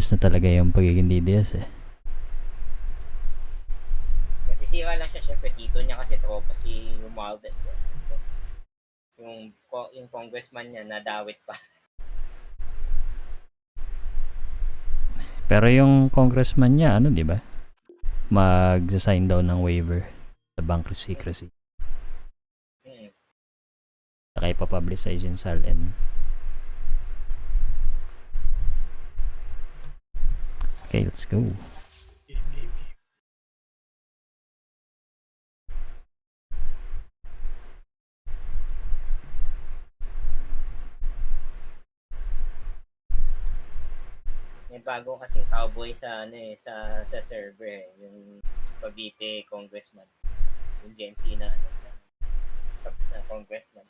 honest na talaga yung pagiging DDS eh. Kasi sira lang siya, syempre tito niya kasi tropa si Romualdez. Tapos yung congressman niya nadawit pa. Pero yung congressman niya, ano, di ba? Mag-sign daw ng waiver sa bank secrecy. Saka ipapublicize yung SALN. Okay, let's go. May bago kasing cowboy sa sa server yung Cavite congressman. Yung Gen Z na congressman.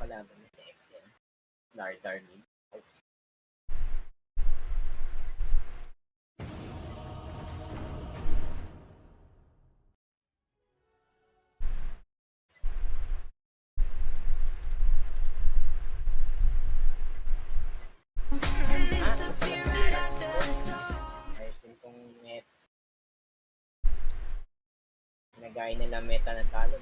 Kalaban niya sa XM. Darlene. Ayos din kung nagaya nila meta ng talo.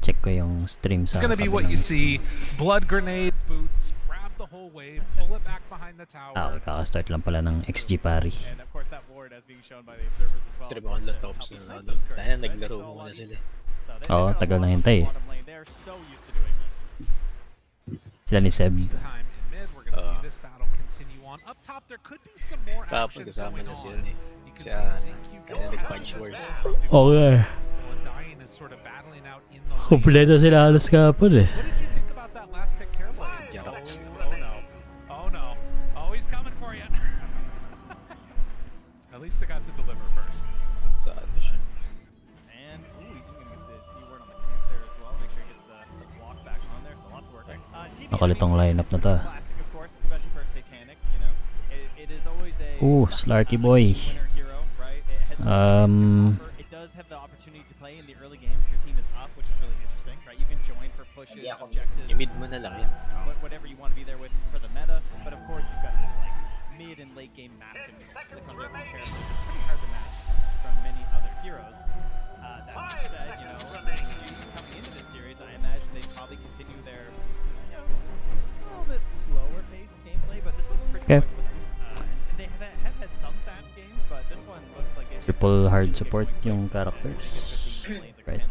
Check ko yung stream sa It's gonna be what you see. Blood grenade, boots, grab the whole wave, pull it back behind the tower. okay, kakastart lang pala ng XG pari. And of course that board as being shown by the observers as well. Stream on the tops na ano. Dahil naglaro muna sila. Oo, tagal na hintay. They're so used to doing this. Sila ni Seb. Time in mid, we're gonna see this battle continue on. Up top, there could be some more Kahapon action kasama going na on. sila eh. You Si can see Ana. ZQ Kaya nag-punch wars. Okay. Undying is sort of battling out in the lane. Kompleto sila halos kahapon eh. What did you think about that last pick, Terrorblade? Jarax. Oh no. Oh no. Oh, he's coming for you. At least I got to deliver first. Sa ano siya. And he's even gonna get the D-word on the camp there as well. Make sure he gets the block back on there, so lots working. Makulitong lineup na to. Classic of course, especially for Satanic, you know. It is always a Slarky boy. winner hero, right? It has it does have the opportunity to play in the early game if your team is up, which is really interesting, right? You can join for pushes, objectives. I-mid mo na lang yan. Whatever you want to be there with for the meta, but of course you've got this like mid and late game map control that comes out from Terra, which is pretty hard to match from many other heroes. That being said, you know, XG coming into this series, I imagine they probably continue their a little bit slower paced gameplay, but this looks pretty quick for them. And they have had some fast games, but this one looks like it's Triple hard support yung characters. Right.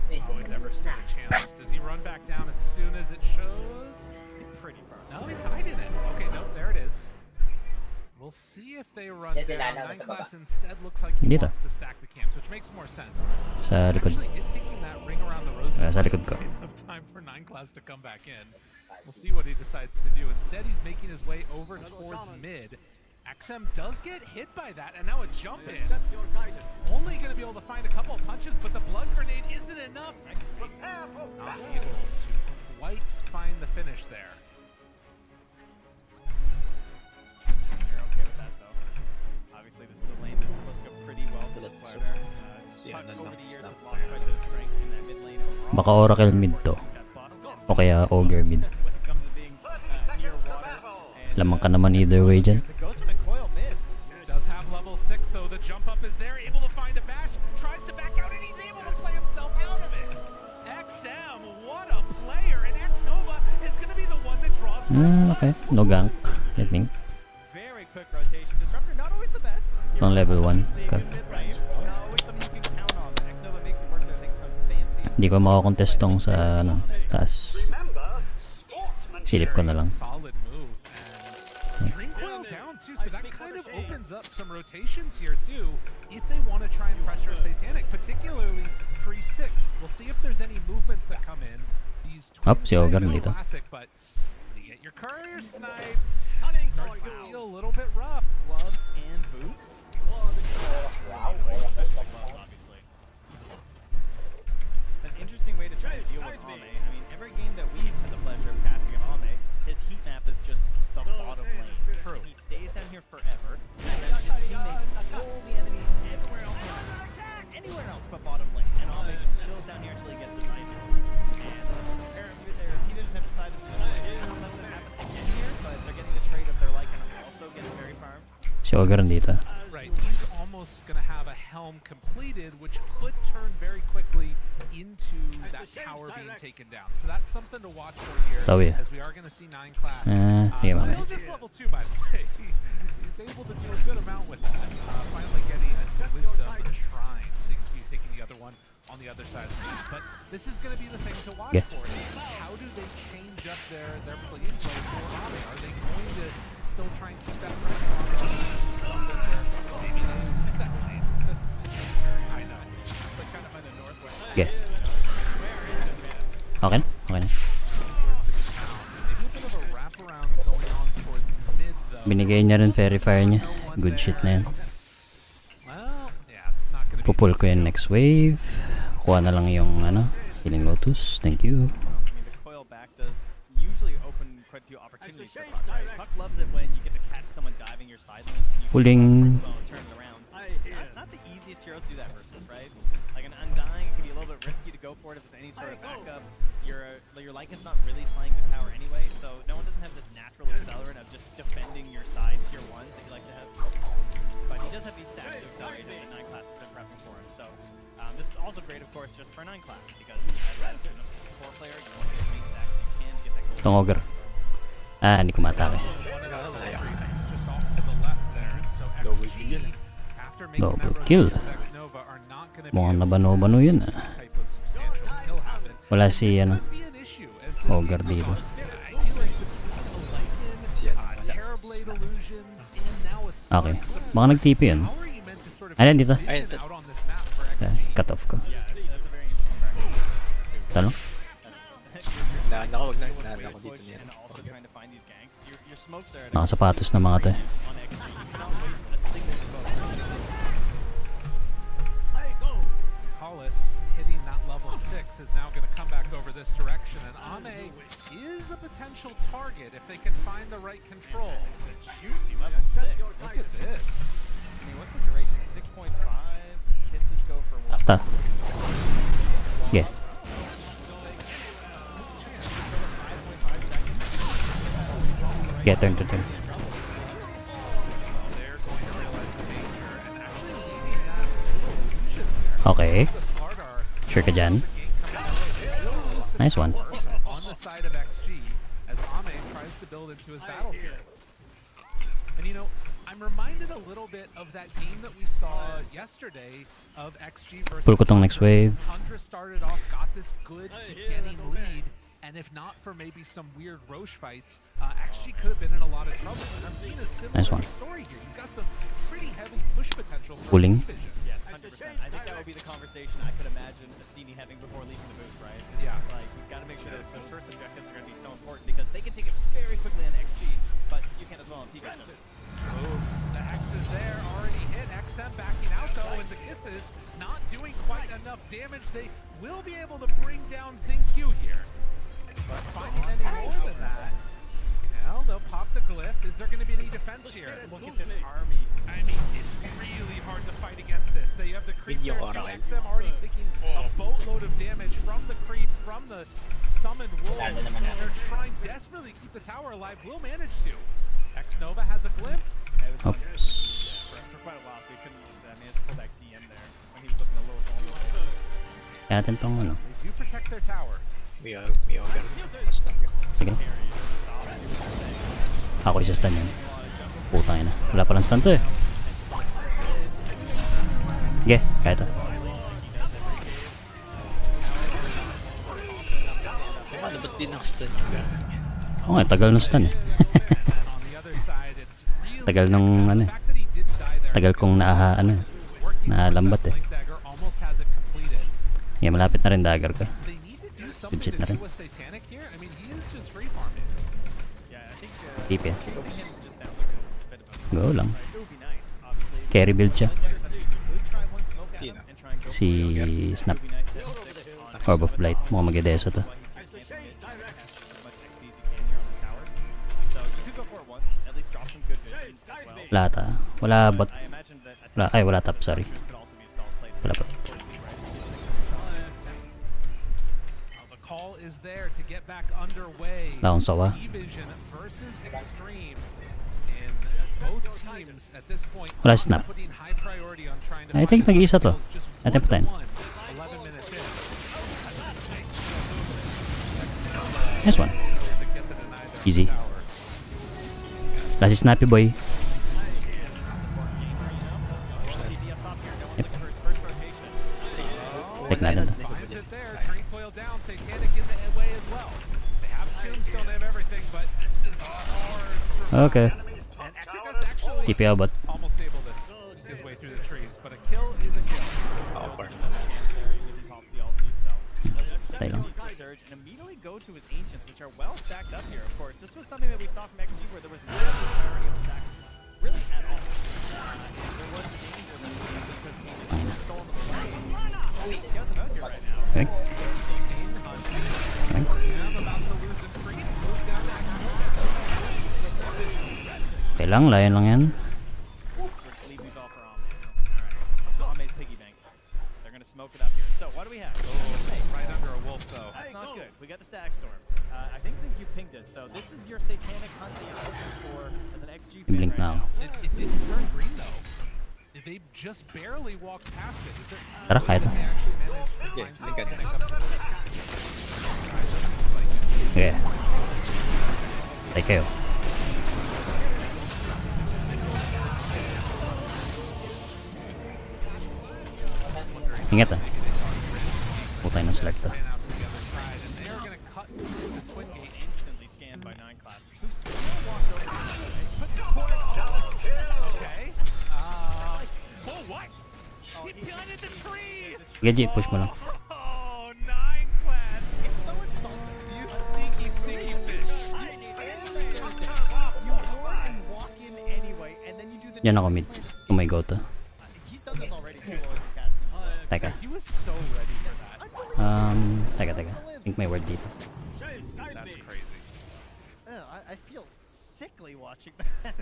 Oh, he never stood a chance. Does he run back down as soon as it shows? He's pretty far. No, he's hiding it. Okay, nope, there it is. We'll see if they run down. Nine class instead looks like he wants to stack the camps, which makes more sense. Sa likod. Actually, it taking that ring around the rosy Sa likod ko. enough time for 9 class to come back in. We'll see what he decides to do. Instead, he's making his way over towards mid. XM does get hit by that, and now a jump in. Only going to be able to find a couple of punches, but the blood grenade isn't enough. Not able to quite find the finish there. You're okay with that though. Obviously, this is a lane that's supposed to go pretty well for the Slider. Puck over the years has lost quite a bit of strength in that mid lane overall. Baka Oracle mid to. O kaya Ogre mid. When it comes to being near water. Lamang ka naman either way dyan. Goes for the coil mid. Does have level 6 though. The jump up is there, able to find a bash, tries to back out, and he's able to play himself out of it. XM, what a player! And X-Nova is going to be the one that draws first blood. Okay. No gank, I think. Very quick rotation. Disruptor not always the best. On level 1. Okay. Hindi ko makakontest tong sa ano, taas. Silip ko na lang. Solid move. And Drinkwell down too, so that kind of opens up some rotations here too, if they want to try and pressure Satanic, particularly pre-6. We'll see if there's any movements that come in. These Si Ogre dito. classic, but to get your courier sniped starts to feel a little bit rough. Gloves and boots. Ogre dito. Right, he's almost going to have a helm completed, which could turn very quickly into that tower being taken down. So that's something to watch for here, Tawi. as we are going to see 9 class. Sige, mamaya. Still just level 2, by the way. He's able to do a good amount with that. Finally getting a wisdom and a shrine. Xingqiu taking the other one on the other side of the beach. But this is going to be the thing to watch Yeah. for. Is how do they change up their play-in play for Ame? Are they going to still try and keep that pressure on, or is this something where maybe hit that lane? I know. It's like kind of in the northwest. Sige. Okay na? Okay na. Towards the town. Maybe a bit of a wraparound going on towards mid, though. Binigay niya rin fairy fire niya. Good shit na yan. Well, yeah, it's not going to be. Pupul ko yung next wave. Kuha na lang yung ano, Healing Lotus. Thank you. I mean, the coil back does usually open quite a few opportunities for Puck, right? Puck loves it when you get to catch someone diving your side lanes and you Huling. turn it around. Not the easiest heroes to do that versus, right? Like an Undying, it can be a little bit risky to go for it if there's any sort of backup. Your Lycan's not really playing the tower anyway, so no one doesn't have this natural accelerant of just defending your side tier 1s that you like to have. But he does have these stacks to accelerate that 9 class has been prepping for him. So this is also great, of course, just for 9 class because as that 4 player, you want to get as many stacks as you can to get that gold. Itong Ogre. Ah, hindi ko matake. It's just off to the left there. And so Double XG, kill. after making Double that kill. rotation with Xnova, are not going to be Mukhang able to nabano-bano yun ah. type of substantial kill happen. Wala This si ano, could be an issue as this Ogre game dito. goes on. I feel like between the Lycan, Terrorblade Illusions, and now a Okay. Smart Baka nag-TP yun. How are you meant to sort of Ayan, dito. vision out on this map for Ah, XG? cut off ko. Yeah, that's a very interesting practice. Talong. Naan ako, naan ako dito niyan. And also trying to find these ganks. Your smokes are Nakasapatos na mga to eh. on XP. You cannot waste a single smoke. Hollis hitting that level 6 is now going to come back over this direction, and Ame is a potential target if they can find the right control. The juicy level 6. Look at this. I mean, what's the duration? 6.5. Kisses go for 1. Ta. Yeah. 5.5 seconds. Yeah, turn to turn. They're going to realize the danger and actually leaving that illusion there. Okay. The Slardar Sure ka dyan? Nice one. on the side of XG as Ame tries to build into his battlefield. And you know, I'm reminded a little bit of that game that we saw yesterday of XG versus Pull ko tong next wave. Tundra started off, got this good beginning lead, and if not for maybe some weird Roche fights, XG could have been in a lot of trouble. And I'm seeing a similar Nice one. story here. You've got some pretty heavy push potential for Pulling. Vision. Yes, 100%. I think that would be the conversation I could imagine Astini having before leaving the booth, right? It's Yeah. just like, you've got to make sure those first objectives are going to be so important because they can take it very quickly on XG, but you can as well on Pikachu. Moves. The X is there, already hit. XM backing out though, and the Kisses not doing quite enough damage. They will be able to bring down Xingqiu here. But finding any more than that, well, they'll pop the glyph. Is there going to be any defense here? Look at this army. I mean, it's really hard to fight against this. They have the creep there Video too. alright. XM already taking a boatload of damage from the creep, from the summoned wolves. They're trying desperately to keep the tower alive. Will manage to. Xnova has a glimpse. It was Oops. for quite a while, so he couldn't manage to pull back DN there when he was looking a little vulnerable. Kaya natin tong ano. They do protect their tower. May Ogre. Basta. Sige. Ako isa-stun yan. Putang ina. Wala palang stun to eh. Sige, kaya to. Paano ba't di nakastun yung gano'n? Oo nga, tagal ng stun eh. On the other side, it's really Tagal nung XM. ano The eh. fact that he didn't die there, Tagal kong ano eh. working Nalambat towards that eh. Blink Dagger, almost has it completed. Yeah, malapit na rin dagger ko. Do they need to do something Legit to na rin. do with Satanic here? I mean, he is just free farming. Yeah, I think Deep yan. choosing him just sounds like a bit of a Go lang. It would be nice, obviously. Carry build siya. Could try one smoke at him Sino? and try and go Si Snap. It would be nice to have 6 on Orb of Blight. Mukhang mag-edeso to. Wala ata. Wala bot. Wala, ay wala top, sorry. Wala bot. The call is there to get back underway. Wala akong sawa. E-Vision versus Extreme in both teams at this point Wala snap. putting high priority on trying to I think find nag-iisa to. kills just Atin pa tayo. 11 minutes in. Nice one. To get the deny there Easy. tower. Last is Snappy Boy. Yep. Take natin. Finds it there. Drain coil down. Satanic in the way as well. They have tombstone, they have everything, but this is a hard Okay. and Exodus actually TP out, but almost able to sneak his way through the trees, but a kill is a kill. Power. Tayo lang. Surge and immediately go to his ancients, which are well stacked up here. Of course, this was something that we saw from XG where there was no priority on stacks really at all. There was danger that because he was stolen the play. I mean, Skeleton out here right now. Okay. Cam about to lose a creep, goes down to Exodus. Okay lang, layan lang yan. Leave these all for Alright, so Ame's piggy bank. They're gonna smoke it up here. So what do we have? Right under a wolf though. That's not good. We got the stack storm. I think Sync you pinged it. So this is your satanic hunt that you're looking for as an XG fan Blink right now. It didn't turn green though. They just barely walked past it. Is there Tara, kaya to. they actually managed to Yeah, find I got it. Satanic up to the Okay. Tay kayo. Ingat ah. Putay na select to. fan out to the other side, and they are going to cut through the twin gate. Instantly scanned by 9 class. Who still walks over to the put the point on. Okay. Oh, what? He planted the tree! Gaji, push mo lang. Oh, 9 class! It's so insulting. You sneaky, sneaky fish. You warn and walk in anyway, and then you do the Yan ako mid. Kung may go to. He's done this already too while he's casting. Teka. He was so ready for that. Teka. I think may word dito. That's crazy. I feel sickly watching that.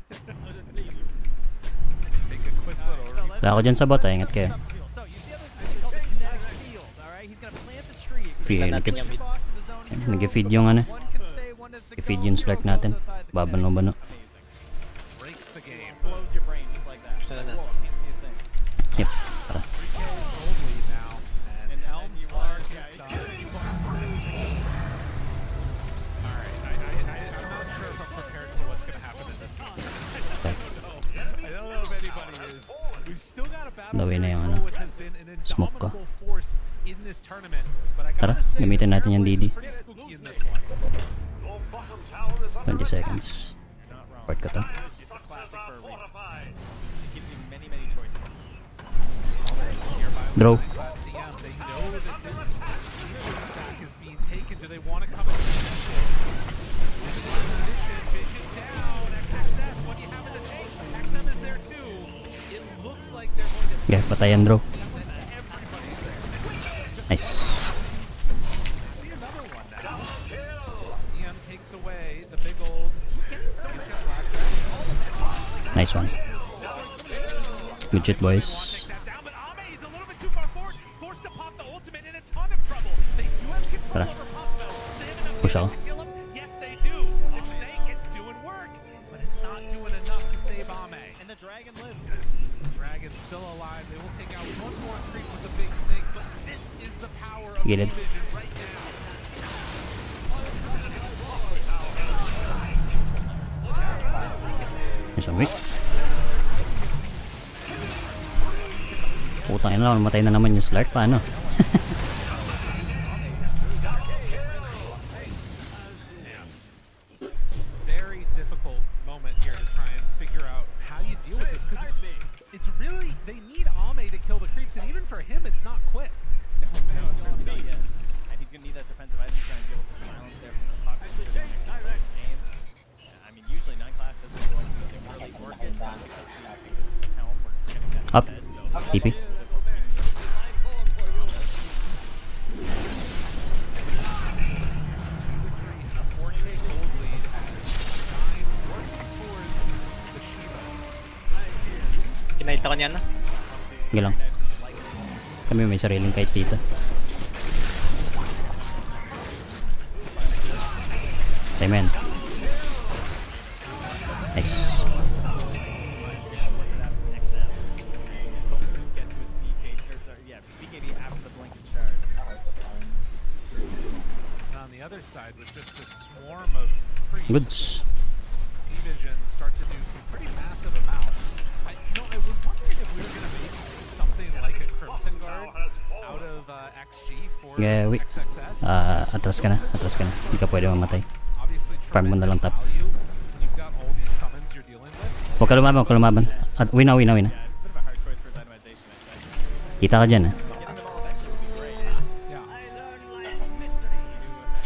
Take a quick little Wala ako dyan sa bot, ingat kayo. So you see how this is called the kinetic field, alright? He's gonna plant a tree. Feed, natin yung mid. nag-feed yung ano. One can stay, one is the I-feed go. yung select natin. Babano-bano. Amazing. breaks the game. Blows your brain just like that. Sana Like, na. whoa, I can't see a thing. Yep. Tara. Gold lead now, and Elm Slark is done. Alright, I'm not sure if I'm prepared for what's going to happen in this game. Okay. I don't know if anybody is. We've still got a battle Dawin na yung control, ano. which has been an Smoke ko. indomitable force in this tournament. But I Tara, gotta say, gamitin the natin yung Terrorblade is DD. pretty spooky in this one. 20 seconds. Not wrong. Port ko to. It's a classic for a reason. It gives you many, many choices. Draw. Class DM, they know that this stack is being taken. Do they want to come in position? Vision down. XXS, what do you have in the tank? XM is there too. It looks like they're going to Okay, patayan draw. see that everybody's there. Nice. See another one now. DM takes away the big old. He's getting so much Nice one. Good shit, boys. take that down, but Ame is a little bit too far forward, forced to pop the ultimate in a ton of trouble. They do have control Tara. over Pop though. They have enough Push damage ako. to kill him. Yes, they do. The snake, it's doing work, but it's not doing enough to save Ame. And the dragon lives. Dragon's still alive. They will take out one more creep with the big snake, but this is the power of Gilid. Vision right now. Nice one, wait. Putang ina lang, matay na naman yung Slark. Paano? Very difficult moment here to try and figure out how you deal with this, because it's really, they need Ame to kill the creeps, and even for him, it's not quick. No, certainly not yet. And he's gonna need that defensive item to try and deal with the silence there from the puck. I mean, usually 9 class has been going to the early work in time because of the existence of Helm. We're getting that Up. instead, so TP. And a 4K gold lead as 9 working towards the Shivas. Kinaita ko niya na. Sige lang. Kami may sariling kite dito. Amen. Nice. the other side with just a swarm of creeps. Goods. Division start to do some pretty massive amounts. I was wondering if we were going to maybe see something like a Crimson Guard out of XG for Yeah, XXS. Atras ka na. Hindi ka pwede mamatay. Obviously, farm mo na lang top. value when you've got all these summons you're dealing with. Huwag ka lumaban. Win na. Yeah, it's a bit of a hard choice for his itemization, I'd say. Kita ka dyan, ah. Getting them all eventually would be great. Yeah.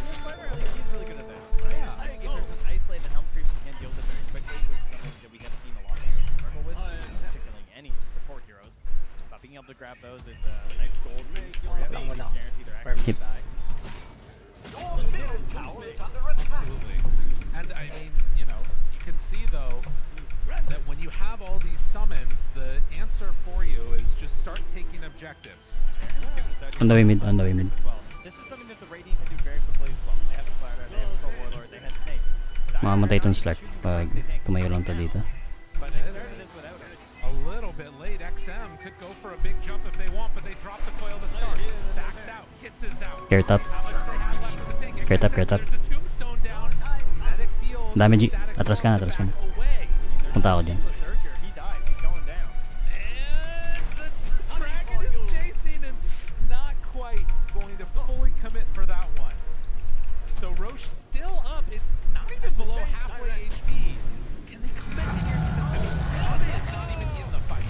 Slider, at least he's really good at this, right? I think if there's an isolated helm creep, he can deal with it very quickly, which is something that we have seen a lot of heroes struggle with, particularly any support heroes. But being able to grab those is a nice gold boost for you. Lang mo na. Guarantee they're actually Yep. gonna die. Absolutely. And I mean, you know, you can see though that when you have all these summons, the answer for you is just start taking objectives. On the way mid. As well. This is something that the Radiant can do very quickly as well. They have a Slider, they have a Troll Warlord, they have Snakes. Mamamatay itong Slark pag tumayo lang to dito. But they started this without it. A little bit late. XM could go for a big jump if they want, but they drop the coil to start. Backs out, kisses out. Care top. How much they have left in the tank? Care top, care top. There's the tombstone down. Medic field. Dami, G. Static Atras ka na, Storm atras ka na. back away. Punta ako dyan. Ceaseless Dirge here, he dies, he's going down. And the dragon is chasing and not quite going to fully commit for that one. So Roche still up. It's not even below halfway HP. Can they come back here? Because I mean, Ame is not even in the fight.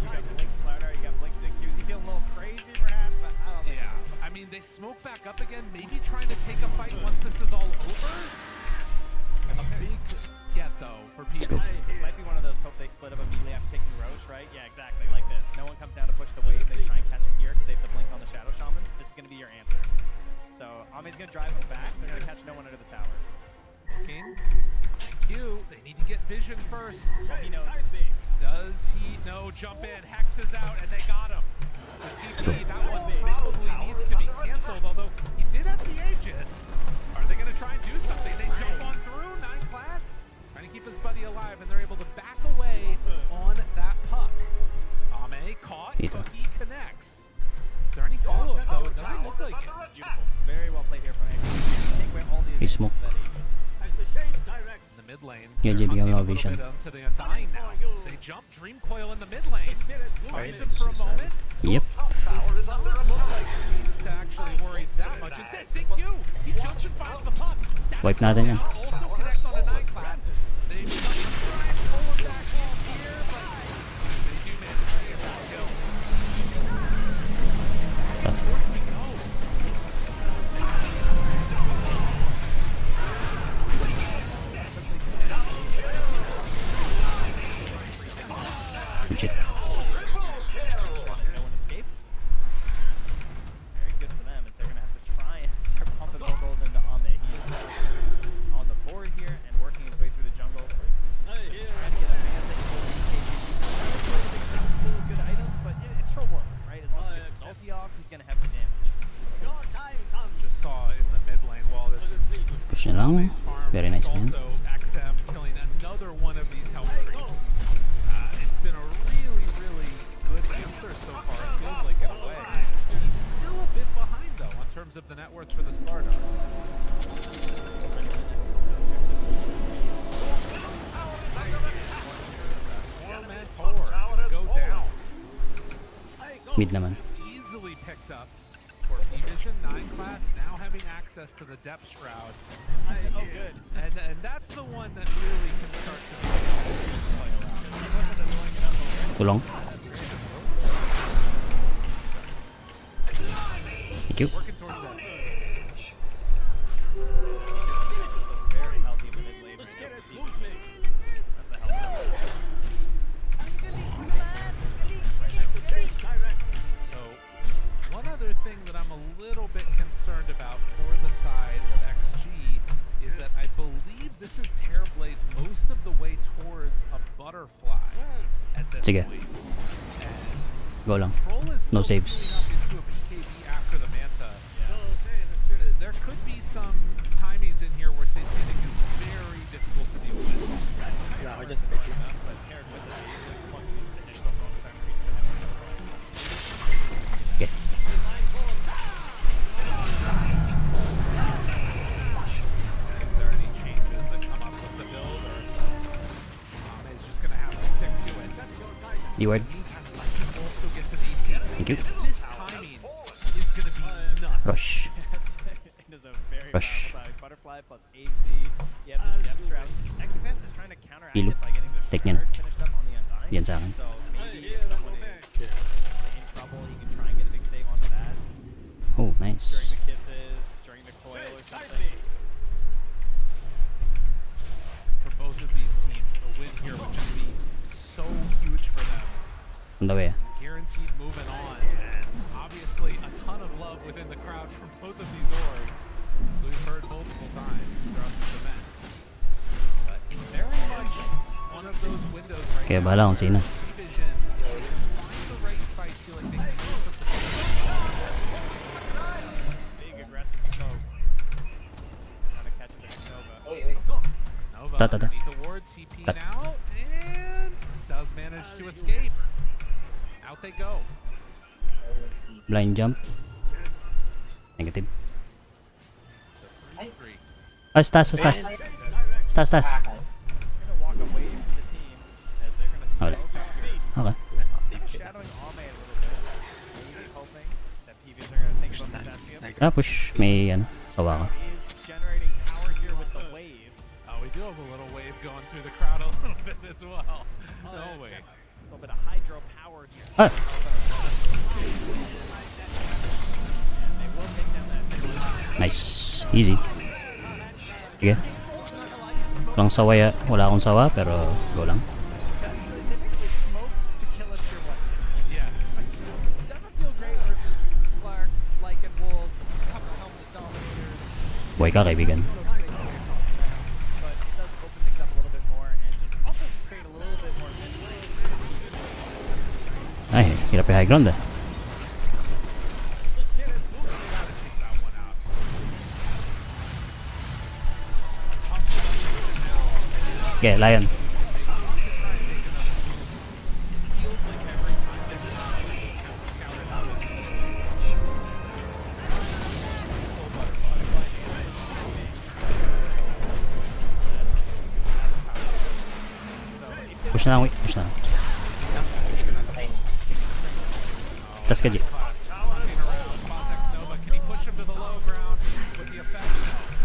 You got Blink Slider, you got Blink Stick Qs, he feeling a little crazy perhaps, but I don't think. Yeah, I mean, they smoke back up again, maybe trying to take a fight once this is all over. A big get, though, for PB. This might be one of those hope they split up immediately after taking Roche, right? Yeah, exactly, like this. No one comes down to push the wave, they try and catch him here because they have the Blink on the Shadow Shaman. This is going to be your answer. So, Ame's going to drive him back, they're going to catch no one under the tower. King, Q, they need to get vision first. He knows. Does he? No, jump in, Hex is out, and they got him. The TP, that one probably needs to be canceled, although he did have the Aegis. Are they going to try and do something? They jump on through, 9 class, trying to keep his buddy alive, and they're able to back away on that puck. Ame caught, Ito. Cookie connects. Is there any follow-up, though? It doesn't look like it. Beautiful. Very well played here from Aegis. Take away all the He smoke. advantage of that Aegis. In the mid lane, Yeah, they're JB, hunting low a little vision. bit onto the Undying now. They jump Dream Coil in the mid lane. Finds him for a moment. Yep. Does not look like he needs to actually worry that much. Instead, CQ, he jumps and finds the puck. Static Wipe natin yan. also connects on a 9 class. They try and pull him back off here, but they do manage to get that kill. Where do we go? Legit. No one escapes. Very good for them, as they're going to have to try and start pumping more gold into Ame. He is on the board here and working his way through the jungle. Just trying to get a man that is good items, but yeah, it's Troll Warlord, right? As long as he gets his ulti off, he's going to have the damage. Just saw in the mid lane while this is Push na lang. Ame's farm. Very nice lane. Also, XM killing another one of these health creeps. It's been a really, really good answer so far. It feels like in a way. He's still a bit behind though in terms of the net worth for the starter. Tormentor go down. Mid naman. Easily picked up for Division 9 class, now having access to the depth shroud. Oh, good. And that's the one that really can start to play around. He wasn't annoying enough already. Tulong. Thank you. Working towards that. Very healthy mid lane right now. That's a healthy. So, one other thing that I'm a little bit concerned about for the side of XG is that I believe this is Terrorblade most of the way towards a butterfly at this Sige. point. Go lang. Troll is No still saves. queuing up into a BKB after the Manta. There could be some timings in here where Satanic is very difficult to deal with. Wala ako dyan. Thank you. But paired with the plus the additional bonus increase to have Okay. D-ward. Meantime, Lightning also gets an AC. Thank you. This timing is gonna be nuts. Rush. It is a very Rush. powerful timing. Butterfly plus AC. You have this Depth Shroud. Exocast is trying to counteract Hilo. it by getting the Take niya na. Shard finished up on the Undying. Yan sa akin. So maybe if someone is in trouble, he can try and get a big save onto that Oh, during nice. the kisses, during the coil or something. For both of these teams, a win here would just be so huge for them. On the way. Guaranteed moving on, and obviously a ton of love within the crowd from both of these orgs. So we've heard multiple times throughout this event. But very much one of those windows right Kaya now bahala kung sino. where Division find the right fight, feel like they can use the facility. Big aggressive smoke. Trying to catch up with Nova. Snova Ta, ta, ta. underneath the ward, TP Ta. now, and does manage to escape. Out they go. Blind jump. Negative. So 3-3. Ah, stas. Stas. Ay, Stas. It's gonna walk away from the team as they're gonna Wala. smoke up here. Okay. Shadowing Ame a little bit. Maybe hoping that PVs are gonna think about potassium. Ah, push. May ano. Sawa ka. Is generating power here with the wave. We do have a little wave going through the crowd a little bit as well. No way. A little bit of hydro power here. Ah! And they will take down that. Nice. Easy. Sige. Walang sawa ya. Wala akong sawa pero go lang. They basically smoke to kill us your weapon. Yes. Doesn't feel great versus Slark, Lycan Wolves, Copper Helmet Dominators. Buhay ka, kaibigan. But it does open things up a little bit more and just also just create a little bit more mystery. Ay, hirap yung high ground ah. Okay, Lion. Push na lang, wait. Push na lang. Tas ka, G. Nova, can he push him to the low ground with the effect?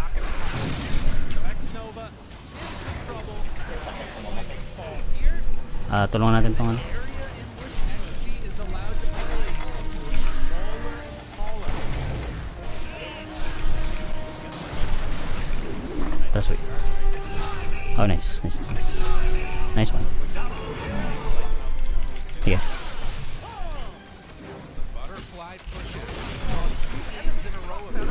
Not gonna happen. So X-Nova in some trouble. Fall here. Tulungan natin tong ano. Area in which XG is allowed to play is smaller and smaller. Tas wait. Oh, nice. Nice. Nice one. Sige. Butterfly pushes. We saw 2 games in a row of it.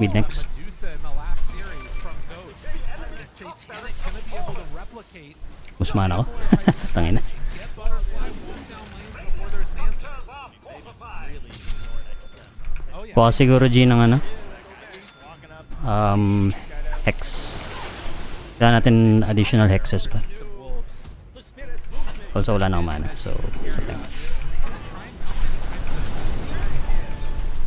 Mid next. Medusa in the last series from Ghost. Is Satanic gonna be able to replicate Usman ako. Tangina. get Butterfly walk down lanes before there's an answer? Oh yeah. Baka siguro G ng ano. Hex. Kailangan natin additional hexes pa. Some wolves. Also wala na akong mana. So, something.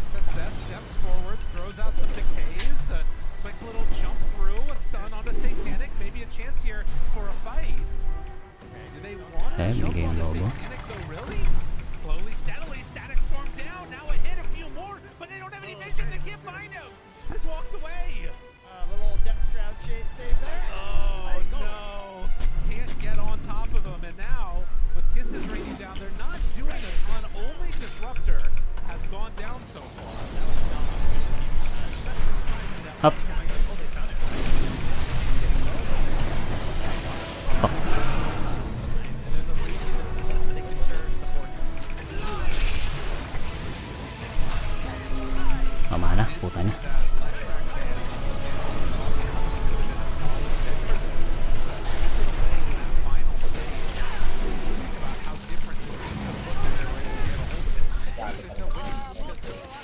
Sets that, steps forwards, throws out some decays, a quick little jump through, a stun onto Satanic, maybe a chance here for a fight. Do they want to Okay, jump bigay yung onto logo. Satanic though, really? Slowly, steadily, Static Storm down, now a hit, a few more, but they don't have any vision, they can't find him! This walks away! Little Depth Shroud save there. Oh no! Can't get on top of him, and now, with kisses raining down, they're not doing a ton, only Disruptor has gone down so far. Up. Fuck. And there's a reason this is the signature support. Tama na. Puta niya. Final stage. Think about how different this game could look if they were able to get a hold of it. There's no winning because it also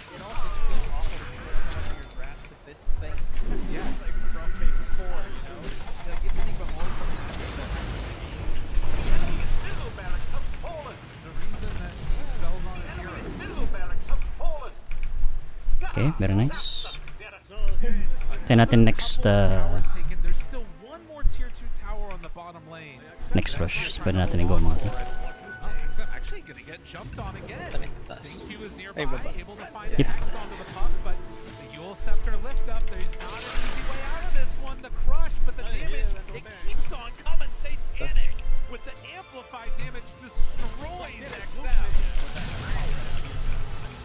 just feels awful to compare so much of your draft to this thing. Yes. Like from phase 4, you know? Like if you think about all the There's a reason that sells on his heroes. Okay, very nice. Tayo natin next Towers taken. There's still one more tier 2 tower on the bottom lane. next rush. Pwede natin i-go mga to. Oh, get jumped on again. Taas. Zinq is Ay, nearby, baba. able to find Yep. X onto the puck, but the Yule Scepter lift up. There's not an easy way out of this one. The crush, but the damage, it keeps on coming. Satanic with the amplified damage destroys XM.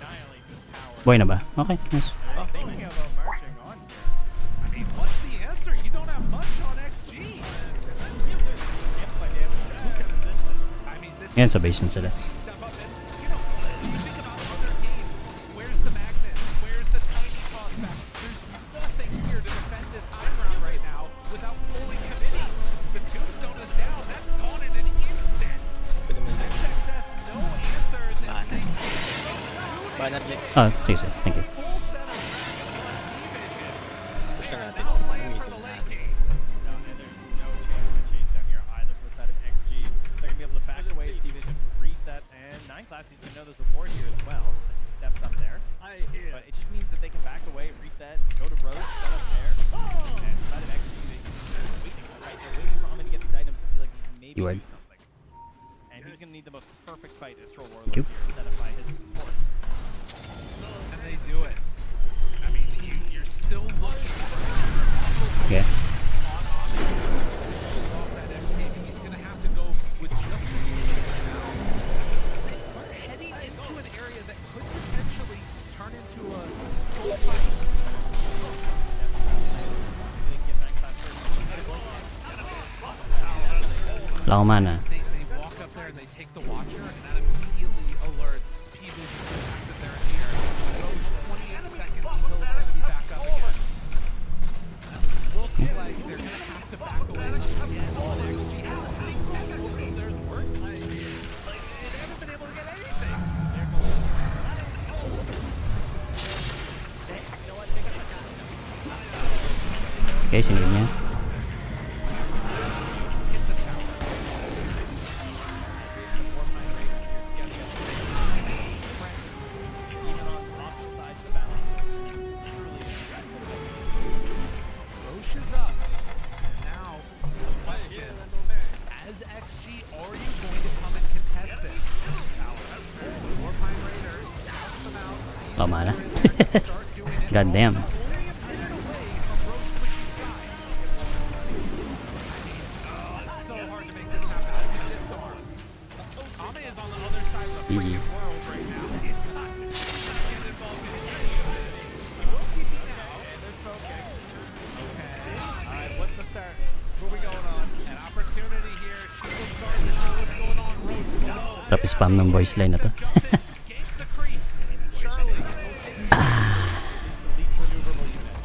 Annihilate this tower. Buhay na ba? Okay, nice. Thinking about marching on. I mean, what's the answer? You don't have much on XG. Amplify damage. Who can resist this? I mean, this Yan, is sa base yun sila. easy step up and, you know, you think about other games. Where's the Magnus? Where's the tiny toss back? There's nothing here to defend this high ground right now without fully committing. The tombstone is down. That's gone in an instant. Pwede mo na. XXS, no answers. And Banner. Satanic goes to Banner Blake. Ah, sige, sige. Thank you. full set of division. Push na natin. Now playing for the Gamitin na late natin. game. No, and there's no chance of a chase down here either for the side of XG. They're gonna be able to back away as T-Vision reset, and 9class is gonna know there's a ward here as well as he steps up there. But it just means that they can back away, reset, go to Rogue, set up there, and side of XG, they're waiting, right? They're waiting for Omen to get these items to feel like he can maybe Keyword. do something. And he's gonna need the most perfect fight as Troll Thank you. Warlord here, set up by his supports. And they do it. I mean, you're still looking for Okay. off that FKB. He's going to have to go with just the right now. We're heading into an area that could potentially turn into a full fight. They can get 9class first. Wala akong mana. They walk up there and they take the Watcher, and that immediately alerts P-Vision to the fact that they're here. Roche 28 seconds until it's going to be back up again. Looks like they're going to have to back away again. All XG has a single swoop of theirs work. They haven't been able to get anything. Okay, sinigil niya. Roche is up. And now, the question, as XG, are you going to come and contest this? Warpine Raider scouts them out, sees Wala akong mana. where they're start doing it. God damn. Only a minute away from Roche switching sides. It's so hard to make this happen as he disarmed. Ame is on the other side of the freaking world right now. He's not getting involved in any of this. He will TP now. They're smoking. Okay. Alright, what's the start? What are we going on? An opportunity here. She will start to know what's going on. Rose below. Trap spam ng voice line na to. Jumps in, gains the creeps. Charlie will take The least maneuverable unit.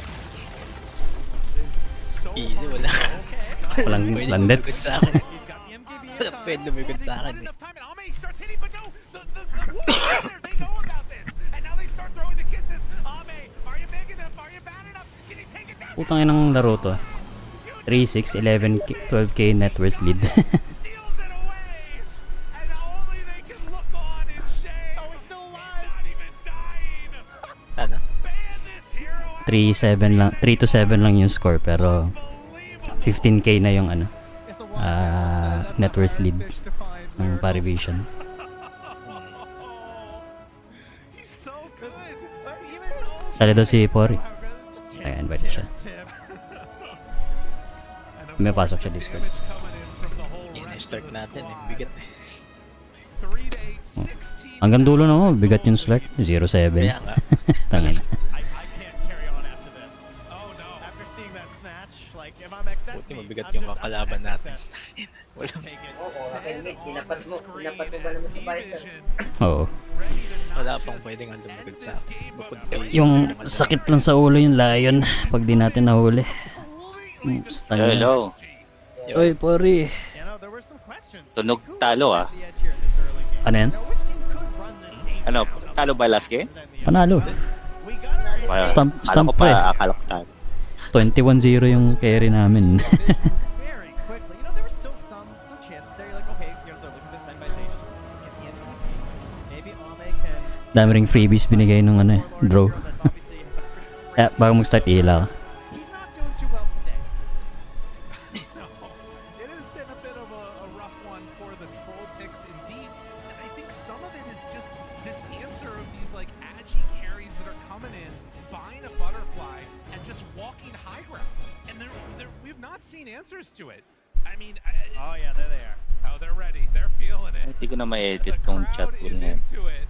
is so Easy, hard. wala. Okay. Walang Pwede landets. lumikod sa akin. He's got the MKB in Wala time. pwede lumikod sa akin eh. Enough time, and Ame starts hitting, but no, the Wolves are there. They know about this, and now they start throwing the kisses. Ame, are you big enough? Are you bad enough? Can you take it down? Putang inang laro to. 3-6, 11K, 12K net worth lead. Steals it away, and only they can look on in shame. Oh, he's still alive. Not even dying. Sana. Ban this hero. 3-7 lang, 3-7 lang yung score pero Unbelievable. 15K na yung ano, It's a wild balance, that's net a worth rare lead fish to find, ng Lyrical. Parivision. He's so good. Sali daw si Pori. Kaya invite siya. May pasok siya Discord. Yan, start natin eh. Bigat eh. Hanggang dulo na mo, bigat yung slot. 0-7. Kaya nga. Tangin. I can't carry on after this. Oh no. After seeing that snatch, like if I'm X, that's Buti me. mabigat I'm yung just- kakalaban I'm natin. XXS. Wala. Just take it. Oo, akin mid. Tinapat mo ba naman sa Bison? Oo. Wala pang pwedeng ang lumikod sa akin. Bukod kay Yung sakit lang sa ulo yung Lion pag di natin nahuli. Hello. Oy, Pori. You know, there were some questions. Tunog Who talo, was at the edge here in this early game? Ano yan? Now, which team could run this game Ano, down? talo ba last game? Panalo. We got Wala. Stamp Akala ko pre. akala ko talo. 21-0 yung carry namin. very quickly. You know, there were still some chances there. You're like, okay, you know, they're looking at this side by station. At the end of the game, maybe Ame can. Dami ring freebies binigay nung ano eh, draw. That's obviously has a pretty Kaya bago mag-start ila ka. He's not doing too well today. No, it has been a bit of a rough one for the troll picks indeed. And I think some of it buying a butterfly and just walking high ground? And we've not seen answers to it. I mean, Oh yeah, there they are. oh, they're ready. They're feeling it. Hindi ko na ma-edit The tong chat crowd pool is na yun. into it,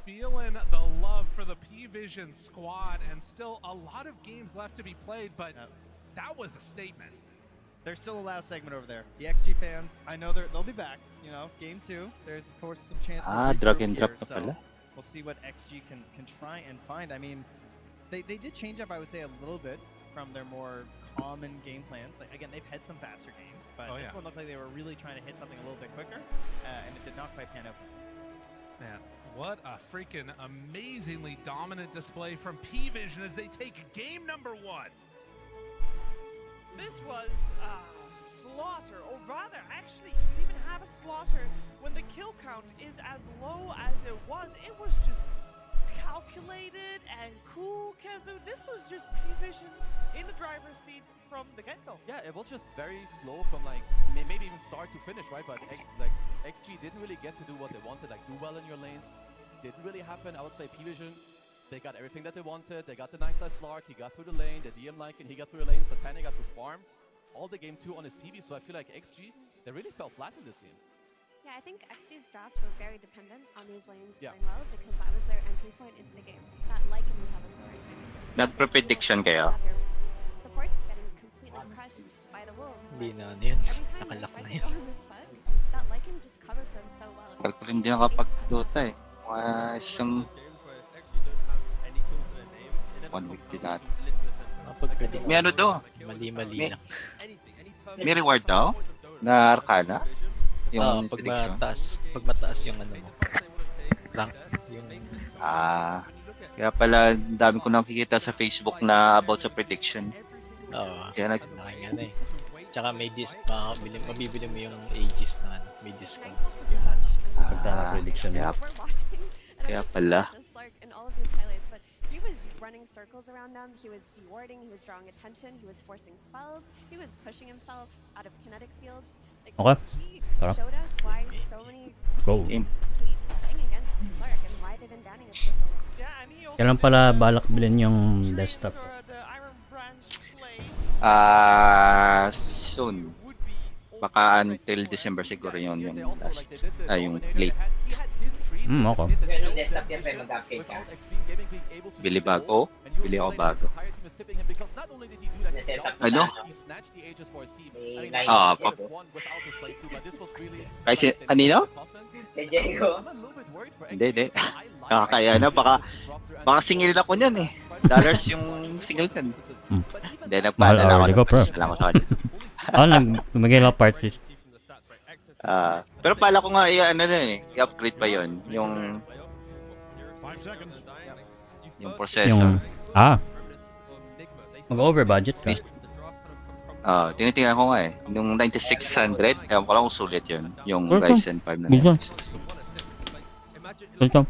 feeling the love for the P-Vision squad, and still a lot of games left to be played, but Yep. that was a statement. There's still a loud segment over there. The XG fans, I know they'll be back. You know, game 2. There's of course some chance to Drag regroup and drop here, na so pala. we'll see what XG can try and find. I mean, they did change up, I would say, a little bit from their more common game plans. Like again, they've had some faster games, but Oh, this yeah. one looked like they were really trying to hit something a little bit quicker, and it did not quite pan out. Man, what a freaking amazingly dominant display from P-Vision as they take game number 1. This was slaughter, or rather, actually, you didn't even have a slaughter when the kill count is as low as it was. It was just calculated and cool, Kezu. This was just P-Vision in the driver's seat from the get-go. Yeah, it was just very slow from like maybe even start to finish, right? But XG didn't really get to do what they wanted, like do well in your lanes. Didn't really happen. I would say P-Vision, they got everything that they wanted. They got the 9 plus Slark, he got through the lane. The DM Lycan, he got through the lane. Satani got to farm all the game 2 on his TV. So I feel like XG, they really fell flat in this game. Yeah, I think XG's draft were very dependent on these lanes Yeah. going well because that was their entry point into the game. That Lycan would have a story. Nagpre-prediction kayo? Support's getting completely crushed by the wolves. Hindi but na ano yun. Every time they Nakalak tried na to yun. go on this bus, that Lycan just covered them so well. Tagal ko rin hindi nakapag-Dota eh. Mga isang 1 week din natin. Makapag-predict. May ano daw? Mali-mali May- lang. May reward daw? Na Arcana? Yung Pag prediction? mataas yung ano mo. Rank. Yung Kaya pala dami ko nakikita sa Facebook na about sa prediction. Kaya nakingana eh. Tsaka may mabibili mo yung ages na ano, may discount. Yung prediction. Kaya, We're watching, and kaya I was pala. looking at the Slark in all of these highlights, but he was running circles around them, he was dewarding, he was drawing attention, he was forcing spells, he was pushing himself out of kinetic fields. Like, Okay. he Tara. showed us why so many Go. teams hate playing against Slark and why they've been banning it for so long. Yeah, and he also Kailan pala balak bilhin yung desktop? the Iron Branch play Soon. Baka until December siguro yun yung last. Yung late. Okay. Pero yung desktop yan, pre, mag-upgrade ka. Bili bago? Bili ako bago. Na-set up Ano? May line Kasi, anino? Kay Diego. Hindi. Kakakaya na, baka singilin ako niyan eh. Dollars yung single niyan. Hindi, Mahal nagpadala ako already ng ko, bro. price lang ako sa kanya. Nagmigay lang parties. Pero pala ko nga i-upgrade pa yon yung processor. Mag-over budget ka. Tinitingnan ko nga eh. Yung 9600, ewan ko lang kung sulit yun. Yung Okay. Ryzen 5 na Minsan. 9600. Ito.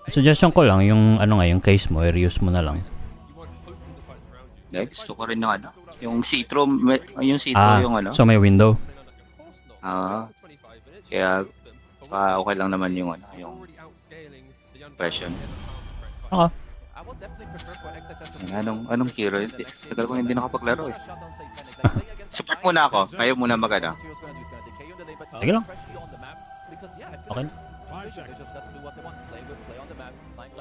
Suggestion ko lang, yung yung case mo, i-reuse mo na lang. Gusto ko rin ng yung Citro, yung Citro yung So may window. Kaya okay lang naman yung yung impression. Okay. Anong hero? Tagal ko hindi nakapaglaro eh. Support muna ako. Kayo muna magana. Sige lang. Okay.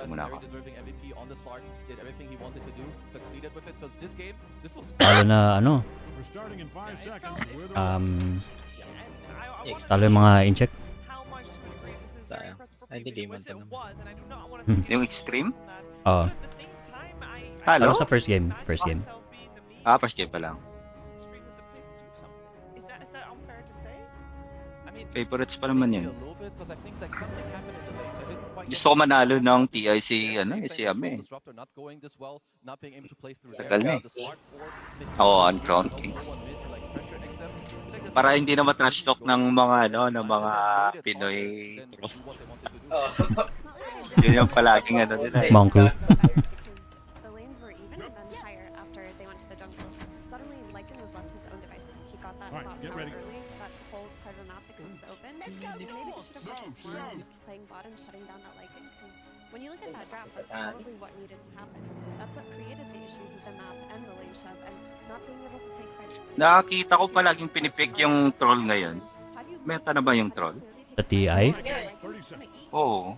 Muna ako. Talo na talo yung mga in-check. Hindi game on naman. Yung extreme? Oo. Halo? Talo sa first game. First game. First game pa lang. Is that unfair to say? Favorites pa naman yun. Gusto ko manalo ng TI si Ame. Tagal na eh. Uncrowned King. Para hindi na matrash talk ng mga ng mga Pinoy trolls. Yun yung palaging nila eh. Monku. The lanes were even and then higher after they went to the jungle. Suddenly, Lycan was left his own devices. He got that bot tower early. That whole part of the map becomes open. Maybe they should have focused more on just playing bot and shutting down that Lycan because When you look at that draft, that's probably what needed to happen. That's what created the issues with the map and the lane shove and not being able to take fights. Nakakita ko palaging pinipick yung troll ngayon. Meta na ba yung troll? Sa TI? Oo.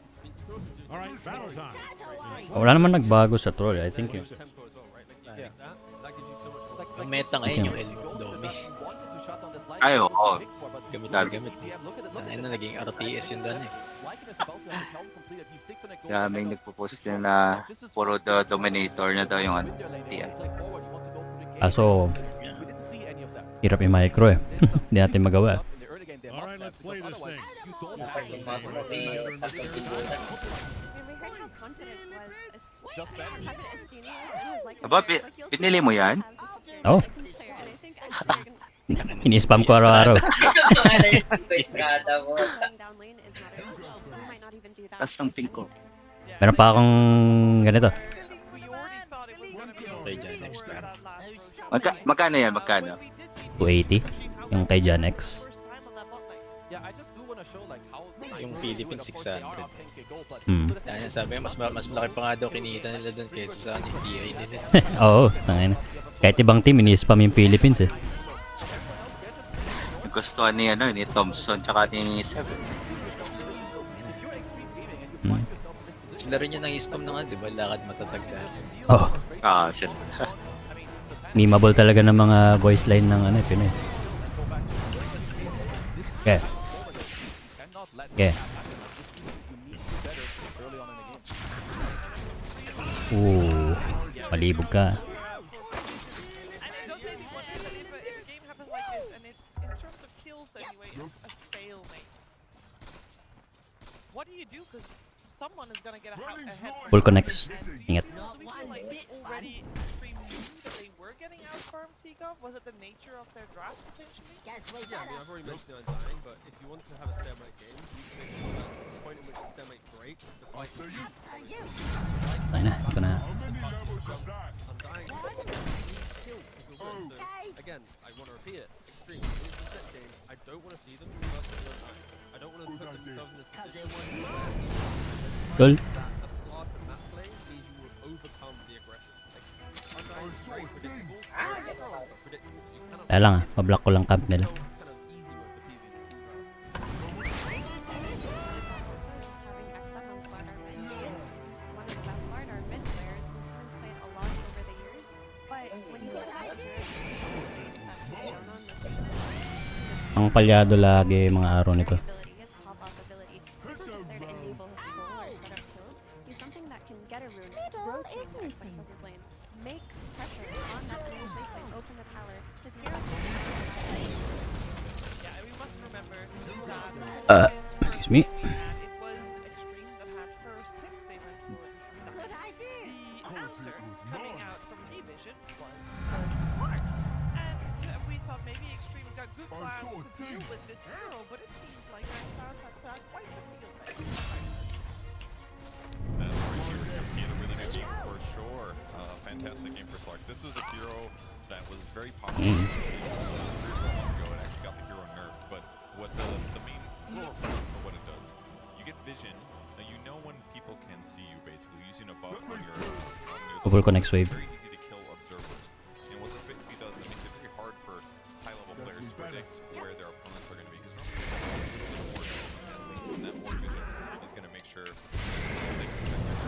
Wala naman nagbago sa troll. I think yun. Ang meta ngayon yung Domi. Ay, oo. Gamit na gamit. Ayun na, naging RTS yun doon eh. Kaya may nagpo-post na puro the Dominator na daw yung ano, TI. So, hirap yung micro eh. Hindi natin magawa. We heard how confident was Just better. Aba, pinili mo yan? Oo. Ini-spam ko araw-araw. Tas ng pink ko. Meron pa akong ganito. Magkano yan? Magkano? 280. Yung kay Jan X. Yung Philippines 600. Hmm. Sabi mas malaki pa nga daw kinita nila doon kaysa sa TI nila. Oo, tangina. Kahit ibang team, ini-spam yung Philippines eh. Gustuhan ni, ni Thompson tsaka ni Seven. Hmm. Sila rin yung nang-spam na nga, di ba? Lakad matatag na. Oh. Sila. Memeable talaga ng mga voice line ng ano, Pinoy. Okay. Okay. Malibog ka. What do you do? Because someone is gonna get ahead. Full connects. Ingat. Do we feel like already Extreme knew that they were getting outfarmed T-Gov? Was it the nature of their draft potentially? Yeah, I mean, I've already mentioned it on dying, but if you want to have a stalemate game, you can make sure that the point at which the stalemate breaks, the fight is Tayo na, ito na. I'm dying. Kill if you're good. So, again, I want to repeat it. Extreme, in this set game, I don't want to see them first at one time. I don't want to put themselves in this position. Goal. A slot and map play means you will overcome the aggression. Like, Undying is very predictable, very strong, but predictable. You cannot Kaya lang mablock ko lang camp nila. Ang palyado lagi mga araw nito. Excuse me. Fantastic game for Slark. This was a hero that was very popular 3 months ago. It actually got the hero nerfed, but what the main role for what it does, you get vision. Now you know when people can see you basically using a buff on your Full connects wave. Very easy to kill observers. And what this basically does, it makes it very hard for high-level players to predict where their opponents are going to be. Because and that more vision is going to make sure they can protect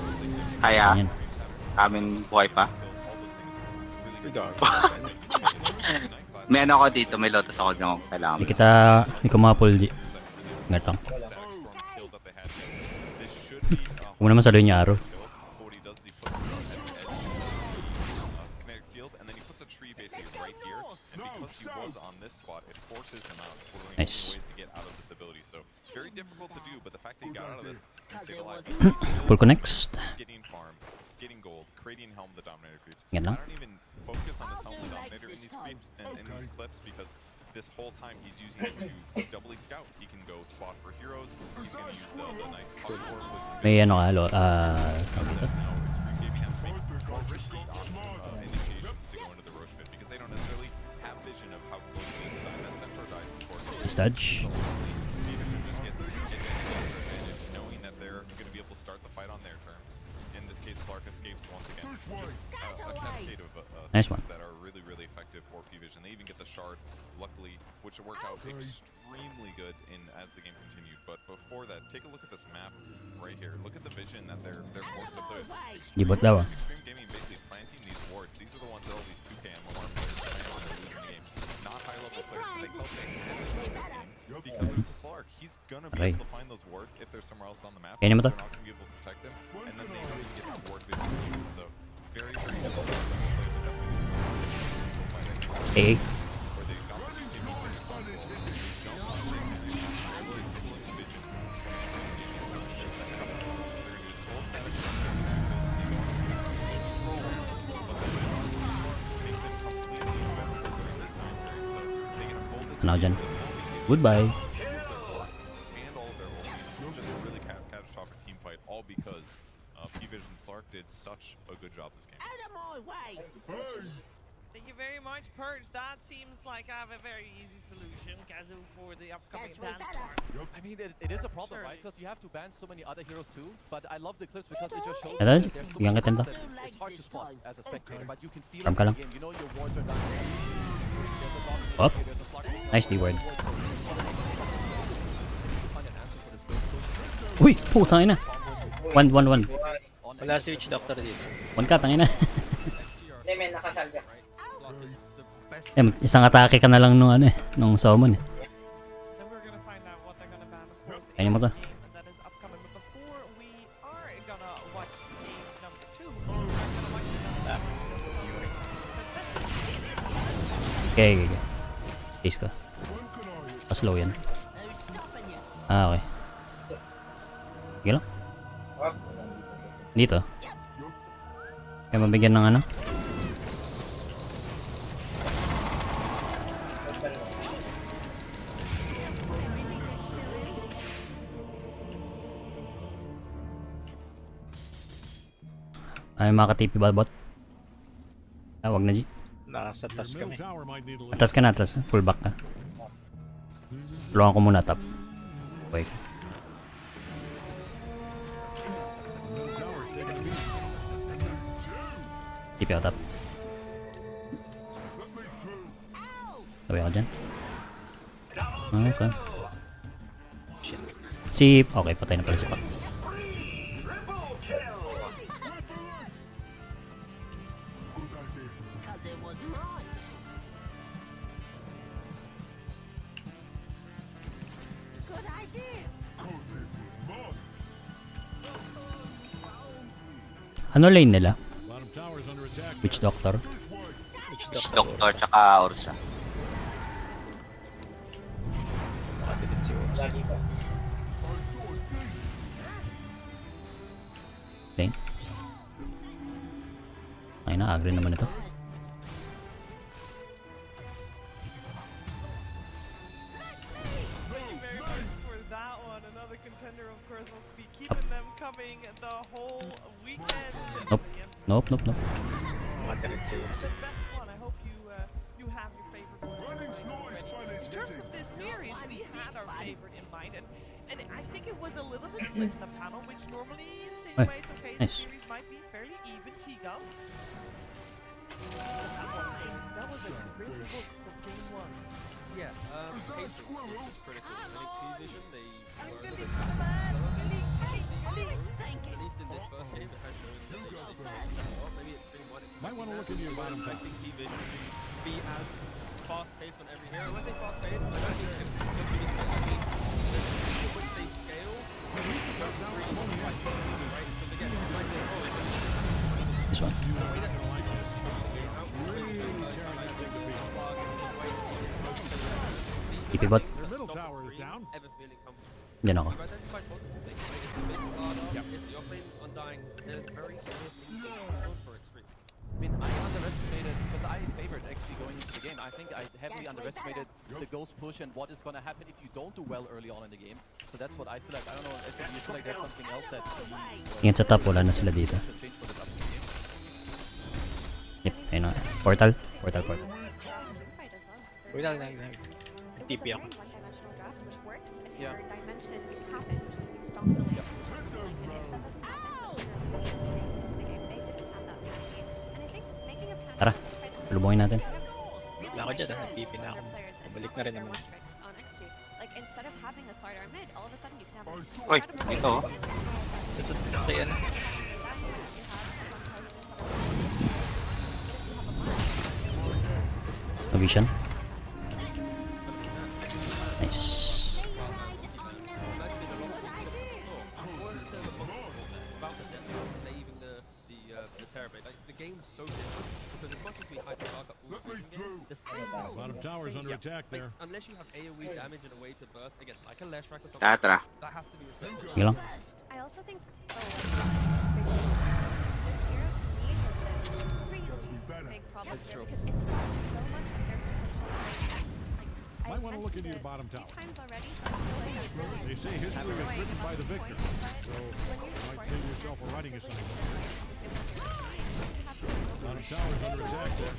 Kaya, amin buhay pa. May ano ako dito, may lotus ako dito kailangan. Hindi kita, hindi ko mapul. Ingat lang. Huwag mo naman saluhin niya araw. Nice. Full connects. Getting gold, creating Helm the Dominator creeps. Yan lang. I don't even focus on this Helm the Dominator in these creeps and in these clips because this whole time he's using it to doubly scout. He can go spot for heroes. He's going to use the nice pop orb with some May ano ka, initiations to go into the Roche pit because they don't necessarily have vision of how close it is to die. That Centaur dies before Studge. Maybe just gets advantage knowing that they're going to be able to start the fight on their turn. Slark escapes once again. Just a cascade of Nice one. things that are really, really effective for P-Vision. They even get the shard, luckily, which worked out extremely good as the game continued. But before that, take a look at this map right here. Look at the vision that they're forced to put. Gibot daw ah. Extreme Gaming basically planting these wards. These are the ones that all these 2K and MMR players plan on losing the game. Not high-level players, but they felt they had to win this game because it's a Slark. He's gonna be able to find those wards if there's somewhere else on the map. Kaya naman to. They're not gonna be able to protect them, and then they really get that ward vision used. So very, very difficult for them to play, but definitely Eh. where they got the vision on the jump, and they deploy the vision. It's something that they're gonna do full static Ano dyan? Goodbye. and all of their ultis, just a really catastrophic team fight, all because P-Vision Slark did such a good job this game. Thank you very much, Purge. That seems like I have a very easy solution, Kazu, for the upcoming ban. I mean, it is a problem, right? Because you have to ban so many other heroes too. But I love the clips because it just shows Ito, that there's so bigyan many kita nito. things that it's hard to spot as a spectator, but you can feel Farm it ka in lang. the game. You know your wards are done. There's a domination Op. here, there's a slug. Nice D-word. Find an answer for this build push. Uy! Putang ina! 1-1-1. Wala si Witch Doctor dito. 1 ka, tangina. Hindi, may nakasalga. Isang atake ka na lang nung ano eh, nung summon eh. Then we're gonna find out what they're gonna ban, of course, in Kaya mo to. the game that is upcoming. But before we are gonna watch game number 2, we're gonna watch Okay, okay, okay. Base ko. Pa-slow yan. Ah, okay. Sige lang. Dito. Kaya mabigyan ng ano. Ay, makatipi ba bot? Ah, wag na G. Nasa taas kami. Atras ka na, atras. Full back ka. Tulungan ko muna top. Okay. Tipi ako top. Tabi ako dyan. Okay. Si... Okay, patay na pala si Pak. Ano lane nila? Witch Doctor? Witch Doctor tsaka Ursa. Makabilit si Ursa. Lane? Ay na, agree naman ito. Thank you very much for that one. Another contender, of course, will be keeping them coming the whole weekend. Nope. Nope, nope, nope. Makabilit si Ursa. The best one. I hope you have your favorite one already. In terms of this series, we had our favorite in mind, and I think it was a little bit split in the panel, which normally insinuates, okay, the nice. series might be fairly even. T-Gov. That was a great look from game 1. Yeah, pacing is critical. I think P-Vision, they were a little bit at least in this first game, it has shown that they well, maybe it's been what Might want to look into your bottom top. expecting P-Vision to be as fast-paced on every hero. When I say fast-paced, I don't think it's just because I mean, the speed at which they scale, you need to go really quite quickly, right? Because again, you might think, oh, it's This one. the way that TP bot. Their middle tower is down. ever feeling comfortable. Diyan ako. You've identified multiple things, right? It's the big Slardar, it's the offlane Undying. There's very clear things that you build for Extreme. I mean, I underestimated, because I favored XG going into the game. I think I heavily underestimated the ghost push and what is going to happen if you don't do well early on in the game. So that's what I feel like. I don't know if you feel like there's something else that Ingat sa top, wala na sila dito. should change for this upcoming game. Yep, ayun na. Portal. Portal, portal. Uy, nag. TP ako. One-dimensional draft, which works if Yeah. your dimension happens, which is you stomp the lane. And if that doesn't happen, necessarily into the game. Tara, lubungin natin. Wala ko dyan, nagpipi na ako. Pabalik na rin naman. Like instead of having a starter mid, all of a sudden you can have Uy, ito oh. Ito, kaya na. Vision. Nice. Saving the Terrorblade. Like, the game's so different because as much as we hype the Dark Up all the game, the same Bottom tower's under attack like, there. unless you have AoE damage and a way to burst, again, like a Leshrac or something, Tara. that has to be respected. Sige lang. I also think this hero to me has been really big problem here because it's lost so much of their potential. Like, Might want to look into your bottom tower. times already, so I feel like I'm really They say history is written by the victor, so you might save yourself a writing assignment. Bottom tower's under attack there.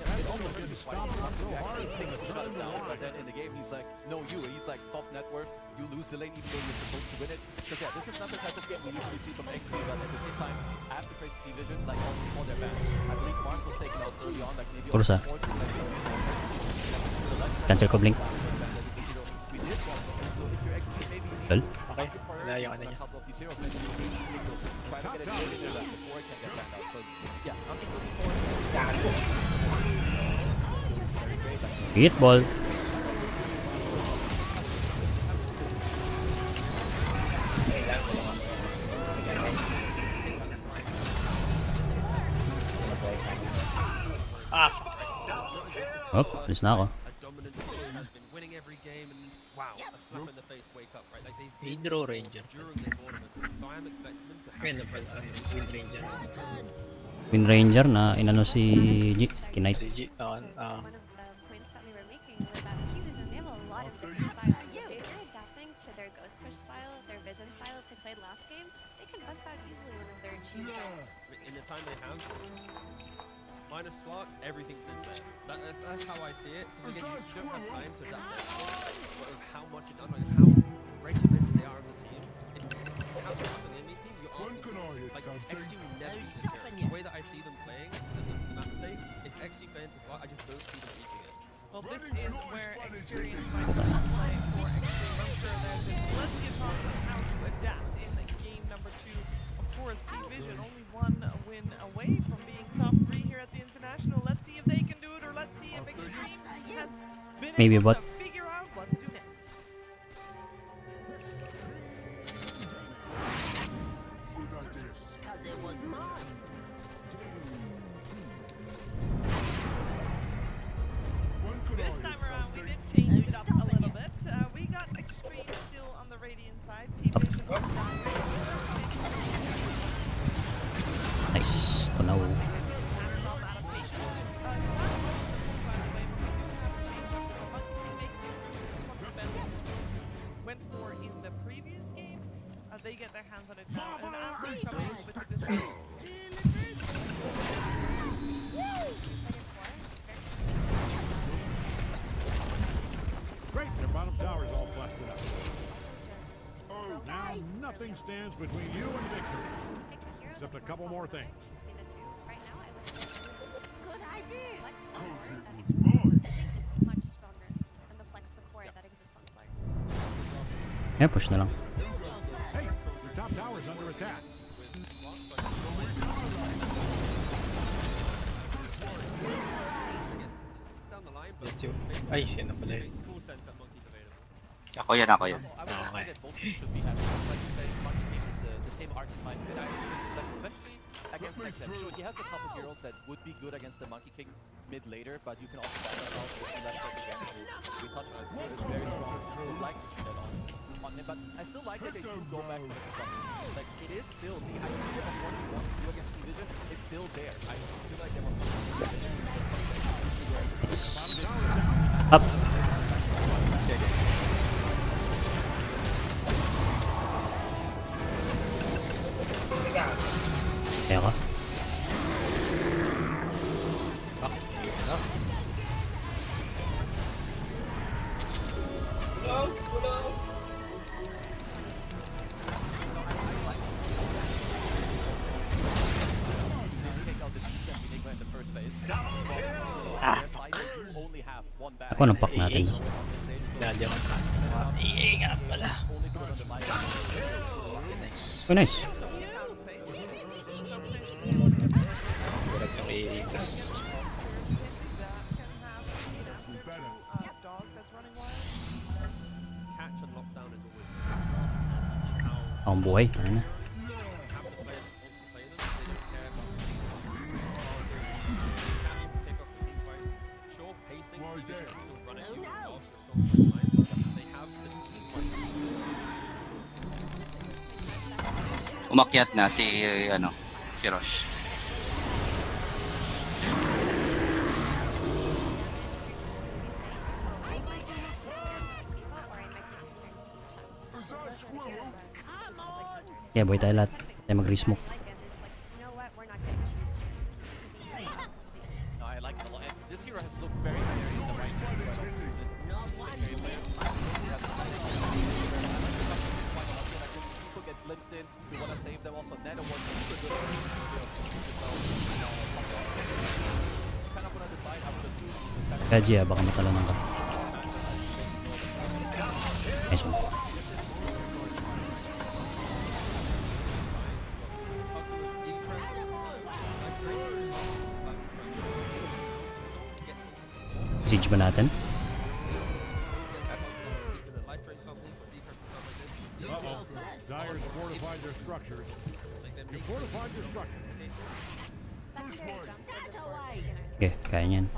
It almost Getting gets stomped on so hard, it's gonna shut turn him the down, but line. then in the game he's like, no, he's like top net worth, you lose the lane even though you're supposed to win it. Because yeah, this is not the type of game we usually see from XP, but at the same time, after Crazy P-Vision, like also before their bans, I believe Mars was taken out early on, like maybe Kursa. forcing like Cancel ko blink. we did want to see, so if you're XP, maybe you need Lol. Okay, nalayo ka na a niya. couple of these heroes, maybe you need to try to get it earlier than before it can get banned out. Because yeah, I'm just looking forward Hit ball. Oh, alis na ako. A dominant team has been winning every game, and wow, a slap in the face wake up, right? Like they've been Hydro Ranger. during the tournament, so I am expecting them to have. Ayun na pala, Wind Ranger. Wind Ranger na inano si G. Knight. Si G, one of the points that we were making was that P-Vision, they have a lot of different styles. If you're adapting to their Ghost Push style, their Vision style that they played last game, they can bust out easily one of their cheese rounds. In the time they have, minus Slark, everything's in play. That's how I see it. Because again, you don't have time to adapt to how much you've done, like how regimented they are as a team. If you have stuff in the enemy team, you're asking like XG will never beat this hero. The way that I see them playing and the map state, if XG play into Slark, I just don't see them beating it. Well, this is where experience might come into play for Extreme. I'm sure there's been plenty of talks on how to adapt in game number 2. Of course, P-Vision only one win away from being top 3 here at the International. Let's see if they can do it, or let's see if Extreme has been Maybe able bot. to figure out what to do next. This time around, we did change it up a little bit. We got Extreme still on the Radiant side. P-Vision on Nice. Tunaw. hands-on adaptation. This is what the Bengals went for in the previous game. They get their hands on it now, and answer coming with the display. Great, their bottom tower's all busted up. Now nothing stands between you and victory, except a couple more things. Between the two, right now, I would say good idea. Flex support that exists on Slark, I think is much stronger than the flex support that exists on Slark. Eh, push na lang. Hey, your top tower's under attack. Down the line, but Let's you. Ay, siya na pala yun. cool sense that Monkey's available. Ako yan, ako yan. I would Okay. say that both teams should be happy. Like you say, Monkey King is the same archetype, and I like especially against XM. Sure, he has a couple heroes that would be good against the Monkey King mid later, but you can also back that out with the left again. We touched on it, so it's very strong. Would like to see that on him, but I still like that they do go back to the construction. Like it is still the idea of what you want to do against T-Vision. It's still there. I feel like there was Up. Kaya ka. take out the defense back. Ako, anong pack natin? Dali ako. EA nga pala. Nice. Oh, nice. Correct yung EA. Catch and lockdown is always see how Akong buhay. Ano na. half the players want to play them. They don't care about catch, pick up the team fight. Sure, pacing, you can still run at you. Also, still fine, but they have the team fight. Umakyat na si si Rosh. Yeah, boy tayo lahat. Tayo mag-resmoke. No, I like it a lot. And this hero has looked very scary in the right lane, but secondary players. People get glimpsed in. You want to save them also. Nano was super good. You kind of want to decide how to choose this kind of. Kaji, baka matalanan ka. Nice one. Siege ba natin? Uh-oh. Dire's fortified their structures. You fortified your structures. Okay, kaya niyan.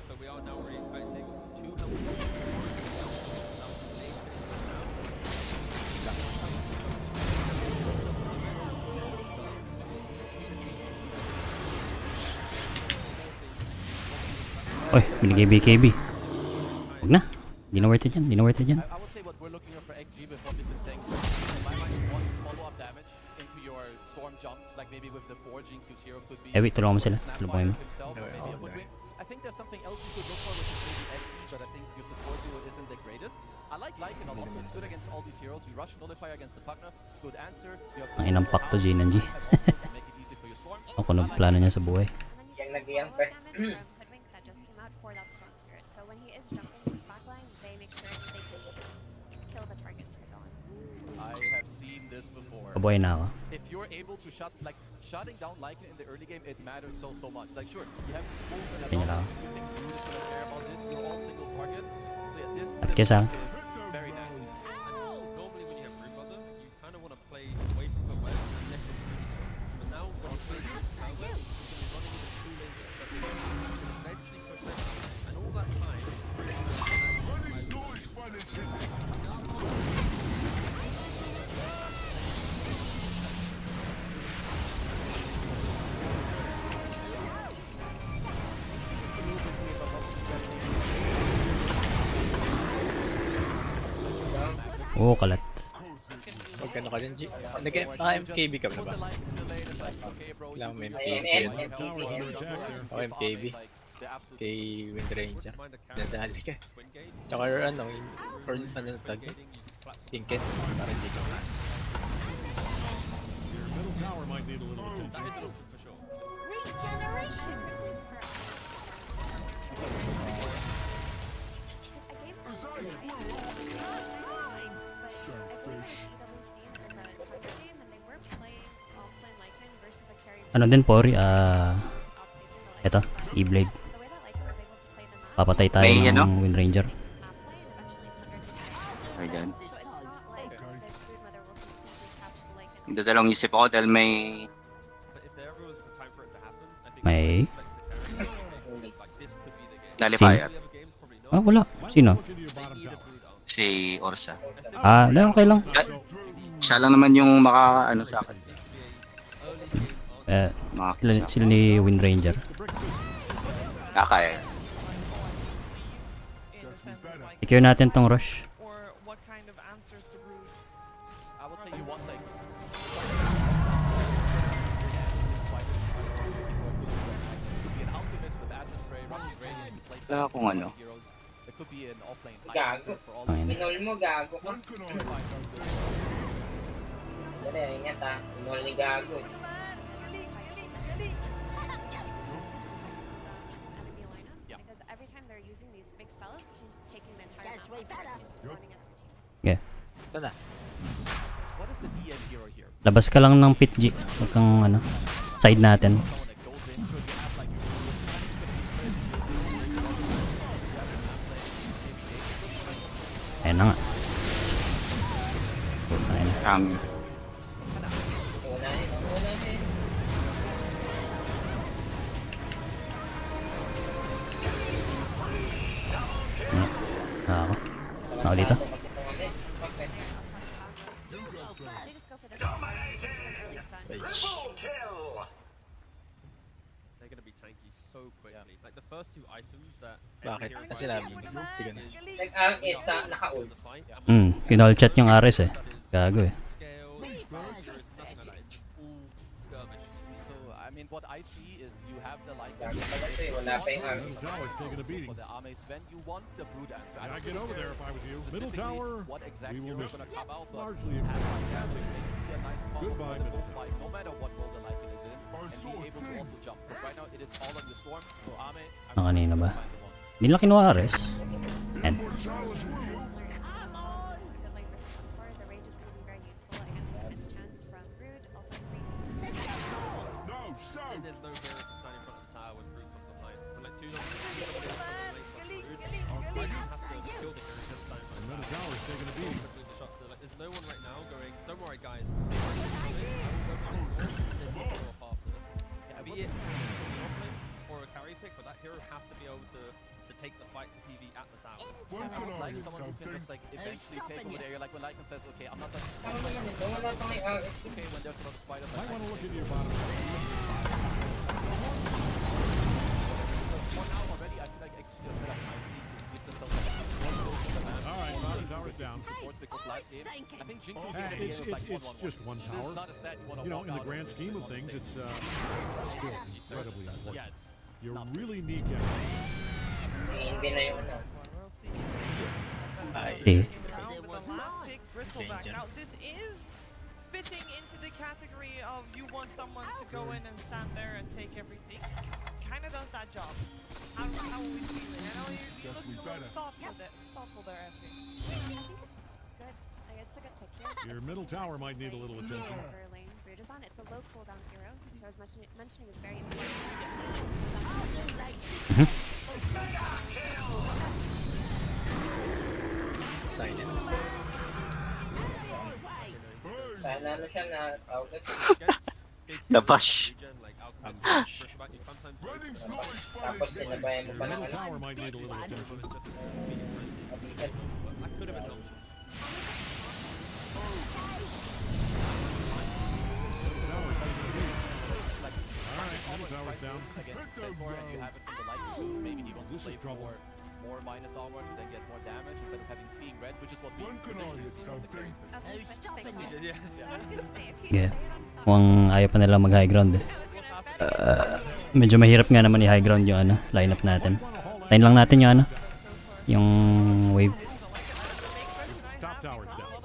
So we are now really expecting two healthy. Oy, binigay BKB. Huwag na. Hindi na worth it yan. Hindi na worth it yan. I would say what we're looking for XG with what we've been saying. In my mind, one follow-up damage into your storm jump, like maybe with the 4 GQ's hero could be. Wait, tulungan mo sila. Tulungan mo. Himself, or maybe a Hoodwink. I think there's something else you could look for, which is maybe SD, but I think your support duo isn't the greatest. I like Lycan a lot. It's good against all these heroes. You rush Nullifier against the partner. Good answer. You have Ang inang pack to Jinanji. make it easy for your storm. Ako nung plano niya sa buhay. Yang nag-iang pre. Hoodwink that just came out for that Storm Spirit. So when he is jumping his backline, they make sure that they can kill the targets they go on. I have seen this before. Kabuhay na ako. If you're able to shutting down Lycan in the early game, it matters so much. Like sure, you have moves and Kanya lang. you think you're just gonna care about this, you're all single target. So yeah, this At kesa. is very nasty. Normally when you have Brood Mother, you kind of want to play away from her web and next to the But now when you play Brood Mother, you can be running into 2 lanes at a second. You can eventually push them. And all that time, Oo, kalat. Huwag ka na ka dyan, G. MKB ka na ba? Wala mo MKB yan. Ako MKB. Kay Windranger. Nadali ka. Tsaka or tag? Tinket. Para hindi ka. Your middle tower might need a little attention. Regeneration! Ano din, Pori? Eto, E-Blade. Papatay tayo May ng Windranger. Ayan. Dadalawang isip ako dahil may May... nullifier. Ah, wala. Sino? Si Orsa. Ah, wala, okay lang. Siya lang naman yung sa akin. Sila ni Windranger. Kaya. I-cure natin tong rush. Or what kind of answers to Brood? I would say you want like Wala akong ano. it could be an offlane Gago. for all Ayun. Pinol mo, gago ka. Dali, ingat ha. Inol ni Gago. Enemy lineups because every time they're using these big spells, she's taking the entire map. She's just running at the team. Okay. Ito na. So what is the DN hero here? Labas ka lang ng pit, G. Huwag kang ano, side natin. Someone that goes in, sure you have like Ayan na nga. Ayan na. Unahin. Ako. Saan ako dito? They just go for this early stun. They're gonna be tanky so quickly. Like the first two items that Bakit? Kasi sinabi mo. Hindi ka na. Nag-ang isa, naka-ult. Pinol chat yung Ares eh. Gago eh. So I mean what I see is you have the like Gago pala ito eh. Wala pa yung army. Middle tower's taking a beating. for the Ame Sven, you want the brood answer. Yeah, I'd get over there if I was you. Middle Specifically, tower, what exact we will hero miss is gonna you. come out, but Largely have like that would make it be a nice combo Goodbye, for the middle both fight, no matter what role the Lycan is in, and be able to also jump. Because right now it is all on the storm, so Ame, I Ang kanina ba? find the one. Hindi nila kinuha Ares. And The lane versus Sunspore, the range is going to be very useful against the mischance from Brood, also free. And there's no hero to stand in front of the tower when Brood comes online. So like two double late Brood, has to kill the hero just time. Middle tower's taking a beating. Like there's no one right now going, don't worry guys. Be it from the offlane or a carry pick, but that hero has to be able to take the fight to PV at the tower. Yeah, I would like someone who can just like eventually take over the area. Like when Lycan says, okay, I'm not done. Tama naman ito. Wala pa may Ares. Okay, when there's another spider. Might want to look into your bottom. 1 hour already, I feel like XG has set up nicely to give themselves like All right, bottom tower's down. supports because last game, I think Jinx will It's just one tower. It's not a stat you want to You know, walk in the out grand of. scheme of things, it's still incredibly important. Yeah, it's You're really neat, guys. Hindi na yung ano. We'll see. eh. Round with the last pick, Bristleback. Danger. Now, this is fitting into the category of you want someone to go in and stand there and take everything. Kind of does that job. How are we feeling? I know you look a little thoughtful there, Effie. I think it's good. Like, it's a good pick here. Your middle tower might need a little attention. Whatever lane Brood is on, it's a low cooldown hero, which I was mentioning is very important. Silent. Sana ano siya na outlet. Nabash. Sometimes Tapos sinabayan mo pa Your ng middle ano. tower might need a little attention. that could have been an option. Tower's taking a beating. Like, All right, middle tower's down. against Centaur and you have it from the light, so maybe he wants This to is play trouble. more minus armor to then get more damage instead of having seeing red, which is what we traditionally see from the carry. Okay, switch things up. Yeah. I was gonna say, if you Yeah. stayed on top, Mukhang ayaw pa nila mag-high ground eh. Medyo mahirap nga naman i-high ground yung ano, lineup natin. Line lang natin yung ano, yung wave. Top tower's down.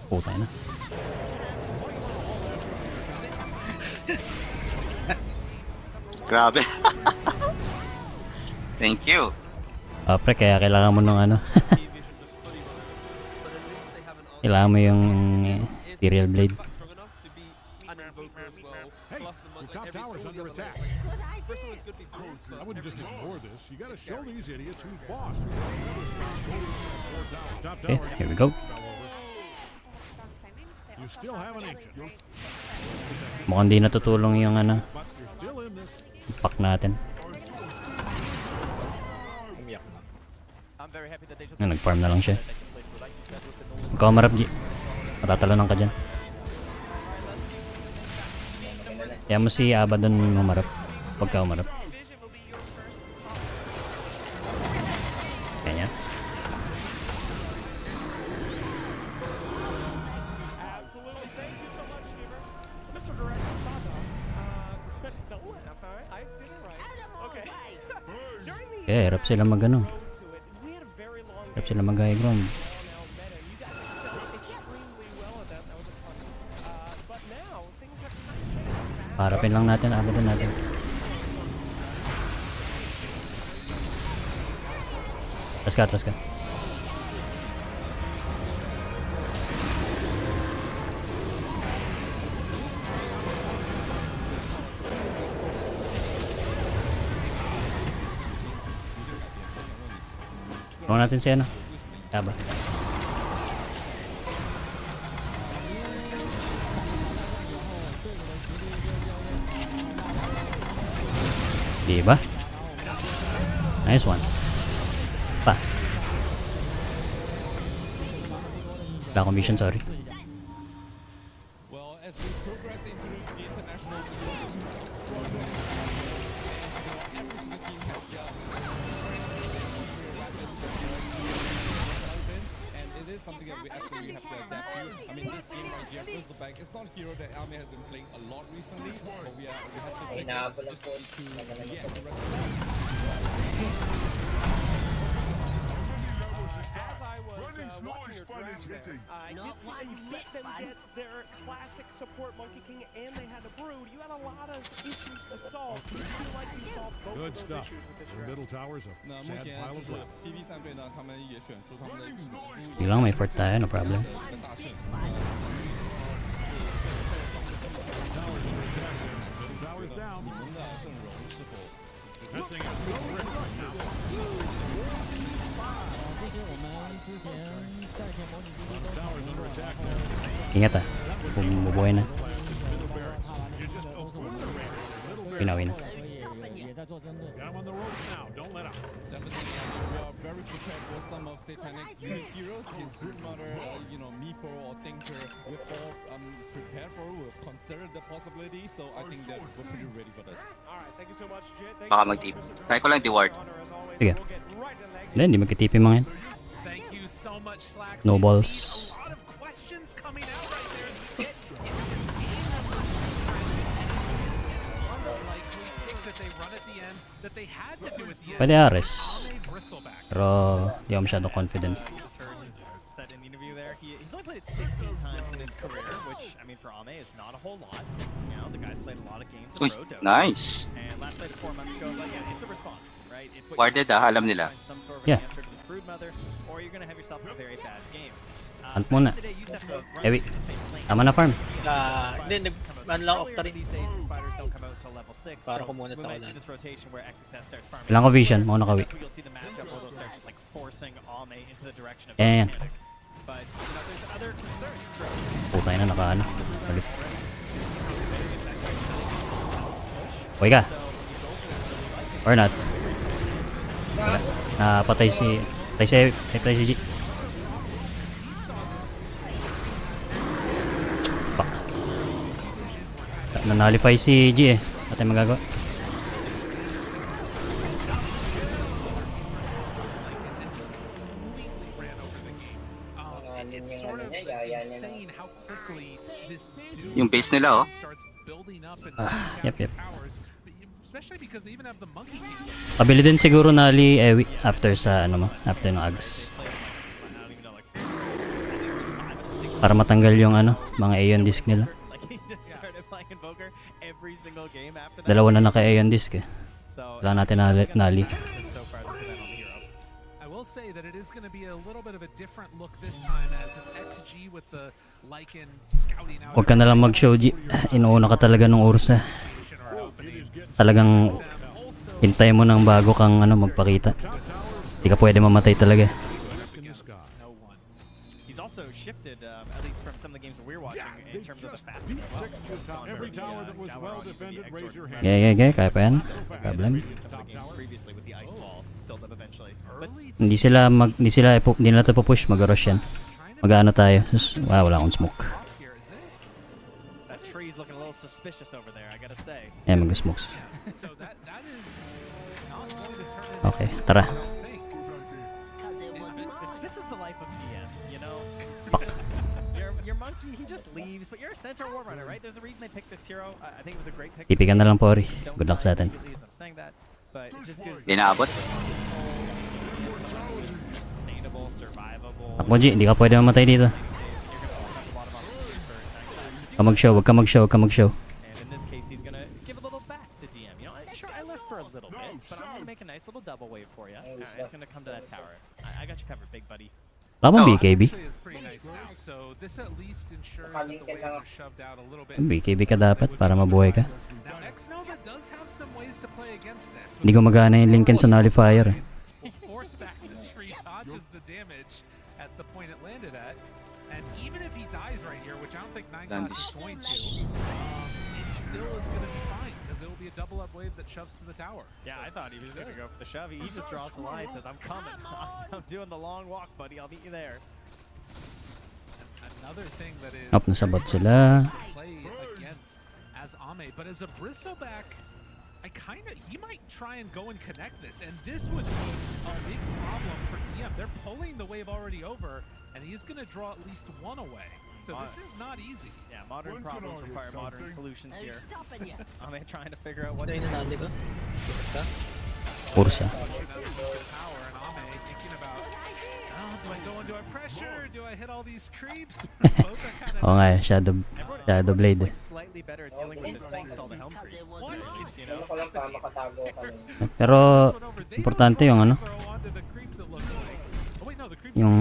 Puta na. Grabe. Thank you. Pre, kaya kailangan mo ng ano. Kailangan mo yung Ethereal Blade. Strong enough to be an invoker as well. Hey, Plus the your top tower's under attack. Bristle is good before, I wouldn't just ignore this. You gotta show these idiots who's boss. Top Okay, tower. here we go. strong timings, they You also still have have an really ancient. great Mukhang di natutulong yung ano, But you're still in this. pack natin. Umiyak na. I'm very happy that they just Nag-farm na lang siya. they can play through like you said with the no Huwag ka umarap, G. Matatalonan ka dyan. Kaya mo si Aba doon umarap. Huwag ka umarap. Kanya. Absolutely. Thank you so much, Stever. Mr. Director Sato. No, I did it right. Okay. During the Kaya hirap sila mag ano. road to it, we had a very long Hirap sila mag-high ground. now meta Harapin lang natin, abutin natin. Atras ka. Tulungan natin si ano. Yaba. Diba? Nice one. Pa. Wala akong vision, sorry. Well, as we progress into the international and it is something that we absolutely have to adapt to. I mean, this game right here, Bristol Bank, it's not a hero that Army has been playing a lot recently, but we have to take it just to react the rest of As I was watching your draft there, I did see that you let them get their classic support Monkey King and they had a Brood. You had a lot of issues to solve. Do you feel like you solved both Good of those stuff. issues with this The draft? middle tower's a 那目 sad 前 pile 就 of 是 rubble. PV 三队呢，他们也选出他们的运输 Hindi lang, may fort tayo, no problem. 跟大胜。 Tower's under attack there. Middle tower's down. 你们的阵容是否 That thing is still brick right now. 这些我们之前赛前模拟 Middle tower's under attack now. Ingat ah. Bumubuhay na. Middle barracks. You just obliterated the middle barracks. Wina. 也在做针对。 Got him on the ropes now. Don't let up. Definitely, I mean, we are very prepared for some of Satanic's unique heroes. His Broodmother, you know, Meepo or Thinker, we've all prepared for, we've considered the possibility, so I think that we're pretty ready for this. Alright, thank you so much, Jit. Thank Baka you so mag-tip. much, Mr. Try ko lang di-ward. Honor, as always. Sige. We'll get right to leg Hindi, hindi magka-TP mga yan. Thank you so much, Slacks. No We've balls. seen a lot of questions coming out right there. Unlikely pick that they run at the end, that they had to do at the end. Pwede Ares. Ame Bristleback. Pero di ako masyado confident. Just heard his said in the interview there, he's only played it 16 times in his career, which, I mean, for Ame is not a whole lot. You know, the guy's played a lot of games in Uy, road Dota. nice. And last played 4 months ago, but yeah, it's a response, right? It's what Warded you alam nila. find some sort of Yeah. an answer to this Broodmother, or you're gonna have yourself a very bad game. Hunt muna. Today, you used to have to run Ewi. through the same lane. Tama na farm. Hindi, nag-run lang Earlier Octary. these days, the spiders don't come out until level 6. Para So kumunat we ako might see lang. this rotation where XXS starts farming. Kailangan ko vision, mauna kawi. That's where you'll see the matchup where they'll start just like forcing Ame into the direction of Yan. Titanic. But you know, there's other concerns. Putay na, nakaano. Balik. Uy ka. Or not. Wala. Patay si... Patay si G. Fuck. Nanalify si G eh. At tayo magagawa. It's sort of insane how quickly this Yung base nila, oh. starts building up and Yep. towers, especially because they even have the Monkey King. Pabili din siguro Nali Ewi after sa ano mo, after ng Ags. Para matanggal yung ano, mga Aeon disc nila. Like he just started playing Invoker every single game after that. Dalawa na naka-Aeon disc eh. Kailangan natin Nali. So far this event on the hero. I will say that it is going to be a little bit of a different look this time as it's XG with the Lycan scouting out. Huwag ka na lang mag-show G. Inuuna ka talaga ng Ursa. Talagang hintay mo ng bago kang ano magpakita. Hindi ka pwede mamatay talaga. He's also shifted, at least from some of the games that we're watching, in terms of the fastness as well. Every tower that was well defended, raise your hand. Yeah, kaya pa yan. Problem. Some of the games previously with the ice wall built up eventually. But Hindi nila ito push, mag-rush yan. Mag-ano tayo. Wala akong smoke. that tree's looking a little suspicious over there, I gotta say. Ayan, mag-smokes. So that is not going to turn into Okay, tara. This is the life of DM, you know? Because your monkey, he just leaves, but you're a center war runner, right? There's a reason they picked this hero. I think it was a great pick. Tipikan na lang Pori. Good luck sa atin. I'm saying that, but it just gives Di naabot. sustainable, survivable. Ako G, hindi ka pwede mamatay dito. You're gonna have a lot of opportunities for Huwag ka mag-show. and in this case, he's gonna Sure, I left for a little bit, but I'm gonna make a nice little double wave for you. It's gonna come to that tower. I got you covered, big buddy. Wala bang BKB? Actually is pretty nice now. So this at least ensures that the waves are shoved out a little bit. BKB ka dapat para mabuhay ka. Now Xnova does have some ways to play against this. Hindi gumagana yung Lincoln sa nullifier eh. Will force back the tree, dodges the damage at the point it landed at. And even if he dies right here, which I don't think 9 Class is going to, it still is going to be fine because it will be a double up wave that shoves to the tower. Yeah, I thought he was going to go for the shove. He just draws the line, says, I'm coming. I'm doing the long walk, buddy. I'll meet you there. Another thing that is Up, nasabot sila. play against as Ame, but as a bristleback, he might try and go and connect this, and this would be a big problem for DM. They're pulling the wave already over, and he's going to draw at least one away. So this is not easy. Yeah, modern problems require modern solutions here. I'm trying to figure out what Ano yung nanali ko? Ursa? Ursa. Tower and Ame thinking about, oh, do I go into a pressure? Do I hit all these creeps? Both are kind of Oo nga, Shadow Blade eh. slightly better at dealing with this thanks to all the helm creeps. Ano ko lang pa makatago kami. Pero importante yung ano, yung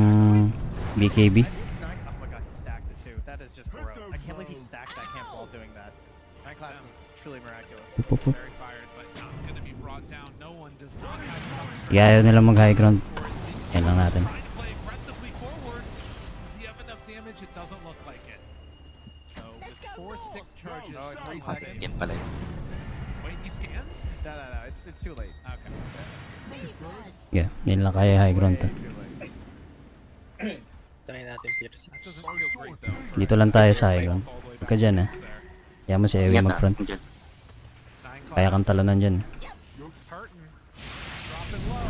BKB. Oh my god, he stacked it too. That is just gross. I can't believe he stacked that camp while doing that. 9 Class is truly miraculous. very fired, but not going to be brought down. No one does not have some Ayaw nila mag high ground. Yan lang natin. play aggressively forward. Does he have enough damage? It doesn't look like it. So with 4 stick charges, 3 seconds. Yan pala. Wait, he scanned? No, it's too late. Okay. Yeah, yan lang kaya high ground to. Try natin Pierce. That doesn't feel great though. Dito lang tayo sa high ground. Huwag ka dyan eh. Kaya mo si Ewi mag front. Kaya kang talunan dyan. Hurtin, dropping low.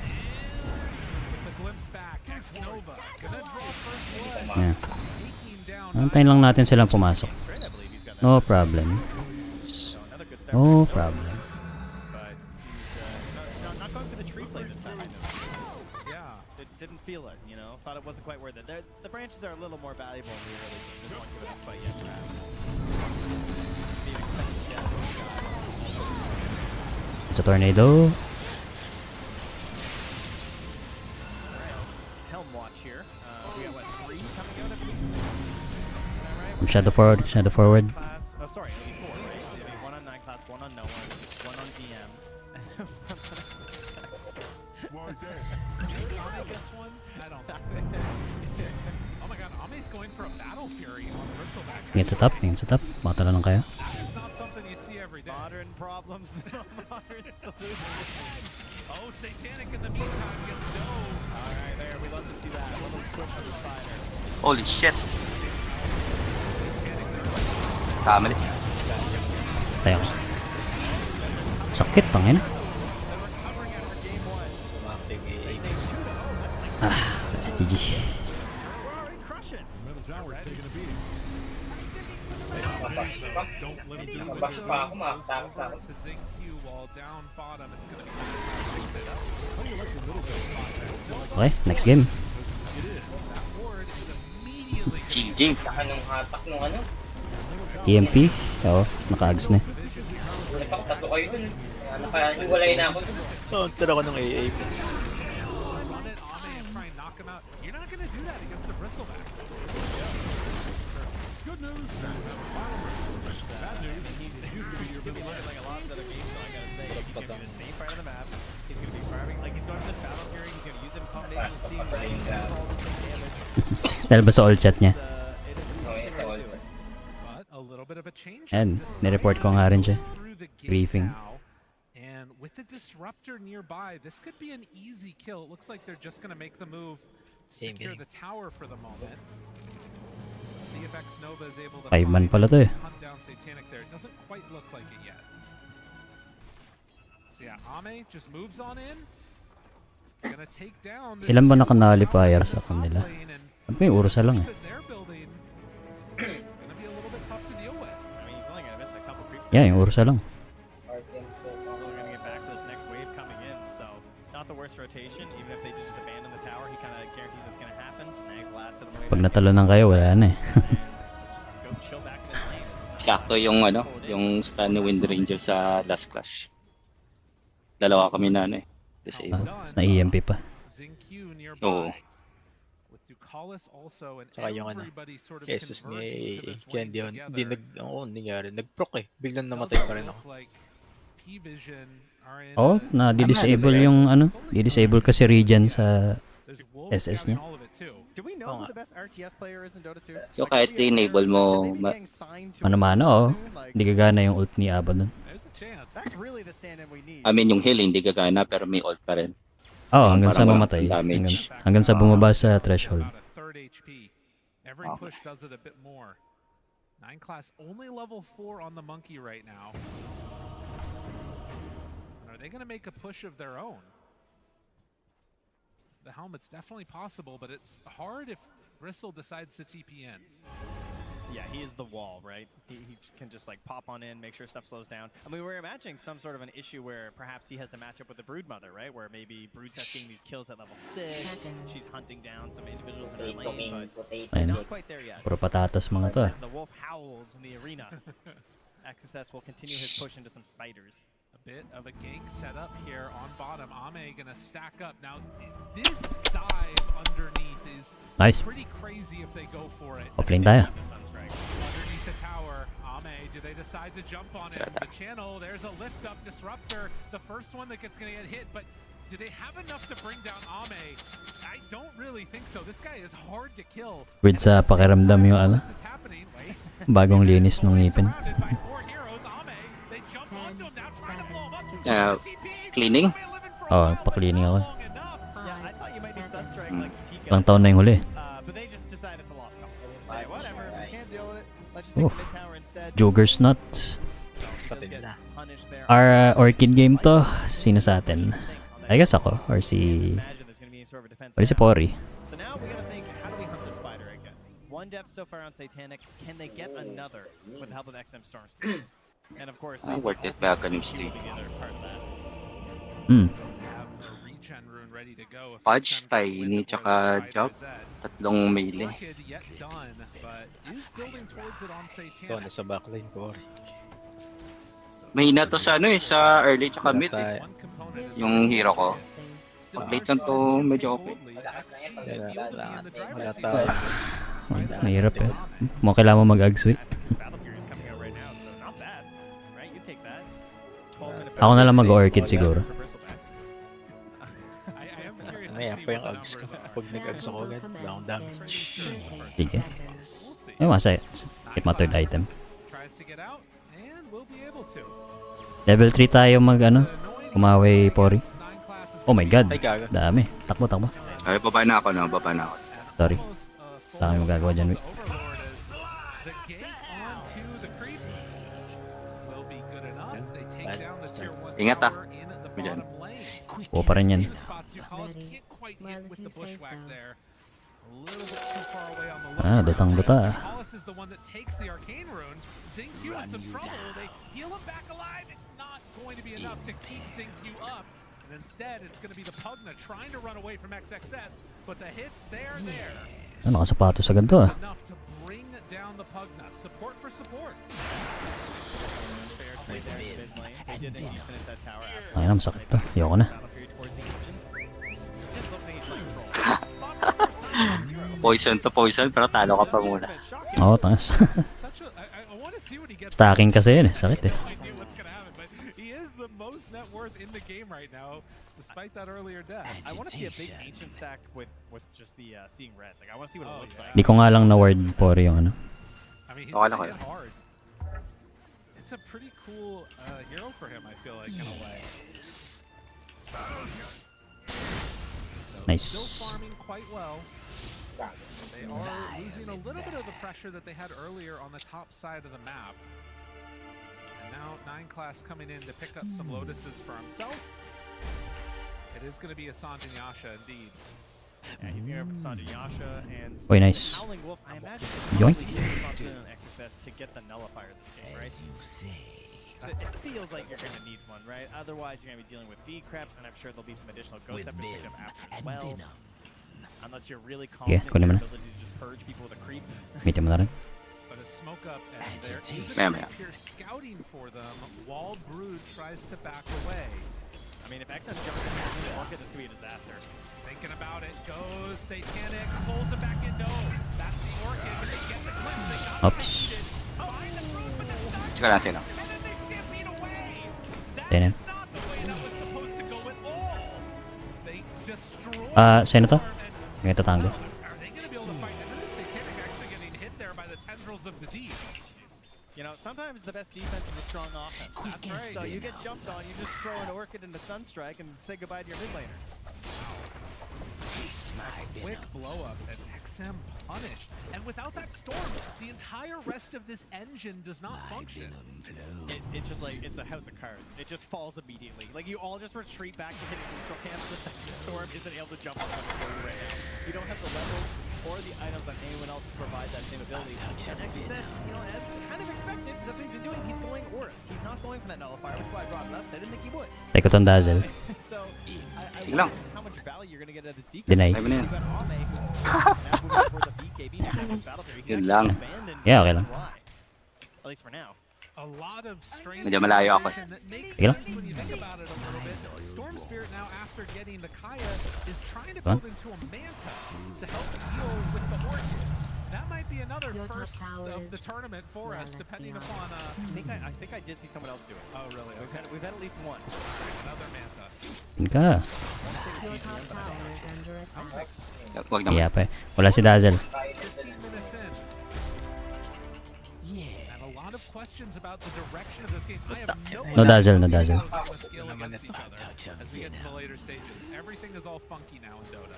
And with the glimpse back, Xnova gonna draw first blood. Yeah. Taking down Antayin lang natin silang pumasok. No problem. No problem. But he's not going for the tree play this time. Yeah. Didn't feel it, you know. Thought it wasn't quite worth it. The branches are a little more valuable in the early game. Just won't give it up quite yet, perhaps. The expense shadow shot. It's a tornado. Helm watch here. We got what, 3 coming out of you? Is that right? Shadow forward, shadow forward. Class, oh, sorry, it'll be 4, right? It'll be 1 on 9 Class, 1 on no one, 1 on DM. Ame gets one? I don't think so. Oh my god, Ame's going for a Battle Fury on Bristleback. Ingin sa top. Baka tala lang kayo. It's not something you see every day. Modern problems, modern solutions. Oh, Satanic in the meantime gets dove. Alright, there, we love to see that. A little switch on the spider. Holy shit. Kamali. Tayo. Sakit, tangin. GG. Middle tower's taking a beating. Mabas pa ako, makakasakot na ako. To Xingqiu while down bottom, it's gonna be Okay, next game. GG. Saka nung hatak nung ano. EMP. Oo, naka-ags na. Ulit ako, 3 kayo dun. Nakahiwalay na ako. Counter ako ng AA. You're not gonna do that against a bristleback. Good news. Bad news. He's gonna be looking like a lot of other games, so I gotta say, he's gonna be the same part of the map. He's gonna be farming, like he's going for the Battle Fury, he's gonna use it in combination with Seeing Ray, all the same damage. Dahil ba sa all chat niya? But a little bit of a change. And, nireport ko nga rin siya. Briefing. And with the disruptor nearby, this could be an easy kill. It looks like they're just gonna make the move to secure the tower for the moment. See if Xnova is able to 5-man pala to eh. hunt down Satanic there. It doesn't quite look like it yet. So yeah, Ame just moves on in. Gonna take down this Ilan ba naka-nullifier sa kanila? Ano yung Ursa lang eh. It's gonna be a little bit tough to deal with. I mean, he's only gonna miss a couple creeps. Yeah, yung Ursa lang. Still gonna get back for this next wave coming in, so not the worst rotation. Even if they just abandon the tower, he kind of guarantees it's gonna happen. Snags last of the wave. Pag natalunan kayo, wala na eh. Just go chill back in his lane. Sakto yung yung stun ni Wind Ranger sa last clash. Dalawa kami na disable. Na-EMP pa. Xingqiu nearby. Oo. With Ducalis also and Saka yung everybody sort of Jesus converging to ni this Ken lane hindi together. nangyari. Nag-proc Biglang namatay pa rin ako. Look like P-Vision are in Oh, na-disable yung di-disable kasi regen sa SS niya. Do we know who the best RTS player is in Dota 2? So kahit i-enable mo, Ano-mano, oh. Hindi gagana yung ult ni Aba dun. That's really the stand-in we need. I mean yung heal hindi gagana pero may ult pa rin. Oh, hanggang sa Parang mamatay. walang damage. Hanggang sa bumaba sa threshold. About a third HP. Every push does it a bit more. 9 class only level 4 on the monkey right now. And are they going to make a push of their own? The helmet's definitely possible, but it's hard if Bristle decides to TP in. Yeah, he is the wall, right? He can just like pop on in, make sure stuff slows down. I mean, we're imagining some sort of an issue where perhaps he has to match up with the Broodmother, right? Where maybe Broodset's getting these kills at level 6, she's hunting down some individuals in her lane, but Ayun. not quite there yet. Puro patatas mga to. As the wolf howls in the arena, XSS will continue his push into some spiders. A bit of a gank set up here on bottom. Ame gonna stack up. Now, this dive underneath is Nice. pretty crazy if they go for it. Offlane tayo. Underneath the tower, Ame, do they decide to jump on it? The channel, there's a lift up disruptor, the first one that gets gonna get hit, but do they have enough to bring down Ame? I don't really think so. This guy is hard to kill. Weird sa pakiramdam yung bagong linis ng ngipin. Cleaning? Oh, pa-cleaning ako. Ilang taon na yung huli. Oh, Joggers Nuts. Our Orchid game to. Sino sa atin? I guess ako. Or si... Or si Pori. So now we gotta think, how do we hunt the spider again? One death so far on Satanic. Can they get another with the help of XM Storms? And of course, Worth it ba ganun streak? Fudge, Tiny, tsaka Job. Tatlong melee. Ito, nasa backline ko. Mahina to sa sa early tsaka mid yung hero ko. Pag late lang to, medyo okay. Wala tayo. Mahirap Mo kailangan mo mag-ag-sweep. Ako na lang mag-orchid siguro. Ayan pa yung ags ko. Pag nag-ags ako agad, down damage. Sige. Ay, masaya. Hit mo third item. Level 3 tayo umaway Pori. Oh my god. Dami. Takbo. Ay, baba na ako. Sorry. Wala kami magagawa dyan, Wick. Ingat Diyan. Oo pa rin yan. Datang-data. And instead, it's going to be the Pugna trying to run away from XXS, but the hits there. Nakasapatos agad to Enough to bring down the Pugna. Support for support. Ay, masakit to. Ayoko na. Poison to poison, pero talo ka pa muna. Oo, tangas. Stacking kasi yun sakit In the game right now, despite that earlier death. I want to see a big ancient stack with just the seeing red. Like I want to see what it looks like. Di ko nga lang na-word Pori yung I mean, he's gonna hit hard. It's a pretty cool hero for him, I feel like, in a way. Nice. Still farming quite well. They are losing a little bit of the pressure that they had earlier on the top side of the map. And now 9 class coming in to pick up some Lotuses for himself. It is going to be a Sanjay Yasha indeed. Yeah, he's going to go for Sanjay Yasha and Oy, nice. Howling Wolf. I imagine Yoink. on XSS to get the nullifier this game, right? It feels like you're going to need one, right? Otherwise, you're going to be dealing with D-Creps, and I'm sure there'll be some additional Ghost Scepter picked up after as well. Unless you're really confident in your ability to just purge people with a creep. Meet mo na rin. But to smoke up, and there is Maya, a maya. creep here scouting for them. Wall Brood tries to back away. I mean, if XM's jumping in the market, this could be a disaster. Thinking about it, goes Satanic, pulls him back in. No, that's the Orchid, but they get the clip. They got what they Oops. needed. Find the proof, but the stun, Tsaka lang sila. and then they stampede away. Yan yan. That's not the way that was supposed to go at all. They destroy Sino to? Ganito tango. Are they going to be able to fight? And then the Satanic actually getting hit there by the tendrils of the deep. You know, sometimes the best defense is a strong offense. That's right. So you get jumped on, you just throw an Orchid into Sunstrike and say goodbye to your mid laner. Quick blow up and XM punished. And without that storm, the entire rest of this engine does not function. It's just like, it's a house of cards. It just falls immediately. Like, you all just retreat back to hitting neutral camps the second Storm isn't able to jump up on you right now. You don't have the levels or the items on anyone else to provide that same ability. And XSS, you know, as kind of expected, because that's what he's been doing, he's going Aurus. He's not going for that Nullifier, which is why I brought it up, 'cause I didn't think he would. Take ko tong Dazzle. So, I Sige lang. wonder how much value you're going to get out of this decrease. Deny. Ay, You've got Ame, who's now moving for the BKB in this battle theory. He Yun actually lang. abandoned Yeah, okay lang. Fly. At least for now. A lot of strange Medyo malayo ako. that makes Sige lang. sense when you think about it a little bit. Storm Spirit now, after getting the Kaya, is trying to Huh? build into a Manta to help deal with the Orchid. That might be another first of the tournament for us, depending upon I think I did see someone else do it. Oh, really? We've had at least one. Another Manta. Yun ka. Wag naman. Iya pa eh. Wala si Dazzle. 15 minutes in. And a lot of questions about the direction of this game. I have No Dazzle, no Dazzle. skill against each other as we get to the later stages. Everything is all funky now in Dota.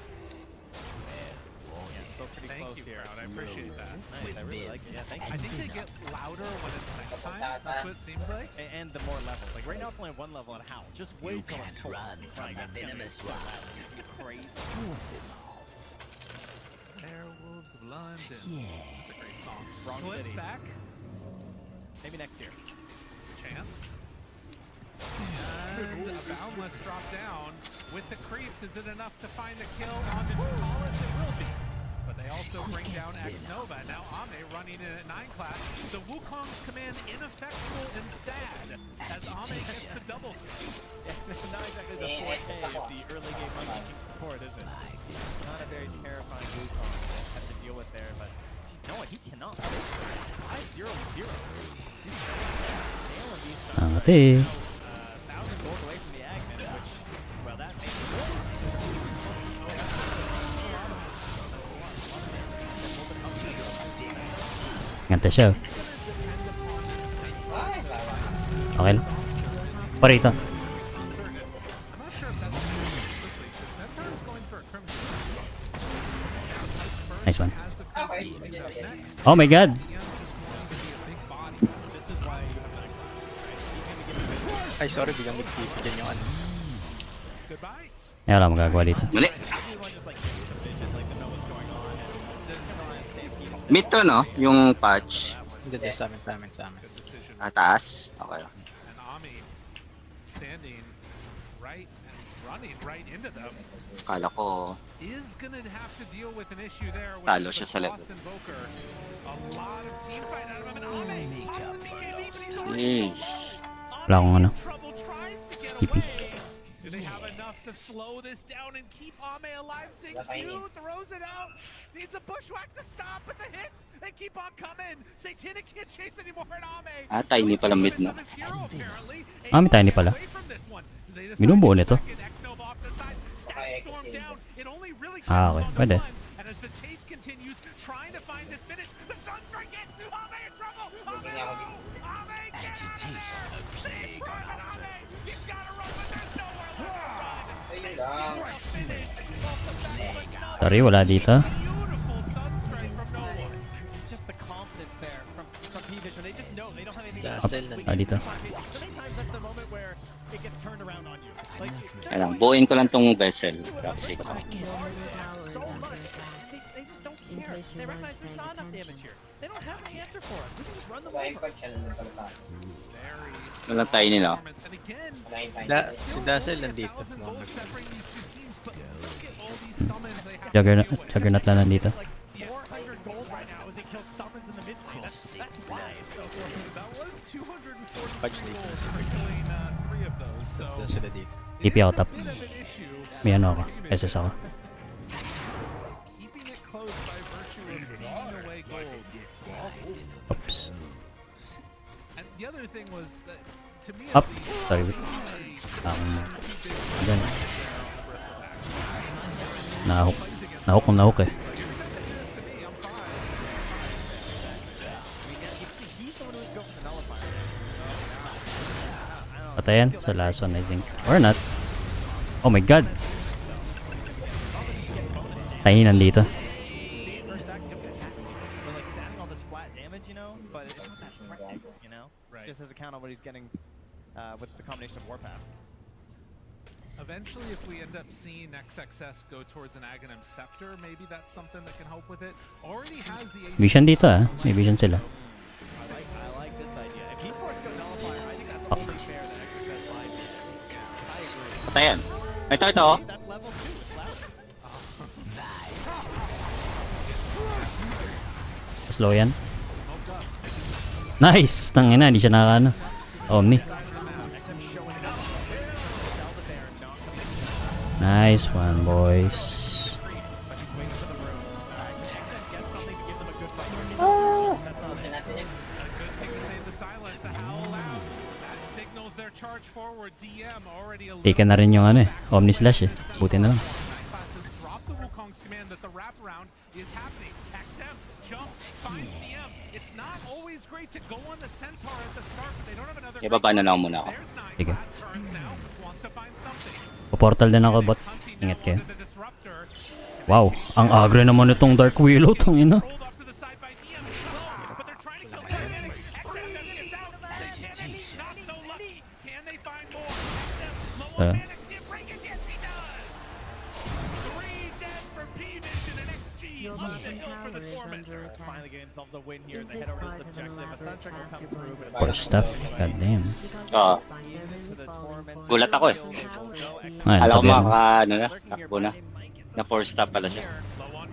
Still pretty Thank close you, here. crowd. I appreciate that. Nice, I really like it. Yeah, thank you. I think they get louder when it's nighttime. That's what it seems like. And the more levels. Like right now it's only one level at Howl. Just wait till it's full. Like, it's gonna be so loud. It's crazy. Werewolves of London. That's a great song. Wrong Clips city. back. Maybe next year. Chance. And a Boundless drop down with the creeps. Is it enough to find the kill on the Nutalis? It will be. But they also bring down X-Nova. Now Ame running in at 9 class. The Wukong's command ineffectual and sad as Ame gets the double kill. Yeah, not exactly the forte of the early game Monkey King support, is it? Not a very terrifying Wukong to have to deal with there, but geez, no, he cannot. 5-0-0. He's nailing these subs. Angati. 1,000 gold away from the Agman, which, well, that makes Ngante siya. Okay lang. Pa rito. I'm not sure if that's quickly. Centaur's going for a Crimson. Nice one. Has the Crimson brings up next. Oh my god. DM just wanting to be a big body. This is why you have 9 class, right? He's gonna give a bit Ay, sorry, biglang nag-TP dyan yung ano. Goodbye. Ay, wala magagawa dito. Mali. everyone just like gives a vision, like to know what's going on, and then try and stampede. Mid to, no? Yung patch. Hindi, hindi, sa amin, sa amin, sa amin. Good decision. Taas. Okay. And Ami standing right and running right into them Kala ko, is gonna have to deal with an issue there with Talo the siya sa level. Frost Invoker. A lot of team fight out of him, and Ame pops the BKB, but he's already Wala akong ano. trouble, tries to get TP. away. Do they have enough to slow this down and keep Ame alive? Sing Q throws it out. Needs a bushwhack to stop, but the hits, they keep on coming. Satanic can't chase anymore at Ame. Ah, tiny pala mid, no? Ah, may tiny pala. Binubuo nito. Ah, okay. Pwede. And as the chase continues, trying to find this finish, the Sunstrike hits! Ame in trouble! Ame! Ame! Agitation. Save Private Ame! He's gotta run, but there's nowhere left to run! Sorry, wala dito. Beautiful Sunstrike from no one. It's just the confidence there from P-Vision. They just know they don't have anything Dazzle else. na dito. So many times that's the moment where it gets turned around on you. Like, Ayan, buuin ko lang tong vessel. Grabe sa ito. so much. They just don't care. They recognize there's not enough damage here. They don't have any answer for us. We can just run them over. Walang tayo nila. And again, Si Dazzle nandito. 1,000 gold separating these two teams, but look at all these summons they have to Juggernaut, deal with. Juggernaut lang nandito. Like 400 gold right now as they kill summons in the mid lane. That's Patch dito. Saan sila dito? TP ako top. May ano ako. SS ako. Keeping it close by virtue of being away gold. Oops. And the other thing was that, to me Up. at least, Sorry. Diyan. Nahuk. Nahuk eh. Patayan sa last one, I think. Or not. Oh my god. Tayo nandito. So like he's adding all this flat damage, you know, but it's not that threatening, you know? Right. Just as a count on what he's getting with the combination of Warpath. Eventually, if we end up seeing XXS go towards an Aghanim Scepter, maybe that's something that can help with it. Already has the AC. Vision dito ah. May vision sila. I like this idea. If he's forced to go Nullifier, I think that's only fair that XXS lies in this. I agree. Patayan. Ito. That's level 2. It's loud. Slow yan. Nice! Tangina, hindi siya nakakaano. Omni. Nice one, boys. Taken na rin yung ano eh. Omni slash eh. Buti na lang. Ibaba na lang muna ako. Sige. Portal din ako, bot. Ingat kayo. Wow, ang agre naman itong Dark Willow, tangina. Finally get themselves a win here as they head over to this objective. A Suncheck will come through, but For stuff, goddamn. Gulat ako eh. Ay, Alam ko tabi yan. ano na, takbo na. Na 4-stop pala siya. Low on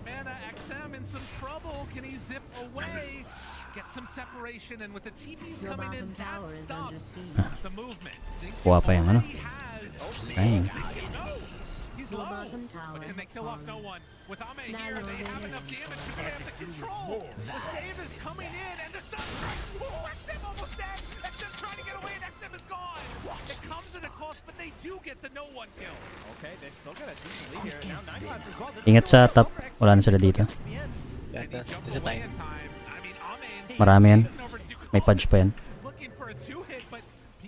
mana, XM in some trouble. Can he zip away? Get some separation, and with the TPs coming in, that stops the movement. Kuha pa yung ano. Dang. He's low, but can they kill off no one? With Ame here, they have enough damage to command the control. The save is coming in, and the Sunstrike. Oh, XM almost dead. XM trying to get away, and XM is gone. It comes at a cost, but they do get the no one kill. Okay, they've still got a decent lead here. Now 9 class as well. Ingat sa top. Wala na sila dito. Yata, isa tayo. Marami yan. May pudge pa yan. Looking for a two-hit, but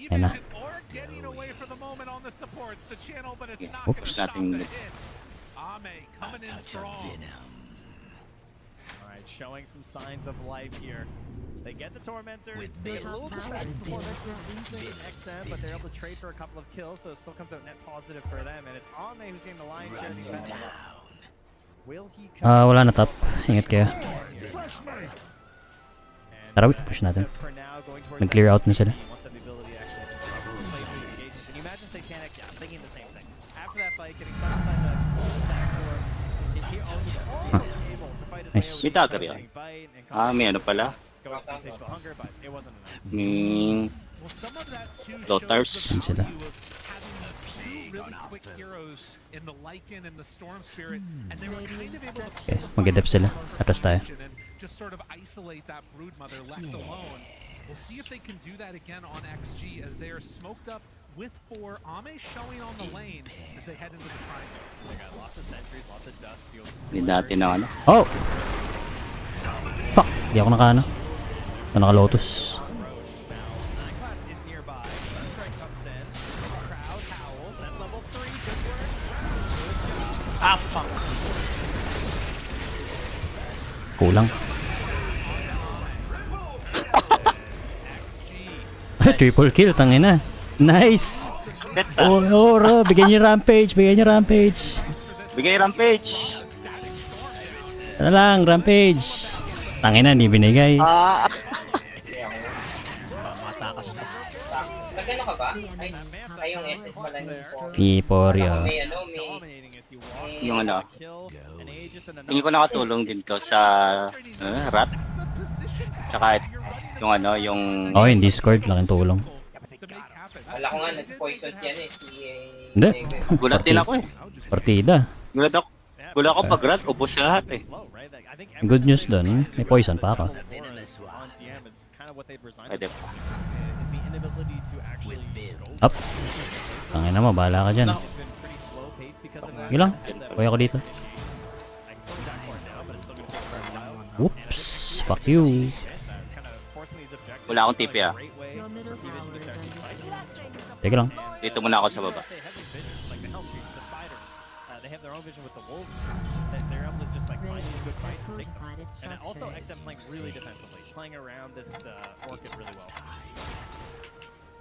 Ayan na. or getting away for the moment on the supports. The channel, but it's not Oops. going to stop the hits. Ame coming in strong. Alright, showing some signs of life here. They get the Tormentor. They get a little distracted before mentioning XM, but they're able to trade for a couple of kills, so it still comes out net positive for them. And it's Ame who's getting the lion's share of these benefits. Will he come? Wala na top. Ingat kayo. Tara, wait. Push natin. Nag-clear out na sila. Can you imagine Satanic? Yeah, I'm thinking the same thing. After that fight, getting stuck inside the stacks or able to fight his way Nice. May dagger yan. May ano pala. May Lotars. Yan sila. Really quick heroes in the Lycan and the Storm Spirit, and they were kind of able to Okay, mag-dep sila. Atas tayo. and just sort of isolate that Broodmother left alone. We'll see if they can do that again on XG as they are smoked up with 4. Ame showing on the lane as they head into the triangle. They got lots of sentries, lots of dust fields. Hindi natin na ano. Oh! Fuck! Di ako naka ano. Ito naka-lotus. Class is nearby. Sunstrike comes in. Crowd howls. That's level 3. Good work. Ah, fuck. Kulang. Triple kill, tangina. Nice! Oh, Oro, bigyan niyo rampage, bigyan niyo rampage. Bigay rampage. Ano lang, rampage. Tangina, hindi binigay. Matakas pa. Nagano ka ba? Ay, yung SS pala Ni ni Porio. May ano, may... Yung ano. Tingin ko nakatulong din to sa rat. Tsaka Yung ano, yung... Oh, yung Discord, laking tulong. Wala ko nga, nag-poison siya si... Hindi. Gulat din ako eh. Partida. Gulat ako pag rat, ubos lahat eh. Good news doon, may poison pa ako. Pwede pa. Up. Tangina mo, bahala ka dyan. Sige lang, kuya ko dito. Whoops, fuck you. Wala akong TP ah. Sige lang. Dito muna ako sa baba. They have their own vision with the wolves. They're able to just like find a good fight and take them. And also XM playing really defensively, playing around this Orchid really well.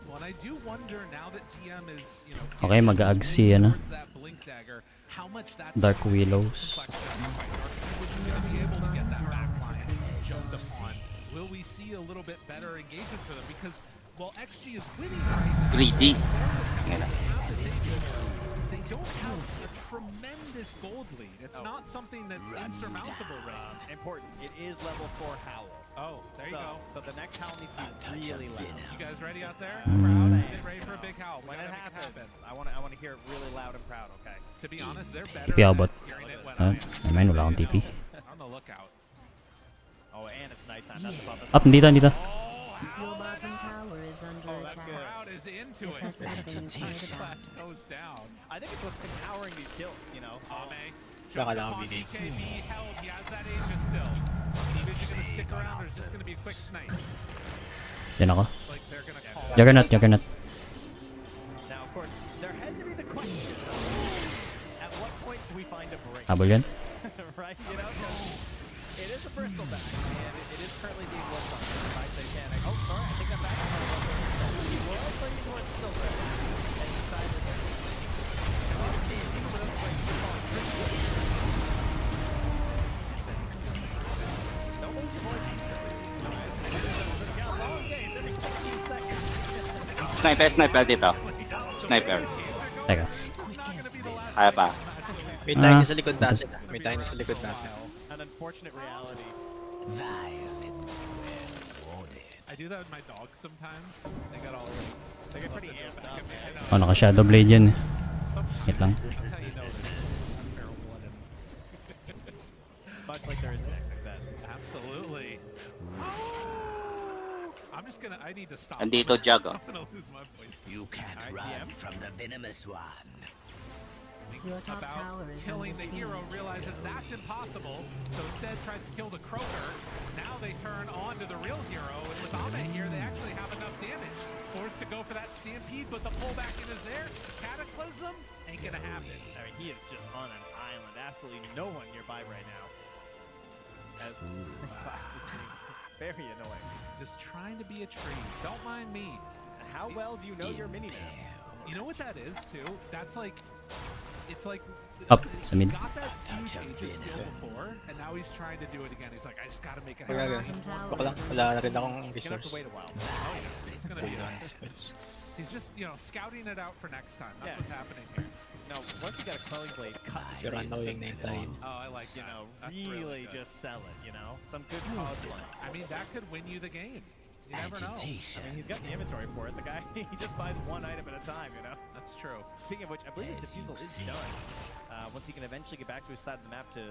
Well, and I do wonder now that TM is, you know, Okay, mag-aag si ano, towards that blink dagger, how much that Dark Willows. will be able to get that backline jumped upon. Will we see a little bit better engagement for them? Because while XG is winning right now, 3D. they don't have a tremendous gold lead. It's not something that's insurmountable right now. Important. It is level 4 Howl. Oh, there you go. So the next Howl needs to be really loud. You guys ready out there? Mm. Get ready for a big howl. When it happens, I want to hear it really loud and proud. Okay. To be honest, they're better TP ako bot. at hearing it when Ah, I mean, wala akong TP. on the lookout. Oh, and it's nighttime. That's above us. Up, dito, dito. Your bottom tower is under attack. Crowd is into it. If that's something you fight about. Goes down. I think it's what's empowering these kills, you know. Ame. Baka lang ako BD. BKB held. He has that agent still. Even you're gonna stick around, or is just gonna be a quick snipe. Yan ako. Like they're gonna call. Juggernaut, Juggernaut. Now, of course, there had to be the question: at what point do we find a break? Habol yan. Right? You know, 'cause it is a personal back, and it is currently being worked on by Satanic. Oh, sorry, I think that back is going to he was playing towards Silver, and decided that. Don't lose your voice. Every 16 seconds. Sniper dito. Sniper. Teka. Kaya pa. May tayo na sa likod natin. May tayo na sa likod natin. An unfortunate reality. I do that with my dogs sometimes. They get all. They get pretty amped up. Oh, naka-shadow blade yan eh. Wait lang. That's how you know there's unfair blood in them. Much like there is in XXS. Absolutely. I'm just gonna. I need to stop. Andito, Jug, oh. I'm gonna lose my voice. You can't run from the venomous one. Your top tower About is killing under the siege. hero, realizes that's impossible, so instead tries to kill the Croaker. Now they turn on to the real hero, and with Ame here, they actually have enough damage. Forced to go for that Stampede, but the pullback in is there. Cataclysm ain't gonna happen. I mean, he is just on an island. Absolutely no one nearby right now. As Class is being very annoying. Just trying to be a tree. Don't mind me. How well do you know your mini map? You know what that is too? That's like, it's like Up, sa mid. he got that huge Aegis steal before, and now he's trying to do it again. He's like, I just gotta make it Wala happen. Baka lang, wala na rin akong He's gonna have to resource. wait a while. Oh yeah, it's gonna be nice. He's just, you know, scouting it out for next time. That's Yeah. what's happening here. No, once you got a Quelling Blade, cut the You're tree annoying na instantly. yung tayo. Oh, I like You that. know, That's really good. just sell it, you know? Some good cause line. I mean, that could win you the game. You never know. I mean, he's got the inventory for it. The guy, he just buys one item at a time, you know? That's true. Speaking of which, I believe his defusal is done. Once he can eventually get back to his side of the map to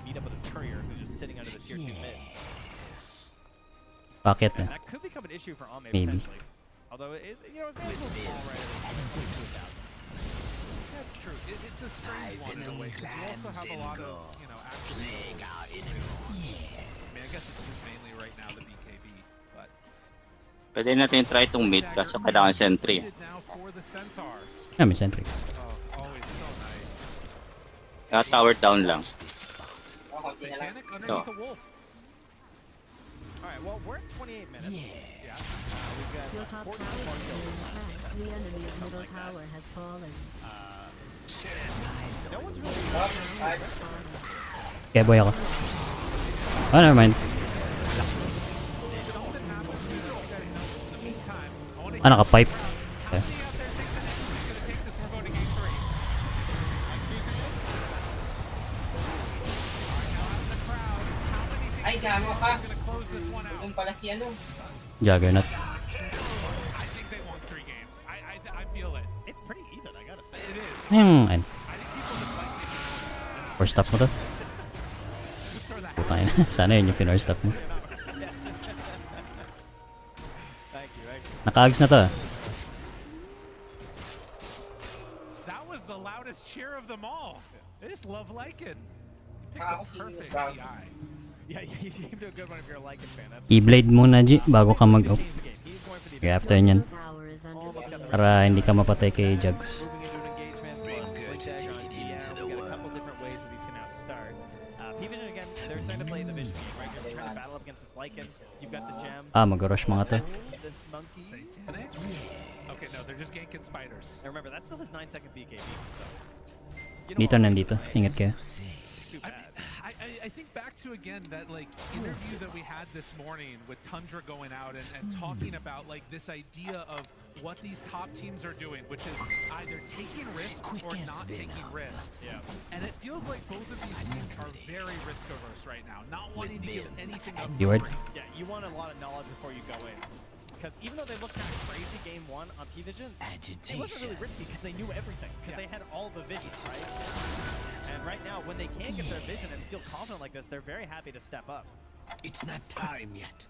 meet up with his courier, who's just sitting under the tier 2 mid. Packet And na. that could become an issue for Ame Maybe. potentially. Although, you know, it's maybe a little small right at 2,000. That's true. It's a strange one in a way, because you also have a lot of, you know, actual heroes. I mean, I guess it's just mainly right now the BKB, but Pwede natin try itong mid kasi kailangan sentry. now for the Centaur. Ah, may sentry. Oh, always so nice. Kaya tower down lang. Satanic Oh. underneath a wolf. Alright, well, we're at 28 minutes. Yes. We've got Your top 14 tower more is kills. under attack. The enemy's middle tower has fallen. No one's really Kaya boy ako. Oh, never mind. Ah, naka-pipe. Okay. Ay, gago ka. this one out. Doon pala si ano. Juggernaut. I think they won 3 games. I feel it. It's pretty even, I gotta say. It is. Ayun. First stop mo to. Putang ina. Sana yun yung first stop mo. Thank you. Naka-ags na to. That was the loudest cheer of them all. They just love Lycan. You Ah, picked the perfect Brown. TI. Yeah, you came to a good one if you're a Lycan fan. That's I-blade muna, G, bago ka mag-up. Okay, after nyan. Para hindi ka mapatay kay Jugs. P-Vision again, they're starting to play the Vision game, right? They're trying to battle up against this Lycan. You've got the gem. Mag-rush mga to. This monkey. Satanic? Okay, no, they're just ganking spiders. And remember, that's still his 9-second BKB, so... Dito, nandito. Ingat kayo. I think back to again that like interview that we had this morning with Tundra going out and talking about like this idea of what these top teams are doing, which is either taking risks or not taking risks. Yeah. And it feels like both of these teams are very risk averse right now, not wanting to give anything up. Keyword. Yeah, you want a lot of knowledge before you go in. Because even though they looked kind of crazy game 1 on P-Vision, it wasn't really risky because they knew everything. Because they had all the vision, right? And right now, when they can't get their vision and feel confident like this, they're very happy to step up. It's not time yet.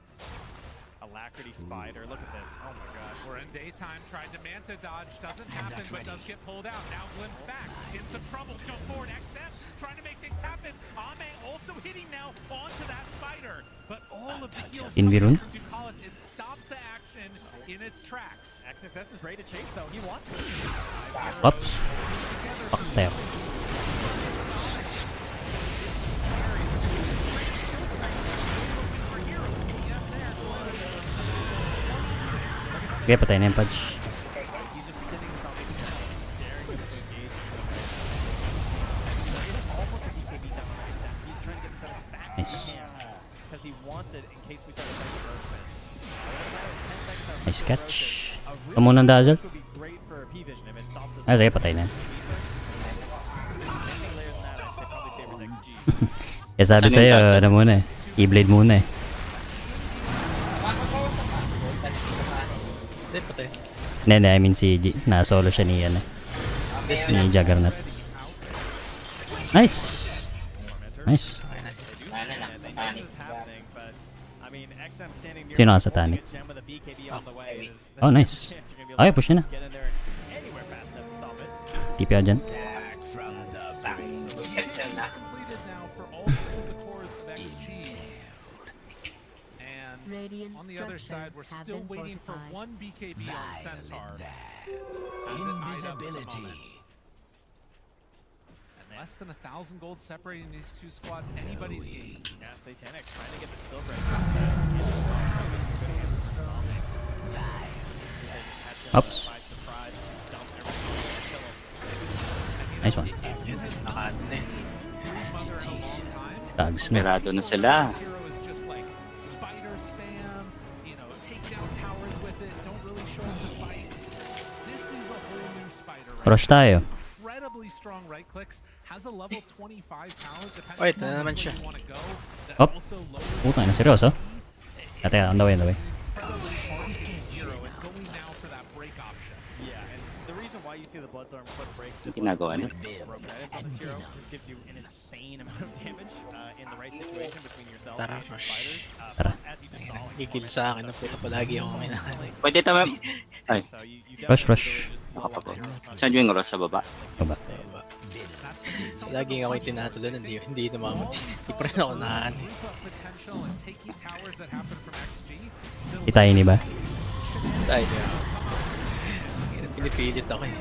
Alacrity Spider, look at this. Oh my gosh. We're in daytime, tried to Manta dodge, doesn't happen, but does get pulled out. Now Glimpse back, in some trouble, jump forward, XF, trying to make things happen. Ame also hitting now onto that Spider, but all of the heals Invirun. from Ducalis, it stops the action in its tracks. XSS is ready to chase though, he wants it. Oops. Fuck tayo. Okay, patay na yung Pudge. He's just sitting on these panels, staring at the engage. It's almost a BKB down on XF. He's trying to get this out as fast as he can. Because he wants it in case we start to fight the Roseman. Nice catch. Amo ng dazzle. Would be great for P-Vision if it stops this. Sige, patay na. Kaya sabi sa'yo, ano muna eh. I-blade muna eh. Hindi, patay. Hindi, I mean si G. Na-solo siya ni, ni Juggernaut. Nice! Nice. Sino ka sa Tanic? Oh, nice. Okay, push niya na. TP ako dyan. On the other side, we're still waiting for one BKB on Centaur. Invisibility. And less than 1,000 gold separating these two squads, anybody's game. Yeah, Satanic trying to get the silver. Oops. Nice one. Tags na. Mirado na sila. Rush tayo. Incredibly strong right clicks, has a level 25 talent depending Wait, na naman siya. Op. Puta na, seryoso? Teka, on the way, on the way. Why you see the Bloodthorn put break Ginagawa na. on this hero just gives you an insane amount of damage in the right situation between yourself Tara, and your rush. spiders. Tara. As you just saw, Ikil sa akin na puta palagi ako minahan. Pwede tama. Ay. Rush, rush. Nakapabo. Saan yung rush sa baba? Baba. Lagi ako yung tinatulan, hindi namamati. Hindi pa rin ako nahan. Itayin ni ba? Dahil pinipilit ako eh.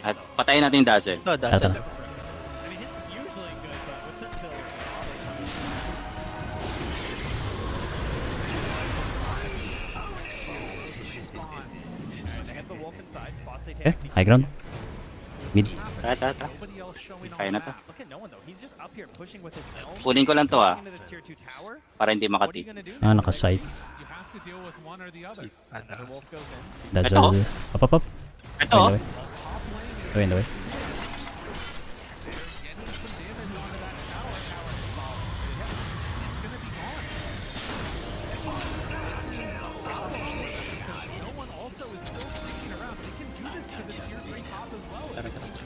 At patayin natin yung dazzle. Oh, dazzle. Okay, high ground. Mid. Tara. Kaya na to. Look at no one though. He's just up here pushing with his elf. Kunin ko lang to pushing into this tier 2 tower. Para hindi makati. Ah, naka-scythe. You have to deal with one or the other. The wolf goes in. That's all. Up. Ito. Away and away.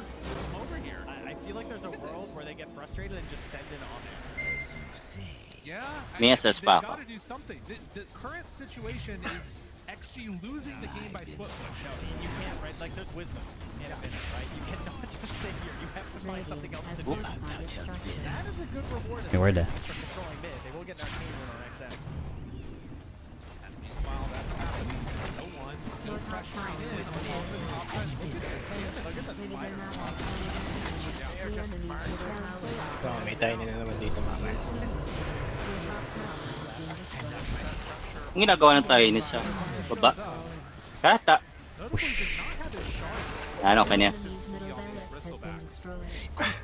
I feel like there's a world where they get frustrated and just send in on there. As you say. Yeah, May assess pa they've ako. got to do something. The current situation is XG losing the game by split push. No, you can't, right? Like, there's wisdoms in a minute, right? You cannot just sit here. You have to find something else to do. That is a good reward Okay, where the? for controlling mid. They will get an arcane win on XM. And meanwhile, that's happening. No one still pressuring in on this top side. Look at the spider. They're just So, may tayo na naman dito mamaya. Ang ginagawa ng tayo ni sa baba. Kata. Ano kanya?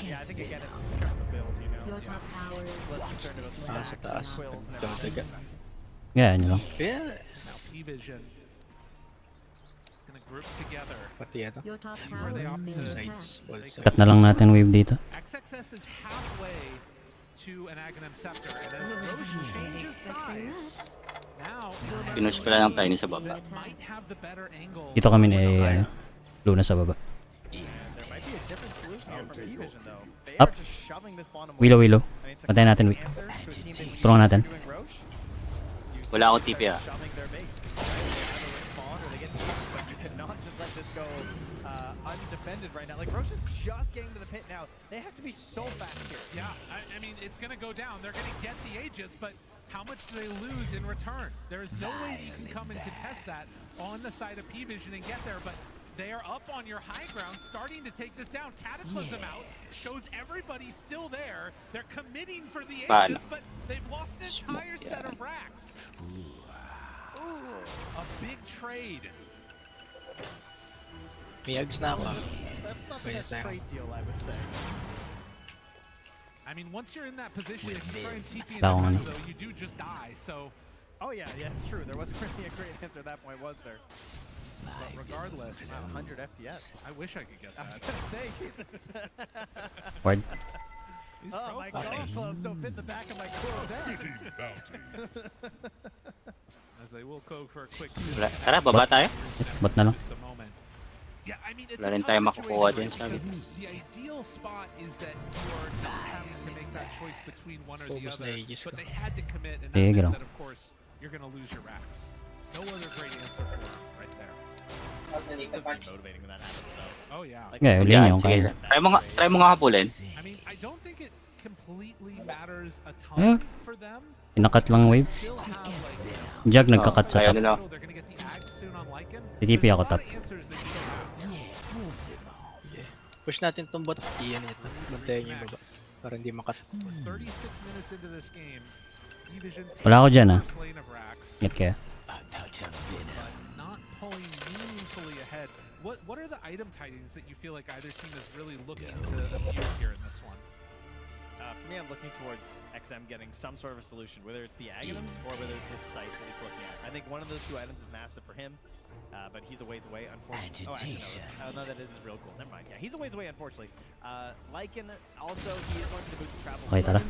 Yeah, I think again it's just kind of a build, you know? Your top tower is Less concerned about Sa stacks taas. and quills and Jump everything. taga. Yeah, yun lang. Yeah. Now P-Vision gonna group together. Pati ito. your top See where they tower is opt being to. Sides. All sides. Cut na lang natin wave dito. XXS is halfway to an Aghanim Scepter, and as Roche changes sides, now Pinush pala ng tayo ni sa baba. might have the better angle. Dito kami ni ano, Luna sa baba. There might be a different solution here from P-Vision though. They Up. are just shoving this bottom Willow. I mean, it's a Patayin natin, classic answer to a team that Tulungan natin. doing Roche. You Wala see akong them TP ah. shoving their base. Right? They either respond or they get hit, but you cannot just let this go undefended right now. Like Roche is just getting to the pit now. They have to be so fast here. Yeah, I mean, it's going to go down. They're going to get the Aegis, but how much do they lose in return? There is no way you can come and contest that on the side of P-Vision and get there, but they are up on your high ground, starting to take this down. Cataclysm out, shows everybody's still there. They're committing for the Paano? Aegis, but they've lost an entire set of racks. Ooh, a big trade. May ags na ako. That's not the Wait, best Sam. trade deal, I would say. I mean, once you're in that position, if you try and TP in That the one. front, though, you do just die, so... Oh yeah, it's true. There wasn't really a great answer at that point, was there? But regardless, Wow, 100 FPS. I wish I could get I was that. gonna say, Jesus. Ward. These Oh, my pro golf clubs don't fit the back of my cool deck. As they will go for a quick Wala. Tara, baba tayo. Bot na lang. just a moment. Yeah, I mean, it's Wala a rin tough tayo makukuha situation, din, sabi. because the ideal spot is that you are not having to make that choice between one or the Focus na other, Aegis but ko. they had to commit, and that Sige, meant gano'n. that, of course, you're going to lose your racks. No other great answer for them right there. So demotivating when that happens, though. Oh, yeah. Yeah, uli Yan, niyo kung sige. kaya. Try mo nga habulin. I mean, I don't think it completely matters a Eh, ton for them. Pinakat lang wave. Still have, like, Jag nagkakat sa Ayaw top. nila. they're going to get the Ag soon on Lycan. TTP There's a ako lot top. of answers they still have. Push natin tong bot. Iyan ito. Bantayan niyo yung baba. Para hindi makat. 36 minutes into this game, P-Vision Wala ako takes dyan, the ah. first lane of racks, Ingat kaya. but not pulling meaningfully ahead. What are the item tidings that you feel like either team is really looking to abuse here in this one? For me, I'm looking towards XM getting some sort of a solution, whether it's the Aghanims or whether it's his site that he's looking at. I think one of those two items is massive for him, but he's a ways away, unfortunately. Oh, actually, no, that is his real goal. Never mind. Yeah, he's a ways away, unfortunately. Lycan, also, he is going to the boots of travel. Okay, tara.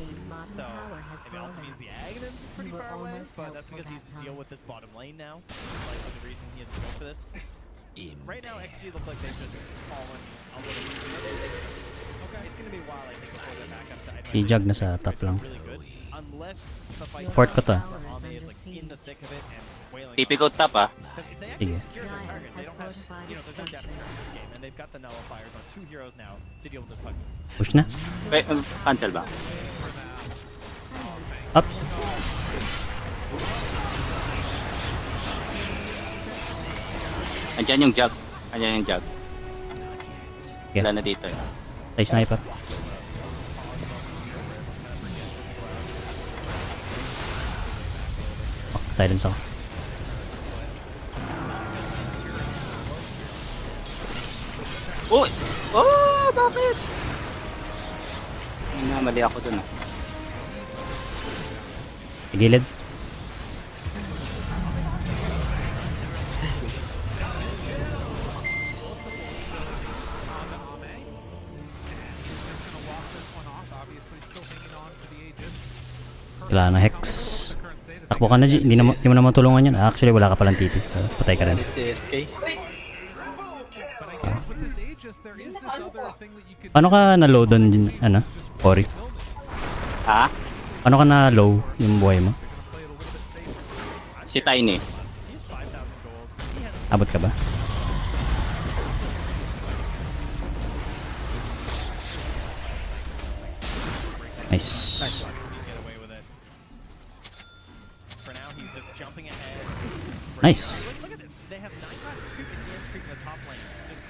So, it also means the Aghanims is pretty far away, but that's because he has to deal with this bottom lane now. Like, the reason he has to go for this. Right now, XG looks like they've just fallen a little bit. It's gonna be a while, I think, before they're back up to item. I-jug na sa top lang. Really good, unless the fight Fort ko to. Ame is like in the thick of it and wailing TP on ko it. top ah. 'Cause if they actually Sige. secure their target, they don't have, you know, there's no depth in this game, and they've got the nullifiers on 2 heroes now to deal with this puck. Push na. Wait, cancel ba? Up. Andyan yung jug. Andyan yung jug. Yeah. Wala na dito eh. Tay sniper. Oh, silence ako. Uy! Oh, bakit? Ay, mali ako dun ah. Sa gilid. Wala na Hex. Takbo ka na G, hindi mo na matulungan yan. Actually wala ka palang TP, so patay ka rin. CSK. Paano ka na-low doon, ano? Ori? Ha? Paano ka na-low yung buhay mo? Si Tiny. Abot ka ba? Nice. Nice.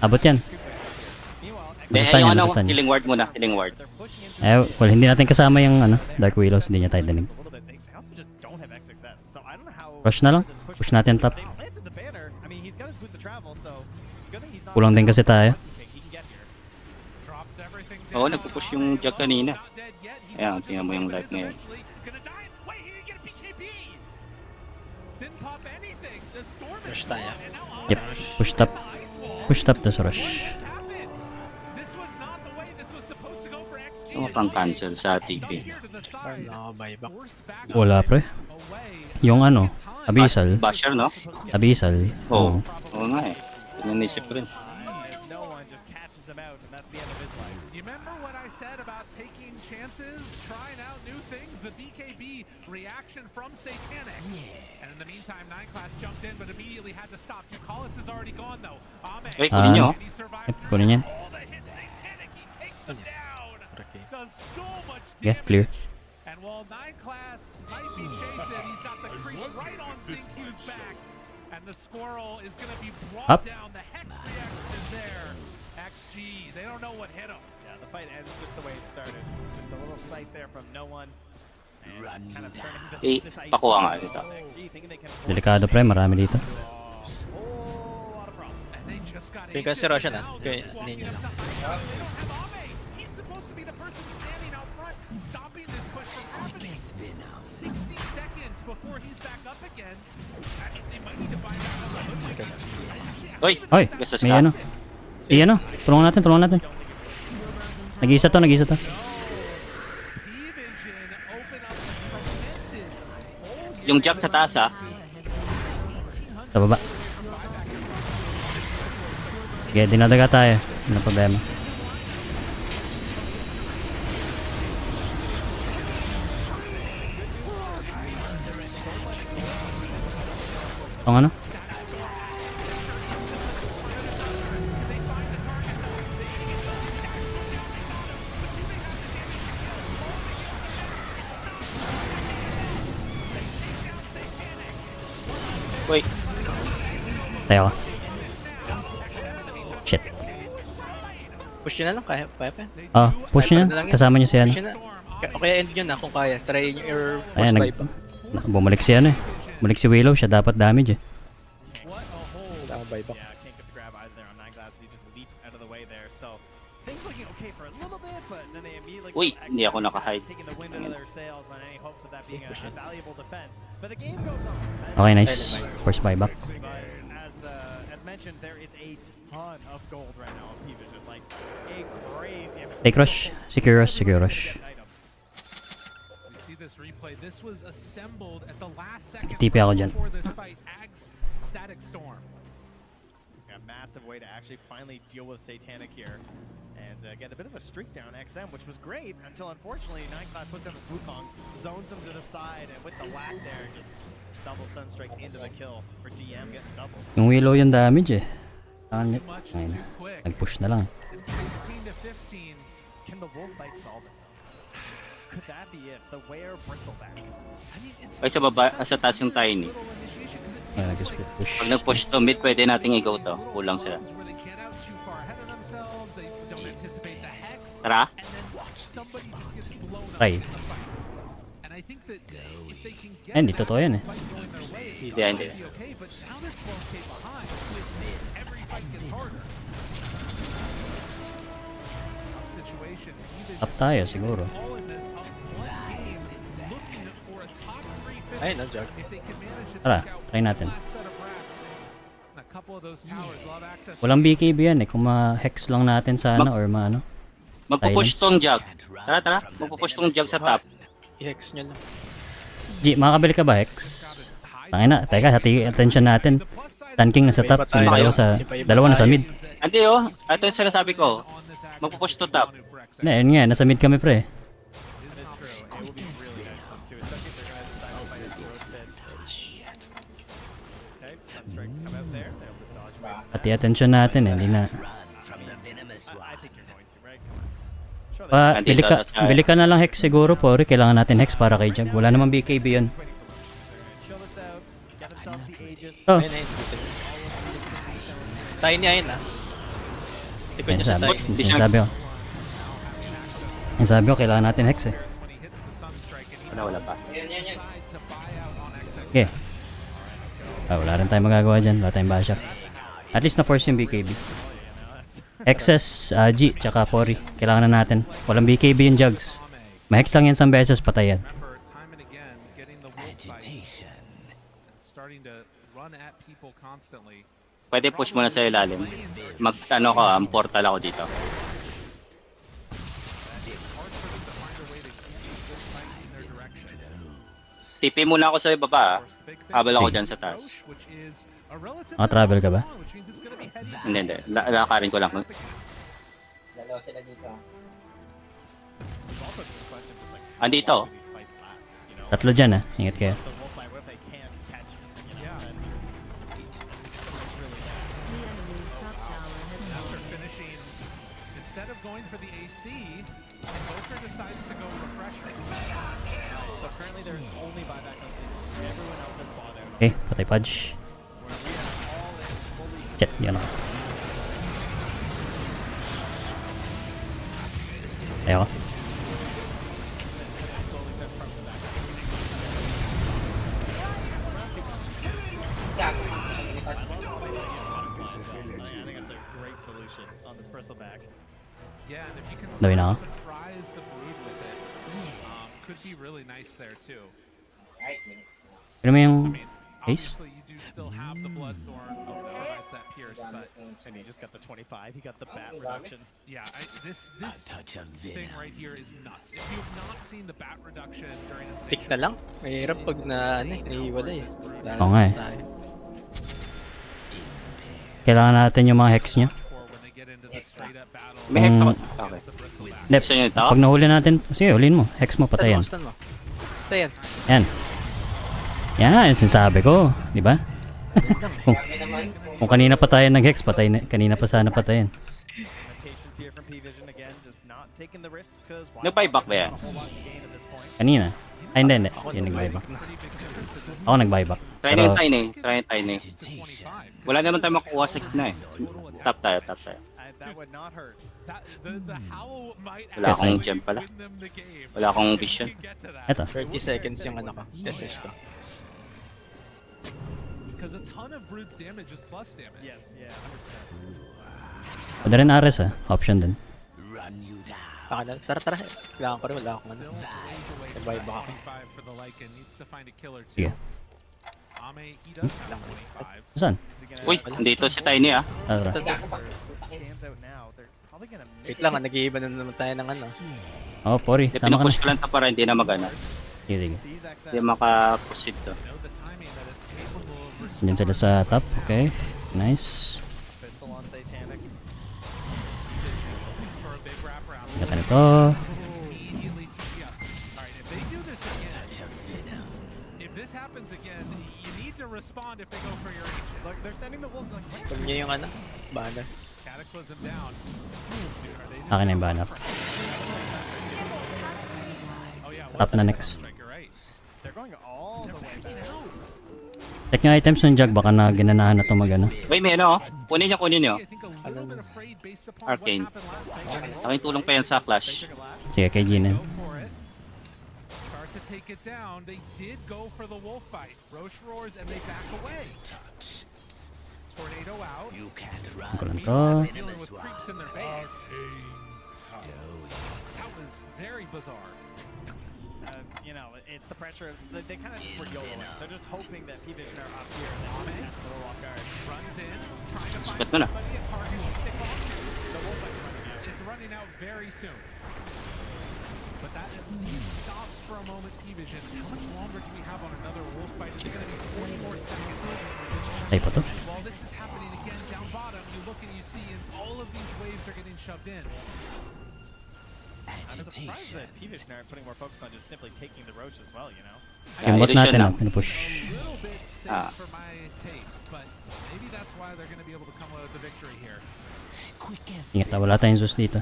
Abot yan. Masastan yan, masastan yan. Healing ward muna, healing ward. Well, hindi natin kasama yung ano, Dark Willows, hindi niya tayo dinig. Rush na lang. Push natin top. Kulang din kasi tayo. Oo, nagpupush yung Jug kanina. Ayan, tingnan mo yung life ngayon. Rush tayo. Yep, push top. Push top, tas rush. Ano pang cancel sa TP? Nakabuyback. Wala pre. Yung ano, Abyssal. Basher, no? Abyssal. Oo. Oo nga eh. Nanisip ko rin. Remember what I said about taking chances, trying out new things? The BKB reaction from Satanic. And in the meantime, 9class jumped in but immediately had to stop. Ducalis is already gone though. Wait, kunin nyo. Yep, kunin yan. Yeah, clear. And while 9class might be chasing, he's got the creep right on Xinq's back. And the squirrel is going to be brought down. The Hex reaction is there. XG, they don't know what hit him. Yeah, the fight ends just the way it started. Just a little sight there from no one. And kind of turning this pakuha nga dito. Delikado pre, marami dito. Tingnan si Roshan ah. Kaya hindi nyo lang. He's supposed to be the person standing out front, stopping this push from happening. 60 seconds before he's back up again. I mean, they might need to buy that. Oy! Oy, may ano. May ano. Tulungan natin. Nag-iisa to. Yung Jug sa taas ah. Sa baba. Sige, dinadaga tayo. Ano problema? Ang ano? Wait. Tayo ka. Shit. Push nyo na lang, kaya pa. Push nyo na. Kasama nyo si ano. Okay, end nyo na kung kaya. Try nyo your Ayan, bumalik si ano eh. Bumalik si Willow, siya dapat damage eh. Tama buyback. Yeah, can't get the grab either there on 9class. He just leaps out of the way there. So things looking okay for a little bit, but then they immediately Uy, hindi ako naka-hide. taking the wind out of their sails on any hopes of that being a valuable defense. But the game goes on. Okay, nice. First buyback. But as mentioned, there is a ton of gold right now on P-Vision. Like a crazy amount. Take rush. Secure rush. We see this replay. This was assembled at the last second TP ako dyan. before this fight. Ags Static Storm. A massive way to actually finally deal with Satanic here and get a bit of a streak down XM, which was great until unfortunately 9class puts down this Wukong, zones him to the side, and with the whack there, just double Sunstrike into the kill for DM getting double. Yung Willow yung damage eh. Ayun. Nag-push na lang. It's 16 to 15. Can the Wolf Bite solve it? Could that be it? The Were Bristleback. I mean, it's Ay, sa baba, sa taas yung Tiny. Ay, nag-split push. Pag nag-push to mid, pwede nating i-go to. Kulang sila. Tara. Try. Hindi totoo yan eh. Hindi. situation. Up tayo siguro. All in this up one game, looking for a top 3 finish. Ayun, no, Jog. If they can manage to Tara, take out try natin. last set of racks, a couple of those towers will have access. Walang BKB yan eh. Kung ma-hex lang natin sana or maano. Magpupush tong jug. Tara. Magpupush tong jug sa top. I-hex nyo lang. G, makakabili ka ba Hex? Tangina, teka, hati attention natin. Tanking na sa top, dalawa na sa mid. Hindi oh, ito yung sinasabi ko. Magpupush to top. Na, yun nga, nasa mid kami pre. Hati attention natin eh, hindi na. Bili ka na lang Hex siguro, Pori. Kailangan natin Hex para kay Jag. Wala namang BKB yun. Oh. Tiny ayun ah. Tikod nyo sa tiny. Yung sabi ko, kailangan natin Hex eh. Wala pa. Okay. Wala rin tayong magagawa dyan. Wala tayong bashak. At least na-force yung BKB. XS, G, tsaka Pori. Kailangan na natin. Walang BKB yung Jugs. Ma-hex lang yan isang beses, patay yan. Pwede push muna sa ilalim. Mag-ano ko, portal ako dito. TP muna ako sa baba. Habal ako dyan sa taas. Travel ka ba? Hindi. Lakarin ko lang. Dalawa sila dito. Andito. Tatlo dyan ah. Ingat kayo. Instead of going for the AC, Invoker decides to go refresher. So currently there's only buyback on scene. Everyone else has bought out. Okay, patay Pudge. Shit, yan ako. Ayaw ko. Yeah, and if you can Dawin ako. surprise the Brood with it, could be really nice there too. Pero may yung Ace? Obviously, you do still have the Bloodthorn that provides that pierce, but and he just got the 25. He got the bat reduction. yeah, this thing right here is nuts. If you've not seen the bat reduction during Stick na lang. Mahirap pag na ano eh, naiiwala eh. Oo nga eh. Kailangan natin yung mga hex niya. May hex ako. Okay. Nep, Gusto nyo ito? pag nahuli natin, sige, hulin mo. Hex mo, patayan. Stun mo. Stun mo. Yan. Yan, yung sinasabi ko. Di ba? kung kanina pa tayo nag-hex, patay na, kanina pa sana patayin. Nag-buyback ba yan? Kanina. Ay, hindi. Yan nag-buyback. Ako nag-buyback. Try na yung tiny. Wala naman tayo makuha sa gitna eh. Tap tayo. That would not hurt. Wala akong gem pala. Wala akong vision. Eto. 30 seconds yung ano ko. SS ko. Because a ton of Brood's damage is plus damage. Yes, yeah, 100%. Pwede rin Ares ah. Option din. Tara. Kailangan ko rin. Wala akong ano. Nag-buy back ako. Sige. Saan? Uy, andito si Tiny ah. Tara. Wait lang, nag-iiba na naman tayo ng ano. Oh, Pori. Sama ka na. Pinupush ko lang ito para hindi na magana. Sige. Hindi makaproceed to. Diyan sila sa top. Okay. Nice. Gata nito. Pag niya yung ano, banner. Akin na yung banner. Top na next. Check nyo items ng Jug, baka na ginanahan na ito mag-ano. Uy, may ano oh. Kunin nyo. Arcane. Aking tulong pa yan sa Clash. Sige, kay Gina. To take it down, they did go for the wolf bite. Roche roars and they back away. Tornado out. Ako lang to. Dealing with creeps in their base. That was very bizarre. You know, it's the pressure. They kind of just were YOLOing. They're just hoping that P-Vision are up here and they can catch the little off guard. Runs in, trying to find Sikat mo na. somebody, a target to stick off to. The Wolfpack running out. It's running out very soon. But that at least stops for a moment P-Vision. How much longer do we have on another Wolfbite? It's going to be 40 more seconds. Ay pa to. While this is happening again down bottom, you look and you see and all of these waves are getting shoved in. I'm surprised that P-Vision aren't putting more focus on just simply taking the Roche as well, you know? Yung bot natin na. pinupush. A little bit safe for my taste, but maybe that's why they're going to be able to come out with the victory here. Ingat na, wala tayong Zeus dito.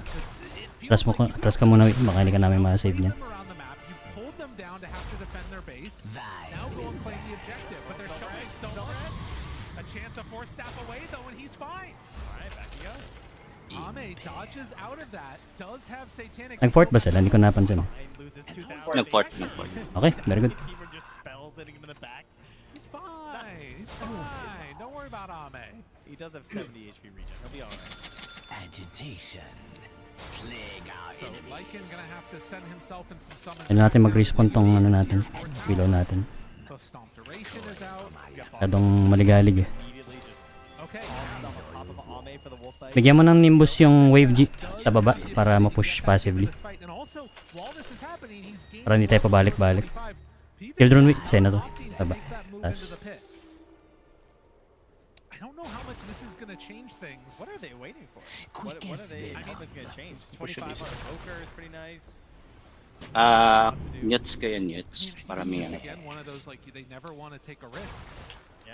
Atras ka muna, baka hindi ka namin ma-save niyan. Pulled them down to have to defend their base. Now go and claim the objective, but they're showing so much. A chance of force staff away though, and he's fine. Alright, back he goes. Ame dodges out of that. Does have Satanic. Nag-fort ba sila? Hindi ko napansin. Nag-fort. Okay, very good. Just spells hitting him in the back. He's fine. He's fine. Don't worry about Ame. He does have 70 HP regen. He'll be alright. Agitation. Plague our So Lycan gonna have to send himself in some summons. Kailan natin mag-respawn tong ano natin, below natin. Hoof Stomp duration is out. Kadong maligalig eh. Okay. Bigyan mo ng Nimbus yung wave G sa baba para ma-push passively. Para hindi tayo pabalik-balik. Children wait, sa'yo na to. Baba. Tas. I don't know how much this is gonna change things. What are they waiting for? What are they? I think it's gonna change. 25 on Poker is pretty nice. Newts kayo, Newts. Para may ano. Again, one of those like they never want to take a risk.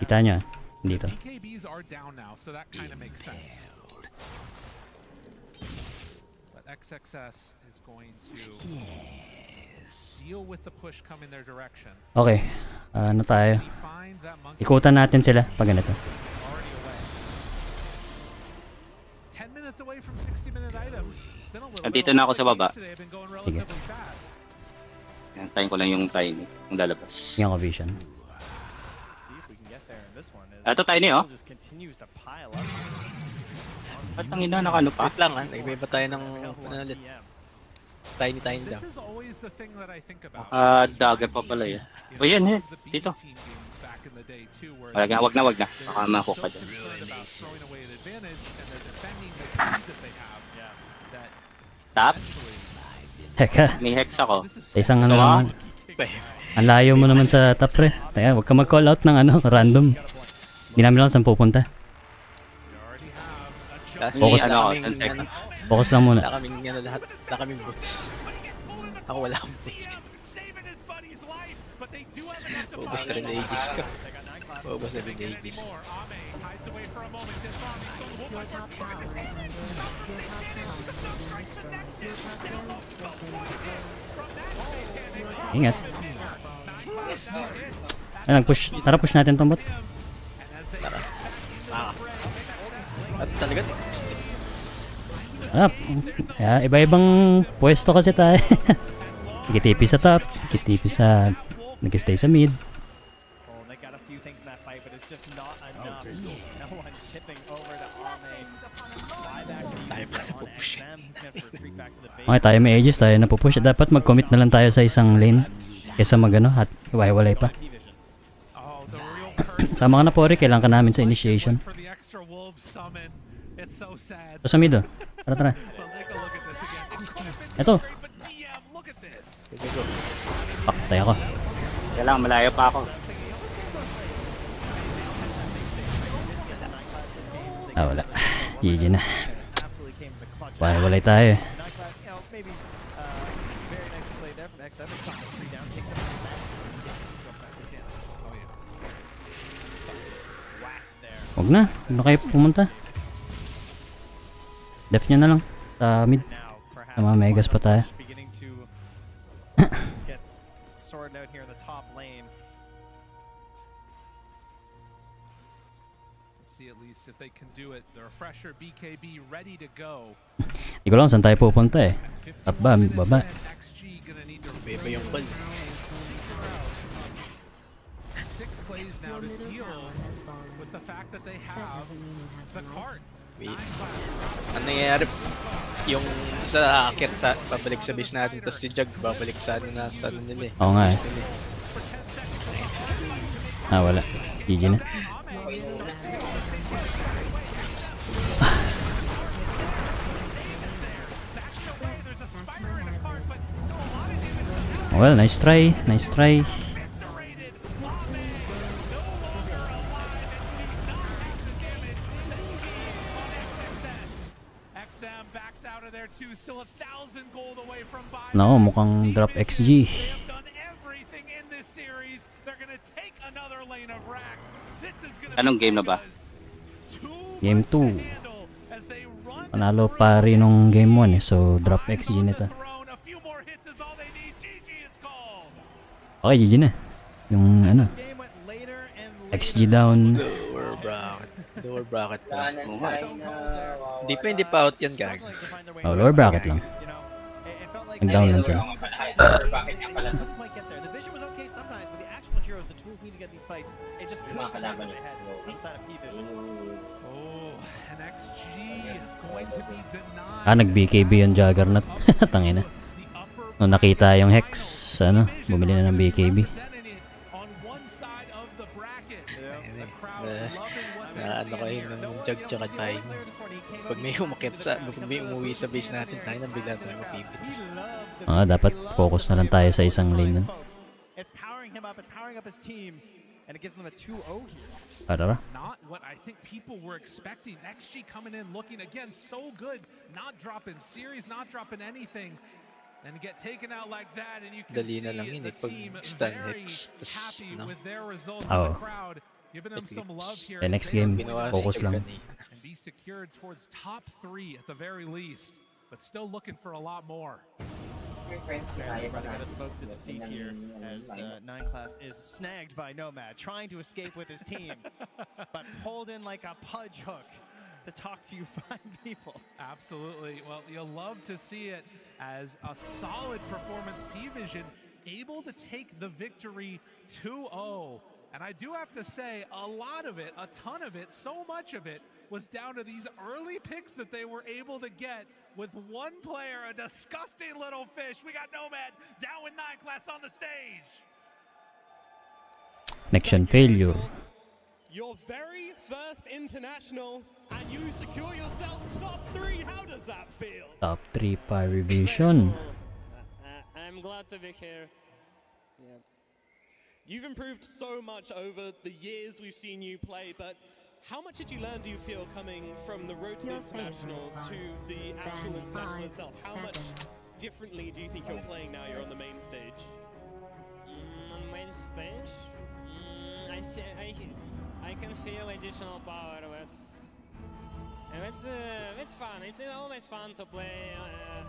Kita nyo, hindi to. BKBs are down now, so that kind of makes sense. But XXS is going to deal with the push coming their direction. Okay, ano tayo? Ikutan natin sila pag ganito. 10 minutes away from 60-minute items. It's been a little Andito na ako sa baba. Sige. Antayin ko lang yung Tiny, yung lalabas. Yung vision. Ito Tiny oh. Just continues to pile up. Ba't ang ina nakano pa? Wait lang ha, nag-iba tayo ng ulit. Tiny lang. This is always the thing that I think about. Dagger pa pala yun. O yan eh, dito. Wag na. Baka ma-hook ka dyan. Tap? Teka. May hex ako. Isang ano naman. Ang layo mo naman sa top pre. Teka, huwag ka mag-call out ng ano, random. Hindi namin lang saan pupunta. Focus ano ako, 10 seconds. Focus lang muna. Wala kaming ano lahat. Wala kaming boots. Ako wala akong boots. Ubus na rin na Aegis ko. Ubus na rin na Aegis. Ingat. Ay, nag-push. Tara, push natin tong bot. Tara. At talaga. Iba-ibang pwesto kasi tayo. Nagitipi sa top, nagitipi sa... Nag-stay sa mid. Well, they got a few things in that fight, but it's just not enough. No one's tipping over to Ame. Tayo pa na pupush. Okay, tayo may ages, tayo na pupush. Dapat mag-commit na lang tayo sa isang lane. Kesa mag-ano, at iwalay pa. Sama ka na Pori, kailangan ka namin sa initiation. Ito sa mid oh. Tara. Ito. Paktay ako. Kailangan malayo pa ako. Wala. GG na. Walay tayo eh. Huwag na. Ano kayo pumunta? Def nyo na lang. Sa mid. Sa mga megas pa tayo. Sorted out here in the top lane. Let's see at least if they can do it. The refresher BKB ready to go. Hindi ko lang saan tayo pupunta eh. Top ba? Baba. Beba yung ball. Sick plays now to deal with the fact that they have the cart. Wait. Ano nangyayari? Yung sa akit sa pabalik sa base natin, tapos si Jug babalik sa ano na sa ano nila eh. Oo nga eh. Sa base nila Ah, wala. GG na. Well, nice try. Nice try. No, mukhang drop XG. Anong game na ba? Game 2. Panalo pa rin nung game 1 eh. So, drop XG nito. Okay, GG na. Yung ano. XG down. Lower bracket. Lower bracket pa. Hindi pa out yan, gag. Oh, lower bracket lang. Nag-down lang sila. Might get there. The vision was okay sometimes, but the actual heroes, the tools need to get these fights. It just couldn't get what they had outside of P-Vision. Oh, an XG going to be denied. Ah, nag-BKB yung Juggernaut. Tangina. Nung nakita yung Hex, ano, bumili na ng BKB. Ano kayo ng Jug tsaka tayo. Pag may umakit sa, pag may umuwi sa base natin, tayo nang bigla tayo mapipits. Ah, dapat focus na lang tayo sa isang lane nun. It's powering him up, it's powering up his team, and it gives them a 2-0 here. Para. Not what I think people were expecting. XG coming in looking again so good, not dropping series, not dropping anything. And get taken out like that, and you can Dali na lang see yun the eh, pag team stun very Hex, happy with their results in Oh. the crowd, giving them some love here. The next game, focus lang. And be secured towards top 3 at the very least, but still looking for a lot more. Running out of smokes to deceit here as 9Class is snagged by Nomad, trying to escape with his team, but pulled in like a pudge hook to talk to you fine people. Absolutely. Well, you'll love to see it as a solid performance. P-Vision able to take the victory 2-0. And I do have to say, a lot of it, a ton of it, so much of it was down to these early picks that they were able to get with one player, a disgusting little fish. We got Nomad down with 9Class on the stage. Connection failure. Your very first international, and you secure yourself top 3. How does that feel? Top 3 Pyre Vision. I'm glad to be here. Yeah. You've improved so much over the years we've seen you play, but how much did you learn, do you feel, coming from the road to the international to the actual international itself? How much differently do you think you're playing now you're on the main stage? On main stage? I can feel additional power. And it's fun. It's always fun to play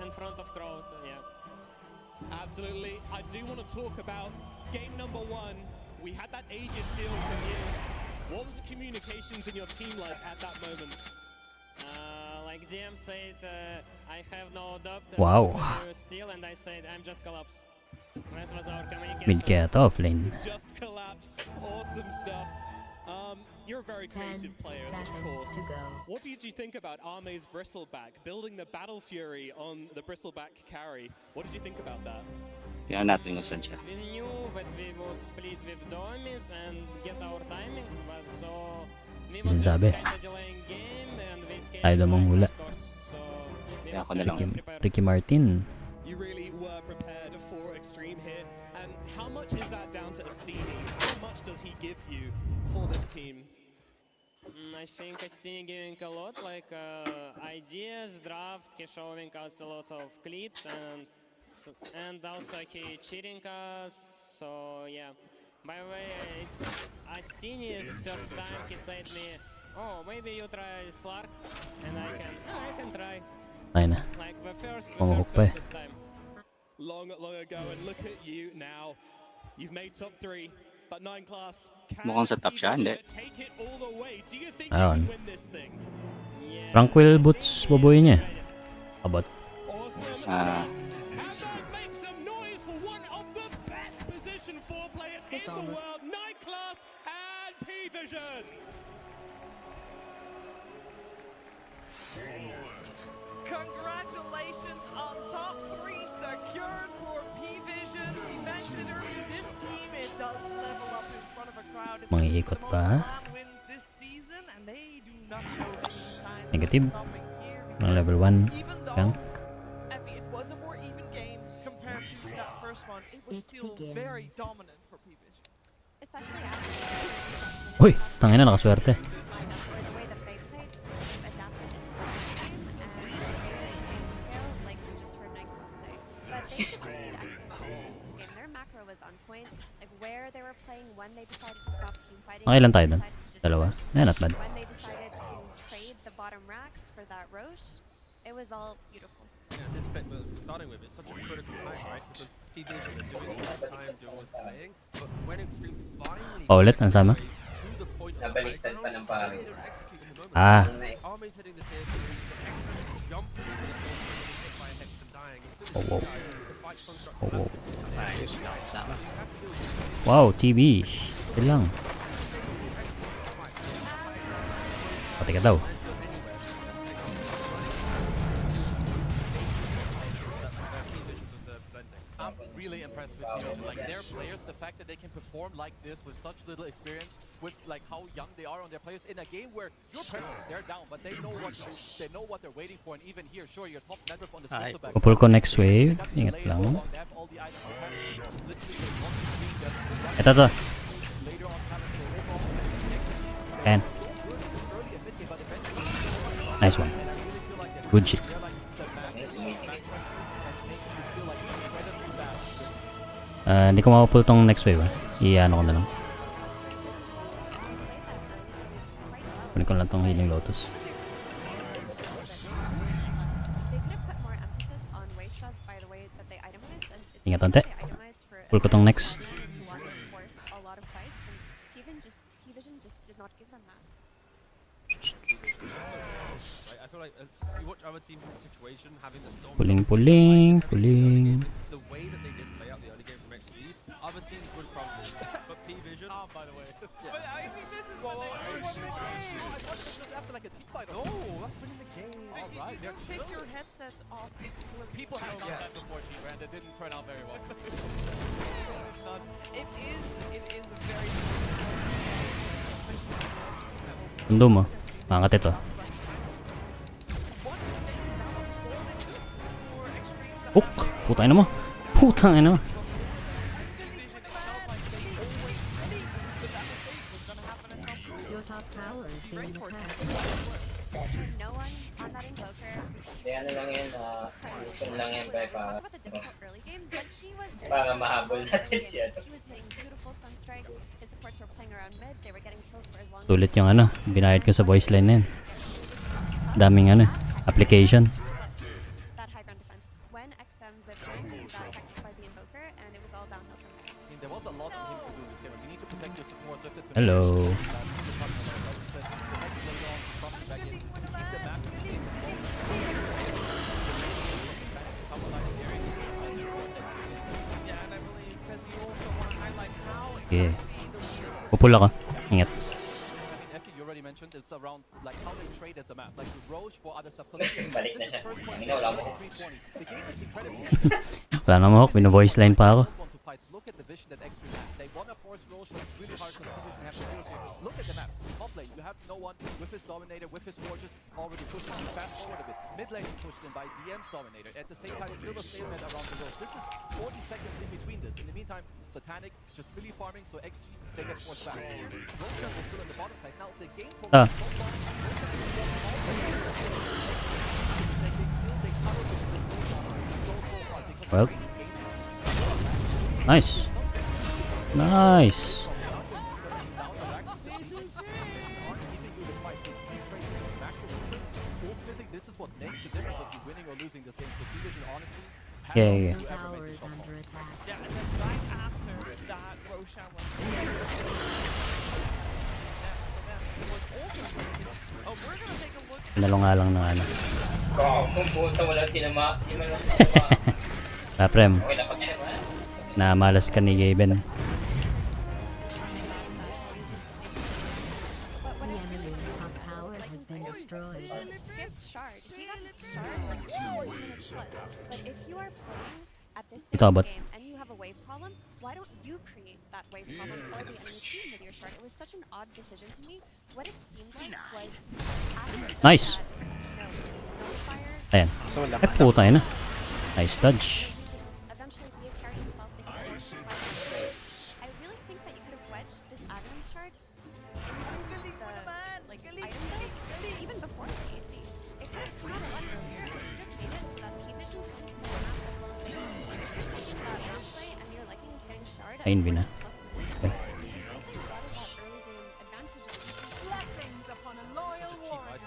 in front of crowd. Yeah. Absolutely. I do want to talk about game number 1. We had that Aegis steal from you. What was the communications in your team like at that moment? Like DM said, I have no doubt Wow. to steal, and I said I'm just collapse. That was our communication. Mid kaya to offlane. Just collapse. Awesome stuff. You're a very creative player, of course. What did you think about Arme's Bristleback, building the Battle Fury on the Bristleback carry? What did you think about that? Tingnan natin kung saan siya. We knew that we would split with Domis and get our timing, but so we were just Sinasabi. kind of delaying game, and we escaped. Tayo daw manghula. So we Kaya was ako na lang. Ricky Martin. You really were prepared for Extreme here, and how much is that down to Astini? How much does he give you for this team? I think Astini giving a lot, like ideas, draft, he showing us a lot of clips, and also he cheating us. So yeah. By the way, it's Astini's first time. He said me, "Oh, maybe you try Slark," and I can try. Ayun na. Like the first time. Long ago, and look at you now. You've made top 3, but 9Class Mukhang sa top siya, hindi. take it all the way. Do you think Ayun. you can win this thing? Tranquil Boots boboy niya. Abot. Awesome. Make some noise for one of the best position 4 players in the world, 9Class and P-Vision. Mangiikot pa. Negative. Ng level 1. Gank. Effie, it was a more even game compared to that first one. It was still very dominant for PVision. Especially after Uy! Tangina, nakaswerte. the way that they played, adapted its game and scale, like we just heard Nightcross say. But they succeeded actually this game. Their macro was on point. Like where they were playing, when they decided to stop team fighting. Okay lang tayo dun. decided to just Dalawa. push. Eh, not bad. When they decided to trade the bottom racks for that Roche, it was all beautiful. Yeah, this pick we're starting with is such a critical time, right? Because PVision are doing all the time, doing what's playing, but when Extreme finally Paulit, ang sama. to the point of Nabaliktad pa ng pare. Ah. Army's hitting the tier 2, jumping into the source, hit by a hex and dying. As soon as Oh, wow. he dies, the fight construct Oh, wow. Ayos na kasama. Wow, TB. Chill lang. Pati ka daw. I'm really impressed with PVision. Like their players, the fact that they can perform like this with such little experience, with like how young they are on their players in a game where you're pressing, they're down, but they know what they're waiting for. And even here, sure, your top network on the Smithso back. Pupul ko next wave. Ingat lang. Ito to. Can. Nice one. Good shit. Hindi ko makapul tong next wave. I-ano ko na lang. Kunin ko lang tong healing lotus. Ingat onte. Pull ko tong next. I feel like you watch other teams in the situation having the storm. Puling. The way that they did play out the early game from XG, other teams would crumble. But PVision. Oh, by the way. But I think this is what they After like a team fight. No, that's winning the game. All right, you take your headsets off. People have done that before, G-Brand. It didn't turn out very well. It is a very Sundo mo. Maangat ito. Hook! Putang ina mo. Putang ina mo. Your top tower is being attacked. No one on that invoker. Kaya ano lang yan, mission lang yan kaya Talk about the difficult early game, but he was para mahabol natin siya. He was hitting beautiful sunstrikes. His supports were playing around mid. They were getting kills for as long as Sulit yung ano. Binayad ko sa voice line na yan. Daming ano. Application. that high ground defense. When XM zipped in, got hexed by the invoker, and it was all downhill from there. I mean, there was a lot for him to do in this game. You need to protect your support. Lifted to Hello. Yeah, and I believe because you also want to highlight how Okay. Pupul ako. Ingat. I mean, Effie, you already mentioned it's around like how they traded the map, like the Roche for other stuff. Because this Balik na is siya. first point Ang ina, wala mo. 320. The game is incredible. Wala na mo. Bino-voice line pa ako. Want to fights. Look at the vision that Extreme has. They want to force Roche, but it's really hard because PVision have the heroes here. Look at the map. Top lane, you have no one with his Dominator, with his Forges already pushed on. Fast forward a bit. Mid lane is pushed in by DM's Dominator. At the same time, it's still a stalemate around the road. This is 40 seconds in between this. In the meantime, Satanic just really farming, so XG, they get forced back. Roche is still on the bottom side. Now, the game progress so far, Well. Nice. Nice. This is what makes the difference of you winning or losing this game. So PVision, honestly, Yeah. Tower is under attack. Yeah, and then right after that, Roshan was. Oh, we're gonna take a look. Pinalo nga lang ng ano. Kung puta walang tinama. Di man lang tinama. Prem. Okay na pag tinama. Namalas ka ni Gaben. The enemy's top tower has been destroyed. Skipped shard. He got shard like 4 minutes plus. But if you are playing at this Ito stage of abot. the game and you have a wave problem. Why don't you create that wave problem for the enemy team with your shard? It was such an odd decision to me. What it seemed like was Nice. Ayan. Ay, puta yun na. Nice dodge. Eventually Via carried himself. They could have I really think that you could have wedged this Aghanim shard into the item build even before the AC. It could have come out a lot earlier. It could have made it so that P-Vision could play the map as well as they do. If you're taking that map play and your liking is getting shard, Ayun, Vina. Okay. Blessings upon a loyal warrior.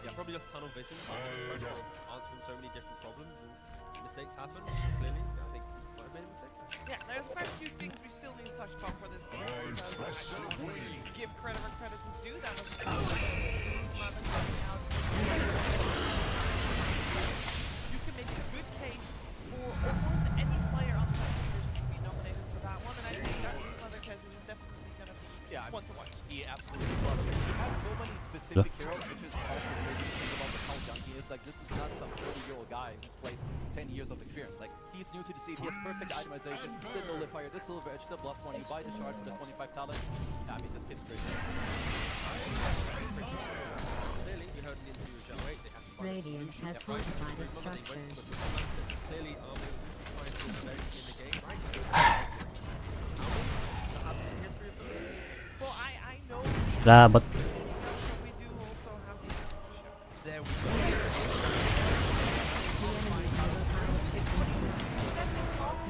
Yeah, probably just tunnel vision, answering so many different problems, and mistakes happen. Clearly, I think he might have made a mistake. Yeah, there's quite a few things we still need to touch upon for this game. Because give credit where credit is due. That was you can make a good case for almost any player on the division to be nominated for that one, and I think that Mother Kezu is definitely going to be one to watch. He absolutely loves it. He has so many specific heroes, which is also crazy to think about how young he is. Like, this is not some 30-year-old guy who's played 10 years of experience. Like, he's new to the scene. He has perfect itemization, the nullifier, the silver edge, the bluff one. You buy the shard for the 25 talent. I mean, this kid's crazy. Clearly, you heard in the interview with Generate, they have to find Radiant has fortified its structures. Clearly, Army will try to prevent in the game, right? Well, I know Labot. we do also have the there we go.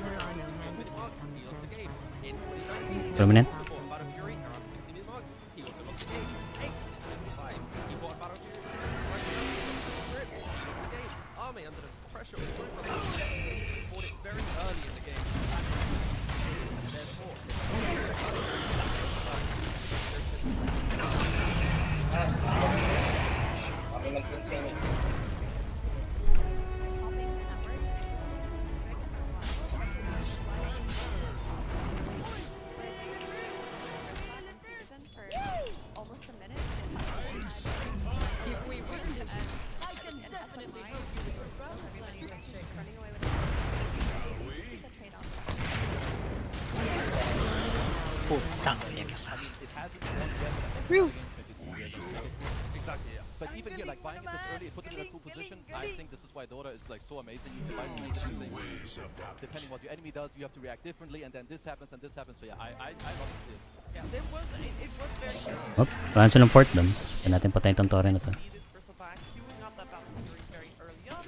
There are no handicaps on this match. Prominent. Army under the pressure of fought it very early in the game. almost a minute. If we win this, I can definitely help you with your everybody was running away with it. It's a trade-off. Putang ina. I mean, it hasn't won yet, but I think exactly, yeah. But even here, like buying it this early, it put it in a cool position. I think this is why Dota is like so amazing. You can buy so many different things. Depending what your enemy does, you have to react differently, and then this happens and this happens. So yeah, I love to see it. Yeah, there was it was very good. Oh, wala silang fort doon. Kaya natin patayin tong Torre na to. Queuing up that battle very early on.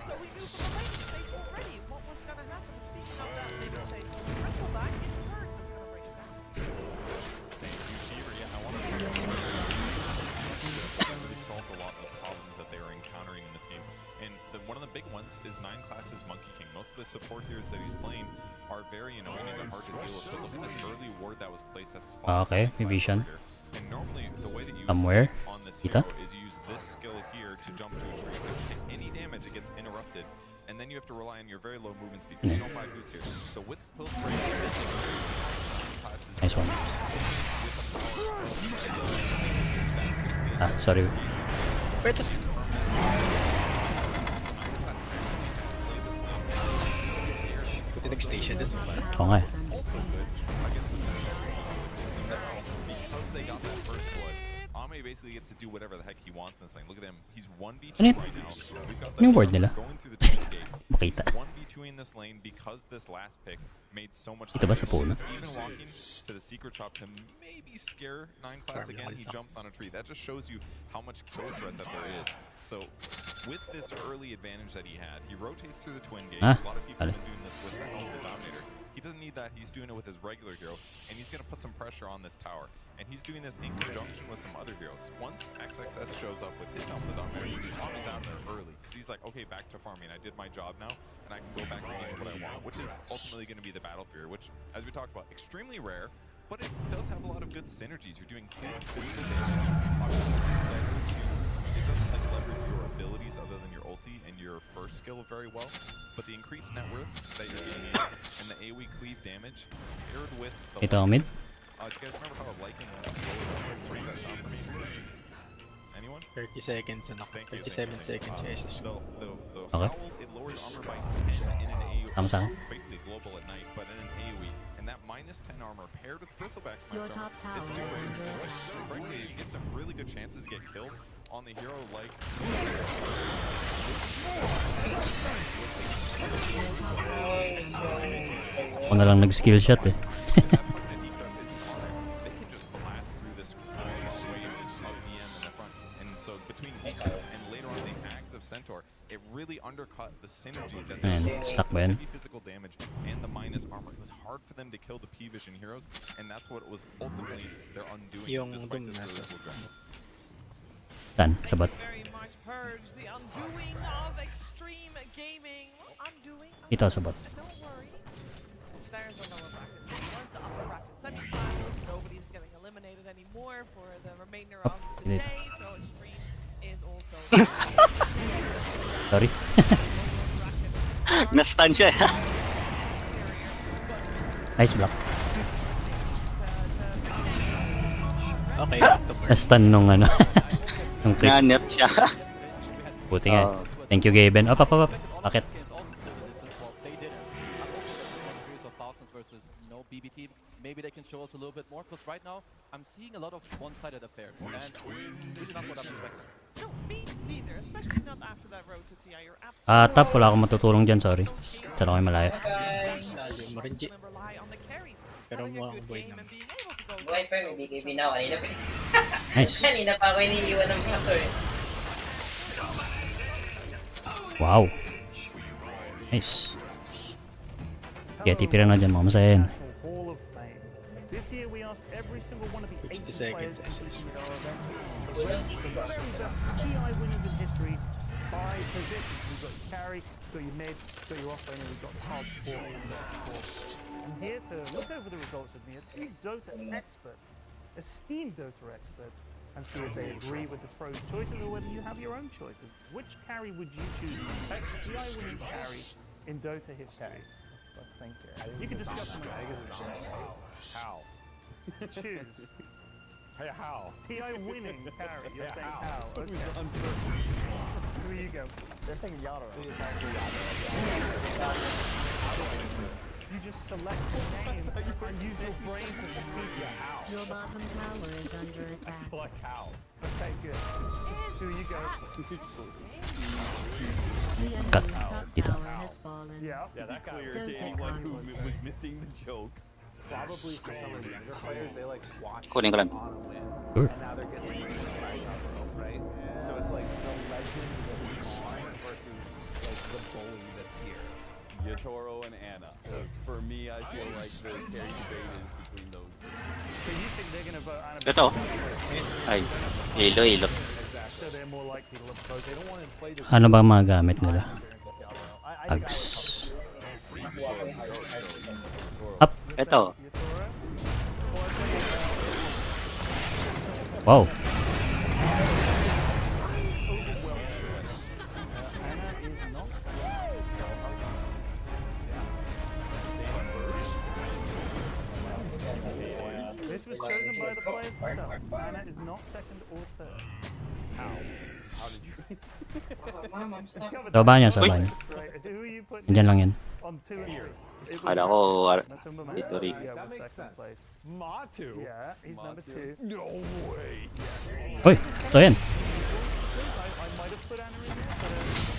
So we knew from the late stage already what was going to happen. Speaking of that later stage, Bristleback, it's Perks that's going to break it down. Thank you, Cheever. Yeah, I want to really solved a lot of problems that they were encountering in this game. And one of the big ones is 9 classes Monkey King. Most of the support heroes that he's playing are very annoying and hard to deal with. But look at this early ward that was placed at spot. Okay, may vision. And normally the way that you Somewhere. on this Kita? hero is you use this skill here to jump to a tree. If you take any damage, it gets interrupted. And then you have to rely on your very low movement speed because you don't buy boots here. So with Pill Spray, Nice one. Ah, sorry. Wait. Put the next station din. Oo nga eh. Also good against the center. Because they got that first blood, Ame basically gets to do whatever the heck he wants in this lane. Look at him. He's 1v2 Ano yun? right now. We've got Ano yung ward nila? going through the twin gate. Makita. 1v2 in this lane because this last pick made so much Kita ba sa puno? Even walking to the secret shop to maybe scare 9 class again, he jumps on a tree. That just shows you how much kill threat that there is. So with this early advantage that he had, he rotates through the twin gate. Ah, A lot of people vale. have been doing this with the Helm of the Dominator. He doesn't need that. He's doing it with his regular hero, and he's going to put some pressure on this tower. And he's doing this in conjunction with some other heroes. Once XXS shows up with his Helm of the Dominator, Tommy's out there early because he's like, okay, back to farming. I did my job now, and I can go back to getting what I want, which is ultimately going to be the Battle Fury, which, as we talked about, extremely rare, but it does have a lot of good synergies. You're doing huge physical damage. It doesn't like leverage your abilities other than your ulti and your first skill very well, but the increased net worth that you're getting in and the AoE cleave damage paired with the Ito mid. do you guys remember how a Lycan for me? Anyone? 30 seconds and Thank you, 37 thank you. seconds, yes. The Okay. Howl, it lowers armor by 10 in an AoE. Tama sa akin. Basically global available at night, but in an AoE, and that -10 armor paired with Bristleback's Your max top armor tower is is super under significant. attack. Frankly, it gives them really good chances to get kills on the hero like Ako na lang nag-skill shot eh. they can just blast through this wave of DM in the front. And so between Deco and later on the Axe of Centaur, it really undercut the synergy that Ayan, stuck ba yan? heavy physical damage and the minus armor. It was hard for them to kill the P-Vision heroes, and that's what was ultimately their undoing Yung despite Doom this nasa. physical draft. Saan? Sa bot. Very much Purge, the undoing of Extreme Gaming. Undoing. Ito sa bot. Don't worry. There's a lower bracket. This was the upper bracket semifinals. Nobody's getting eliminated anymore for the remainder of Dito. today. So Extreme is also. Sorry. Na-stun siya. Nice block. Okay. Na-stun nung ano. Nung creep. Na-net siya. Buti nga. Thank you, Gaben. Up. Bakit? Series of Falcons versus no BB team. Maybe they can show us a little bit more, because right now I'm seeing a lot of one-sided affairs, and it's really not what I'm expecting. No, me neither. Especially not after that road to TI. You're absolutely Top. Wala akong matutulong dyan. Sorry. Saan ako malayo. Mo rin, G. rely on the carries. Pero Having a mukhang good buhay game naman. and being able to go. Buhay pa yun, hindi kayo binaw. Kanina pa. Nice. Kanina pa ako iniiwan ng mga to eh. Wow. Nice. Kaya tipiran na dyan. Mga masaya yan. Hall of Fame. This year we asked every single one of the 60 80 seconds players SS. competing in our event to rate the very best TI winners in history by positions. We've got your carry, we've got your mid, we've got your offlaner, we've got hard support and bot support. And here to look over the results with me are two Dota experts, esteemed Dota experts, and see if they agree with the pros' choices or whether you have your own choices. Which carry would you choose? Best TI winning carry in Dota history. Let's think here. You can discuss them. How? Choose. Hey, how? TI winning carry. You're Yeah, saying how? how? Okay. Who you go? They're thinking Yara. You just select a name and use your brain to speak it out. Your bottom tower is under attack. Select how? Okay, good. Who you go? The enemy's Cut. top Dito. tower has fallen. Yeah. Yeah, that got clear Don't to get anyone who confident. was missing the joke. Probably for some of the younger players, they like watch Kunin ko lang. on a win, Sure. and now they're getting like right on the rope, right? So it's like the legend that's on versus like the bully that's here. Yatoro and Anna. For me, I feel like the carry debate is between those two. So you think they're going to vote Anna? Ito. Ay, ilo. So they're more likely to look close. They don't want to play this. Ano ba ang mga gamit nila? Ags. Up. Ito. Wow. This was chosen by the players themselves. Anna is not second or third. How? How did you? Sa baba niya, sa baba niya. Right, who are you putting Nandyan lang yan. on 2 and 3? Kala ko, Matumba dito rin. Yeah, That was makes second sense. place. Matu. Yeah, he's number 2. No way. Uy, ito yan. I might have put Anna in there, but I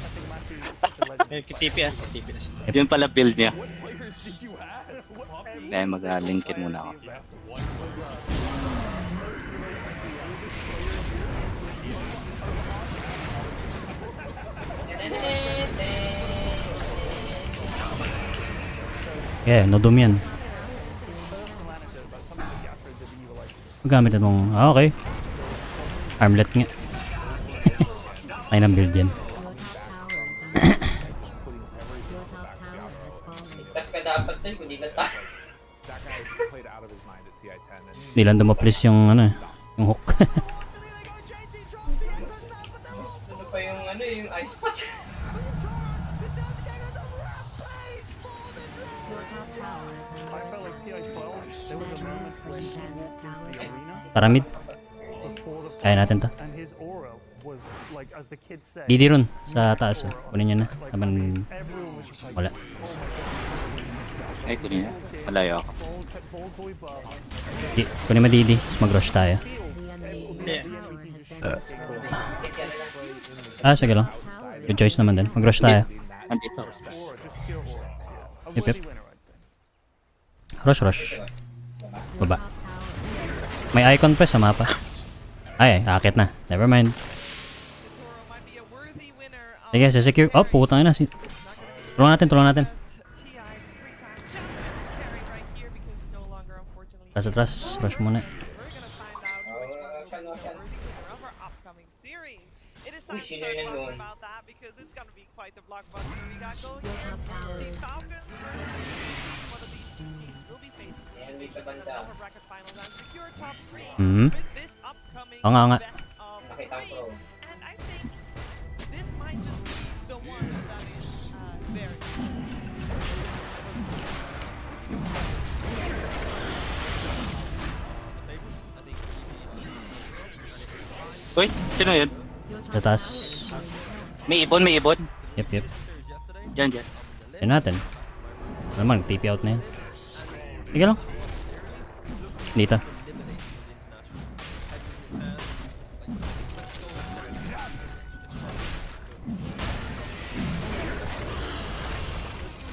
think Matthew is such a legend. TP ah. TP na siya. Yun pala build niya. What players did you ask? Puppy? Kaya mag-linkin muna ako. Yeah, no-doom yan. Magamit itong... okay. Armlet nga. Ay ng build yan. Tapos ka dapat din, kung di na tayo. That guy played out of his mind at TI-10. And Di lang dumaplis yung ano, yung hook. Ano pa yung ano, yung ice pot? I felt like TI-12, there was a moment when he walked into the arena Tara mid. before the Kaya natin to. and his aura was like, as the kids say, Didi ron sa taas. Kunin niya na. Habang everyone was just like, wala. oh my god. Ay, kunin na. Malayo ako. Kunin mo Didi, tapos mag-rush tayo. Sige lang. Good choice naman din. Mag-rush tayo. Andito. Yep. Rush. Baba. May icon pa sa mapa. Ay, akit na. Never mind. Sige, secure. Oh, putang ina. Tulungan natin. Atras. Rush muna. Uy, sino yun doon? Quite the blockbuster we got going here. Team Falcons versus one of these two teams will be facing upper bracket finals and secure top 3 with this upcoming best of 3. And I think this might just be the one that is very Uy, sino yun? Sa taas. May ibon. Yep. Diyan. Yan natin. Naman, TP out na yan. Sige lang. Dito.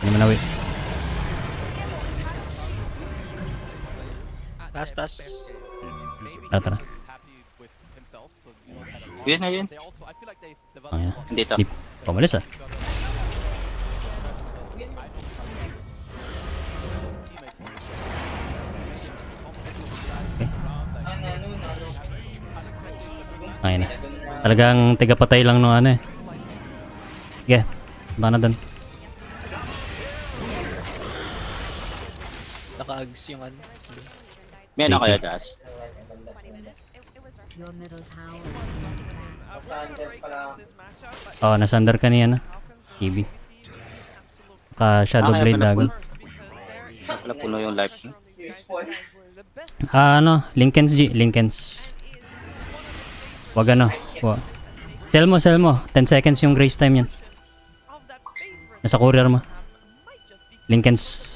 Hindi mo na wait. Tas. Tara. Yun. Ayan. Dito. Pamalis ah. Ayun na. Talagang tiga-patay lang nung ano eh. Sige. Punta na dun. Naka-ags yung ano. May ano kaya, Das? Your middle tower Oh, nasunder ka niya na. EB. Shadow Blade Dragon. Wala puno yung life niya. Linkens. Wag ano. Sell mo. 10 seconds yung grace time yan. Nasa courier mo. Linkens.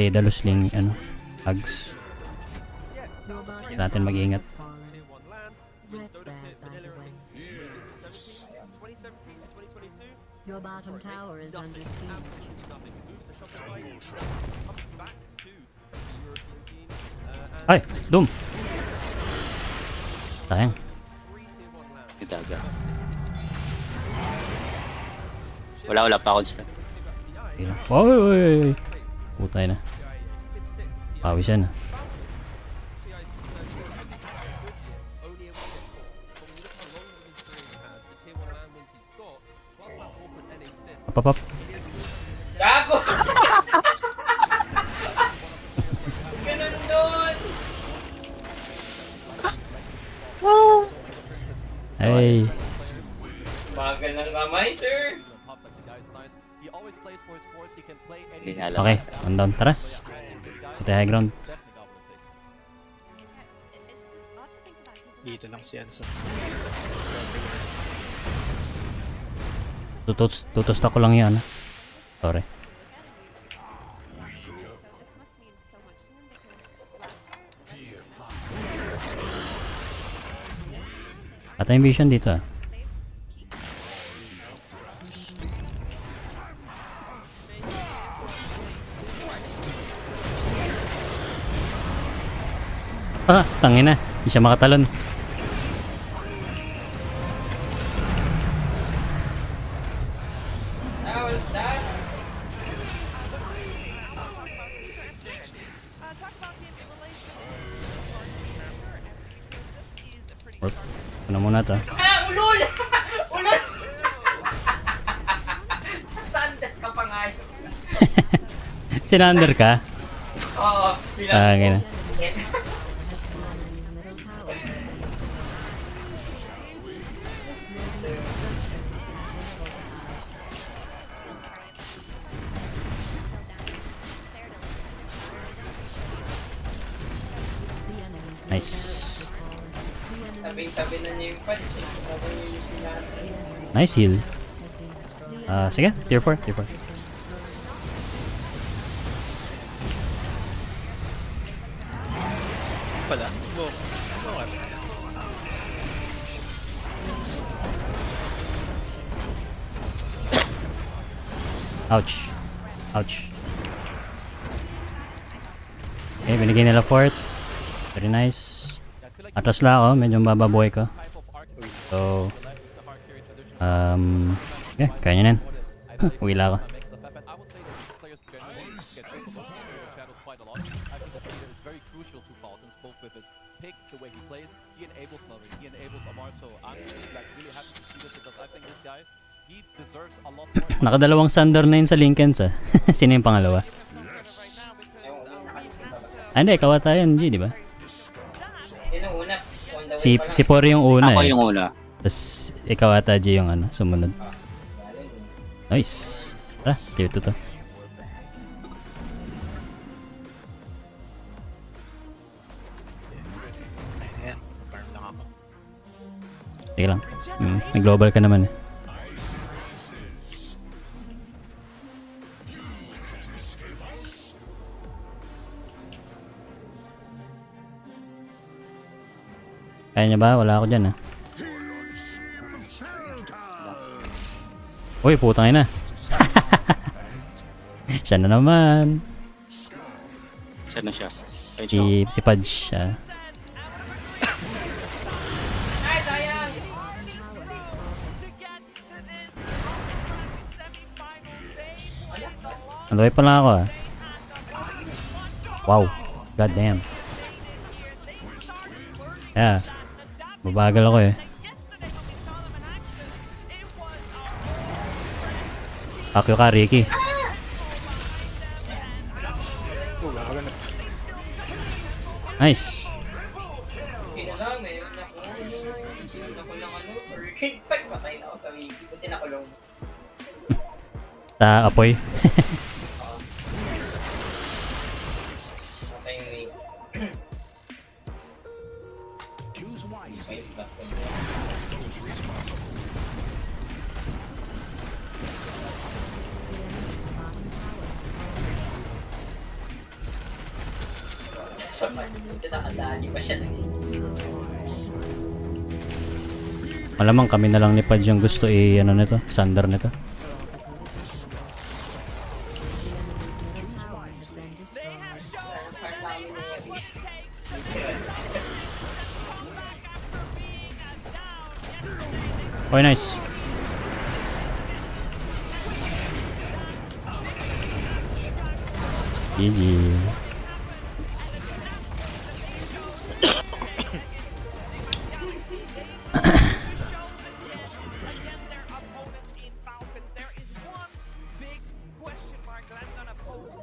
Daedalus Ling, Ags. Natin mag-iingat. Your bottom tower is under siege. Ay, Doom. Sayang. Itaga. Wala pa ako stun. Oy. Putay na. Pawis yan ah. Up. Gago! Ganun doon! Hey. Bagal ng kamay, sir! Okay, on down. Tara. Ito high ground. Dito lang siya sa... Tutusta ko lang yan. Sorry. Ata yung vision dito ah. Tangina. Hindi siya makatalon. Ano muna to? Ulol! Sasander ka pa nga yun. Sinander ka? Oo. Tangina. Nice. Tabi-tabi na niya yung punch eh. Habang yung usually natin. Nice heal. Sige, tier 4, tier 4. Pala. Ouch. Ouch. Okay, binigay nila fort. Very nice. Atras lang ako, medyo mababoy ko. So, okay, kaya nyo na yan. Uwi lang ako. Pick the way he plays, he enables Melvin, he enables Amar, so I'm like really happy to see this because I think this guy, he deserves a lot more. Nakadalawang Sunder na yun sa Lincolns ah. Sino yung pangalawa? Hindi, kawata yun, G, di ba? Yun ang una. Si Pori yung una Ako eh. yung una. Tapos ikaw ata G yung ano, sumunod. Nice. Tara, tier 2 to. Sige lang. Nag-global ka naman eh. Kaya niya ba? Wala ako dyan ah. Uy, putang ina. Siya na naman. Siya na siya. Si Pudge. Andaway pa lang ako ah. Wow. God damn. Yeah. Mabagal ako eh. Akyo ka, Ricky. Nice. Kinalang, meron ako. Ako lang ano, hurricane pag patay na ako sa wiki. Buti nakulong. Sa apoy. Patay yung wiki. Nakadali pa siya ng Malamang kami na lang ni Pudge yung gusto ano nito, Sunder nito. Oh, nice. GG.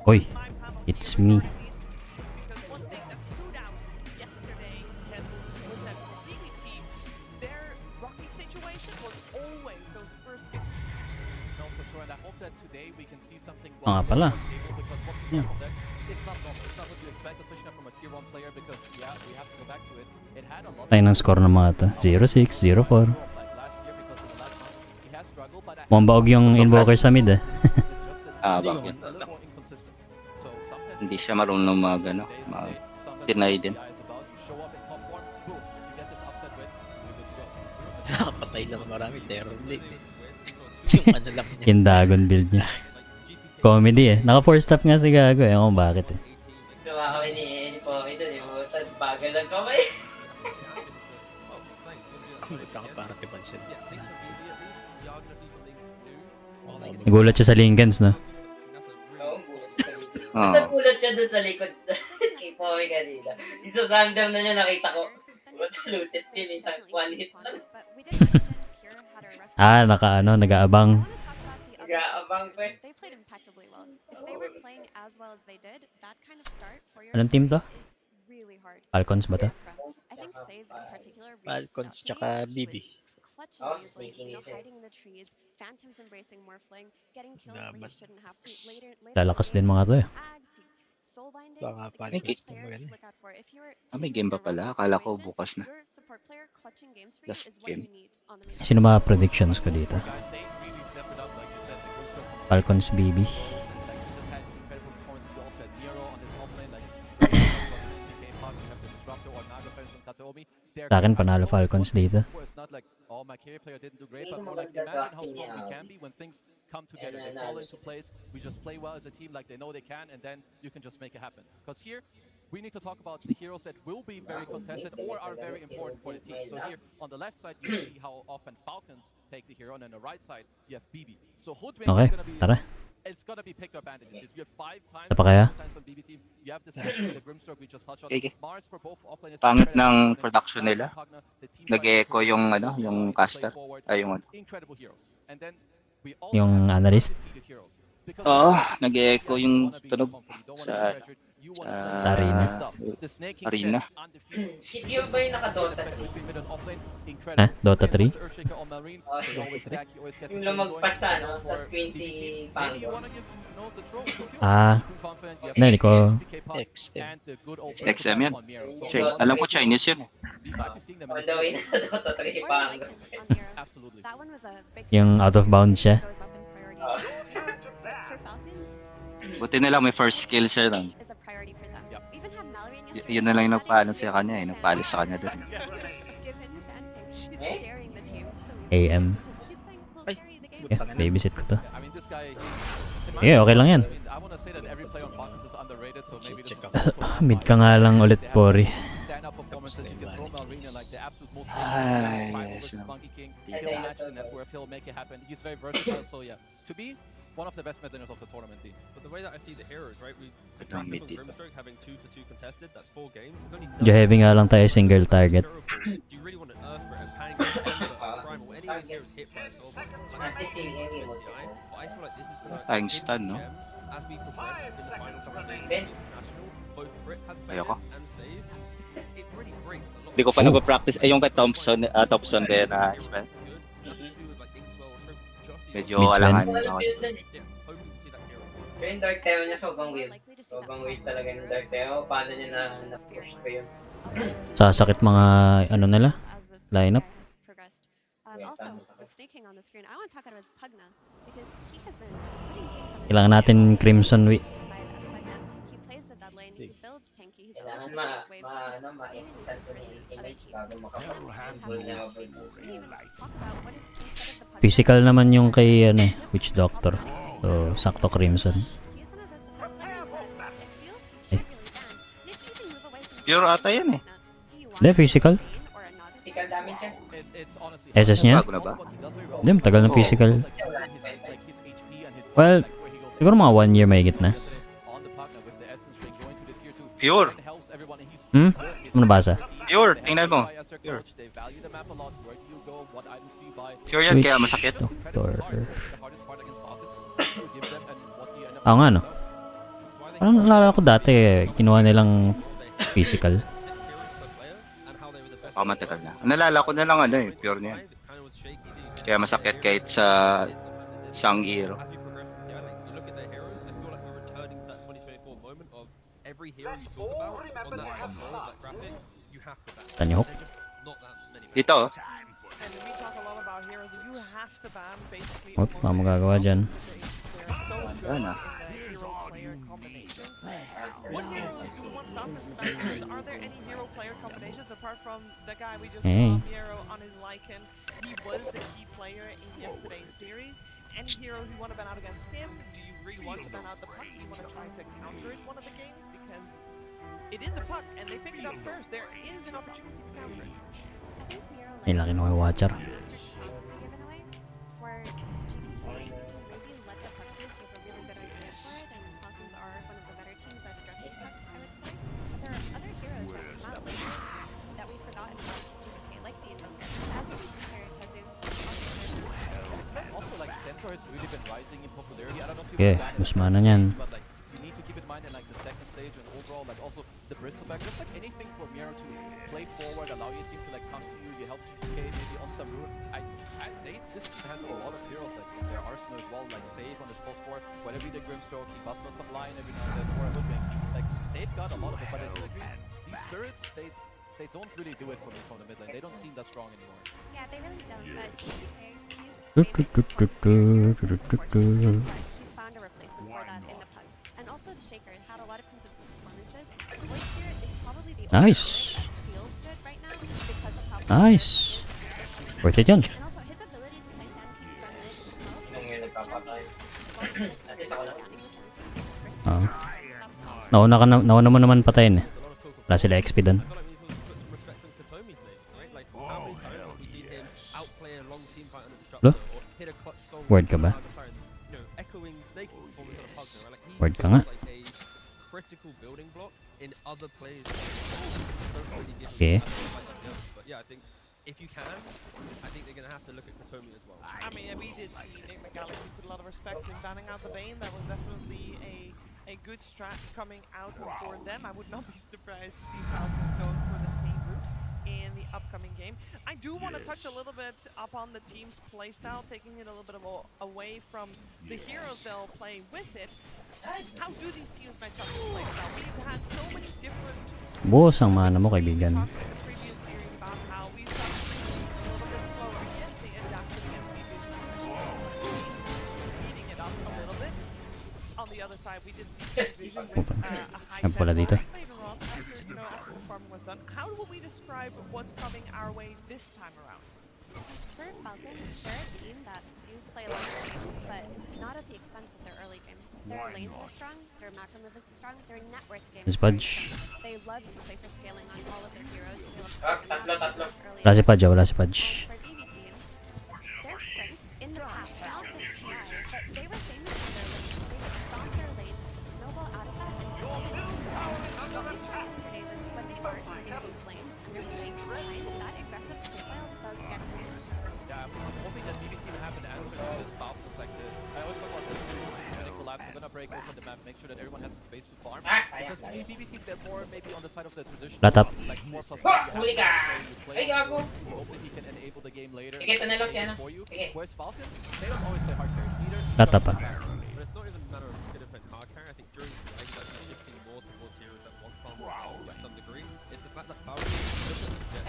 Oi, it's me. Ah, pala. Yeah. Tayo ng score ng mga to. 0-6, 0-4. Mukhang yung invoker sa mid eh. Bakit? Hindi siya marunong mag-deny din. Nakapatay lang marami, terror blade eh. Yung Dagon build niya. Comedy eh. Naka 4 staff nga si Gago eh. Ewan ko bakit eh. Gawa kami ni Pomi doon eh. Bagal lang kami. Kakaparakipan siya. Nagulat siya sa Lincolns no? Basta gulat siya doon sa likod kay Pomi kanina. Isa Sandam na niya nakita ko. Basta lucid pin, isang one hit lang. Nag-aabang. Nag-aabang pa eh. Anong team to? Falcons ba to? Falcons tsaka BB. Oh, sneaking is it. Lalakas din mga to eh. Soulbinding, Baka the panicate key mo player to yan. look out for if you're May choosing game ba to run pala? this Akala ko situation, bukas na. your support player clutching games for you Last is what game. you need on the main Sino mga predictions ko dito? Falcons BB. Sa akin, panalo Falcons dito. Not like, oh, my carry player didn't do great, but more like, imagine how strong we can be when things come together. They fall into place. We just play well as a team like they know they can, and then you can just make it happen. Because here, we need to talk about the heroes that will be very contested or are very important for the team. So here, on the left side, you see how often Falcons take the hero, and on the right side, you have BB. So Hoodwink Okay, is going to be... tara. It's gonna be picked up advantages. You have 5 times, Ano pa kaya? times on BB team. You have the second, the Grimstroke we just touched on. Okay. Mars for both offliners. Pangit ng production nila. Nag-echo yung caster. Ay, yung Incredible heroes. And then we Yung analyst. Oo, nag-echo yung tunog sa Arena. Arena. Si Dio ba yung naka-Dota 3? Ha? Dota 3? Yung lumagpas sa screen si Pango. Hindi ko. XM yan. Alam ko Chinese yun eh. On the way na Dota 3 si Pango. Yung out of bounds siya. Buti na lang may first skill siya lang. Yun na lang yung nagpaano sa kanya eh. Nagpalis sa kanya doon. AM. Yeah, babysit ko to. Yeah, okay lang yan. Mid ka nga lang ulit, Pori. Ay, one of the best mid laners of the tournament team. But the way that I see the heroes, right? We Ang mid dito. Grimstroke having 2-for-2 contested, that's 4 games. It's only Heavy nga lang tayo single target. Do you really want an Earth for it? Panic, Primal, any of these heroes hit by a soul. But I feel like this is gonna Tayong stun, no? as we progress in the final couple of days of the international, both Brit has Ayoko. and Save. It really breaks a lot. Hindi ko pa nag-practice. Ay, yung kay Thompson ba yun na spell? Medyo alangan ako. Pero yung Dark Teo niya sobrang weird. Sobrang weird talaga yung Dark Teo. Paano niya na-push ko yun? Sasakit mga ano nila? Lineup. Also, with snaking on the screen, I want to talk about his Pugna because he has been putting games on Kailangan natin Crimson He plays the dead lane, he builds tanky, he's Kailangan ma-exercise ko yung image bago makapag-full na Physical naman yung kay ano, Witch Doctor. So, sakto Crimson. Pure ata yan eh. Hindi, physical. Physical damage yan. SS niya? Bago na ba? Hindi, matagal ng physical. Well, siguro mga 1 year mahigit na. Pure. Ano nabasa? Pure, tingnan mo. Pure. Pure yan, kaya masakit. Doctor. Oo nga, no? Parang naalala ko dati, kinuha nilang physical. Matagal na. Nalala ko na lang ano eh, pure niya. Kaya masakit kahit sa isang hero. Tanyahok. Dito oh. What? Baka magagawa dyan. Ano? Are there any hero player combinations apart from the guy we just Hey. saw, Miero, on his Lycan? He was the key player in yesterday's series. Any heroes you want to ban out against him? Do you really want to ban out the puck? Do you want to try to counter it one of the games? Because it is a puck, and they pick it up first. There is an opportunity to counter it. Ay, laki na kayo watcher. Has really been rising in popularity. I don't know if Okay, Musmana niyan. but like you need to keep in mind in like the second stage and overall like also the Bristleback, just like anything for Miero to play forward, allow your team to like come to you, you help GTK maybe on some route. This team has a lot of heroes like their Arsenal as well, like Save on his post 4, whether be the Grimstroke, he busts on some line every now and then, or a Hoodwink. Like they've got a lot of it, but I do agree. These spirits, they don't really do it for me from the mid lane. They don't seem that strong anymore. Yeah, they really don't, but okay, Do, do, do, do, do, do, do, do. he's found a replacement for that in the Pug. And also the Shaker had a lot of consistent performances. Void Spirit is probably the only Nice. hero that feels good right now because of how Nice. Worth it yun. and also his ability to play Sand King from mid to smoke. Nung yung nagpapatay. At least ako lang. Nauna mo naman patayin eh. Wala sila XP dun. I feel like we need to put some respect on Katomi's name, right? Like, how many times have we seen him outplay a long team fight under Hello? Destructor or hit a clutch song Word ka ba? you know, echoing Snake performance on a Pug, right? Like, he Word ka feels nga. like a critical building block in other players. Don't really give him Okay. a fight like that. But yeah, I think if you can, I think they're going to have to look at Katomi as well. I mean, we did see Nick McGalaxy put a lot of respect in banning out the Bane. That was definitely a good strat coming out for them. I would not be surprised to see Falcons going for the same route in the upcoming game. I do want to touch a little bit upon the team's playstyle, taking it a little bit away from the heroes they'll play with it. How do these teams match up in playstyle? We've had so many different Buhos ang mana mo, kaibigan. previous series about how we saw Team a little bit slower. Yes, they adapted against B-Vision, speeding it up a little bit. On the other side, we did see B-Vision with a high Yan pala dito. tempo later on after the farming was done. How will we describe what's coming our way this time around? For Falcons, they're a team that do play a lot of games, but not at the expense of their early game. Their lanes are strong, their macro movements are strong, their network game This is very Pudge. strong. They love to play for scaling on all of their heroes. They love to Tatlo. Wala si Pudge, wala si Pudge. For BB team, their strength in the past, not just TI, but they were famous for their lanes. They would stomp their lanes, snowball out of that, and what we saw yesterday was when they aren't using these lanes and they're pushing behind, that aggressive playstyle does get diminished. Yeah, I'm hoping that BB team have an answer to this Falcons. Like I always talk about the collapse. They're gonna break open the map, make sure that everyone has the space to farm. Because to me, BB team they're more maybe on the side of the traditional, Latap. like more plus Huli ka! Ay, gago! Hopefully he can enable the game later. Sige, panalo siya, no? For you. Sige. Whereas Falcons, they don't always play hard carries either. Latap pa. But it's not even a matter of going to play hard carry. I think during the game, that's shifting more towards heroes that want farm to some degree. It's the fact that Falcons look at the jet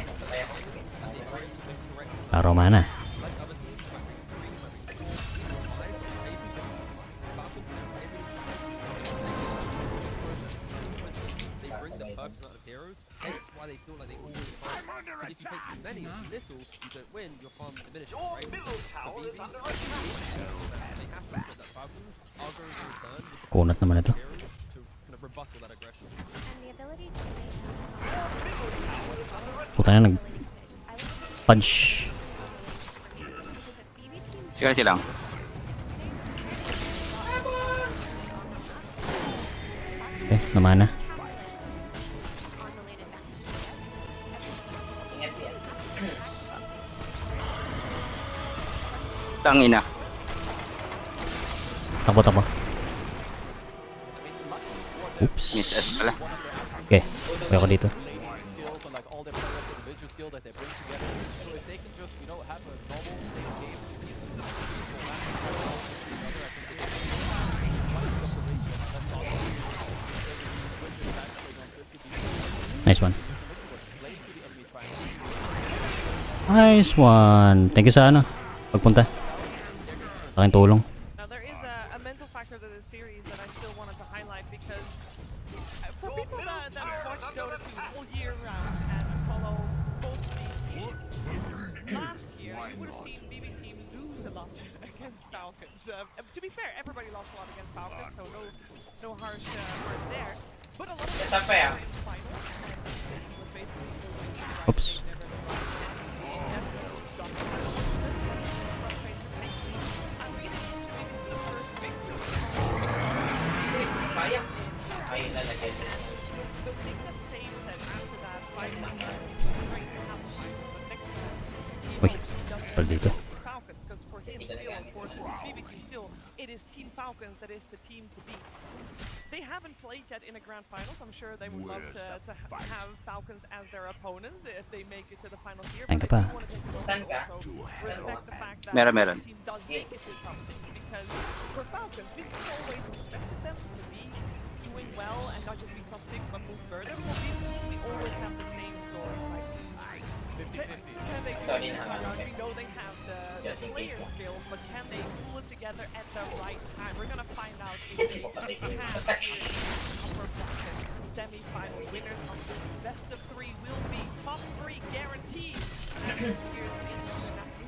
and they bring the correct Laro mana. like other teams, like 3, like 4, 5, maybe Falcons they bring the perfect amount of heroes, and it's why they feel like they always farm. Because if you take too many or too little, you don't win, your farm diminishes, right? Middle tower is under attack. They have to look that Falcons are going to return with the Kunat naman ito. heroes to kind of rebuttal that aggression. And the ability to make Puta na nag... Punch. Sige lang. Okay, namana. Tangina. Takbo. Oops. Miss S pala. Okay, okay ako dito. Skills and like all their players individual skill that they bring together. So if they can just, you know, have a normal stable game, decent peaceful match, Nice one. Nice one. Thank you sa ano. Pagpunta. Sa aking tulong. Now there is a mental factor to this series that I still wanted to highlight because for people that watch Dota 2 all year round and follow both of these teams, last year you would have seen BB Team lose a lot against Falcons. To be fair, everybody lost a lot against Falcons, so no harsh words there. But a lot of them were in finals, and this was basically the way to write. Oops. Ayun na lagay. The thing that saves it after that fight was that it was great to have fights, but next time he Uy, hopes he doesn't pala dito. have Falcons, because for him still, for BBT still, it is Team Falcons that is the team to beat. They haven't played yet in a grand finals. I'm sure they would love to have Falcons as their opponents if they make it to the finals here. Thank But I you do pa. want to take a moment to also respect the fact that Meron. the team does make it to the top 6, because for Falcons, we always expected them to be doing well and not just be top 6 but move further. For BBT, we always have the same stories. Like, 50-50. can they pull this time out? We know they have the player skills, but can they pull it together at the right time? We're gonna find out if they have upper bracket semi-finals. Winners of this best of 3 will be top 3 guaranteed. Here's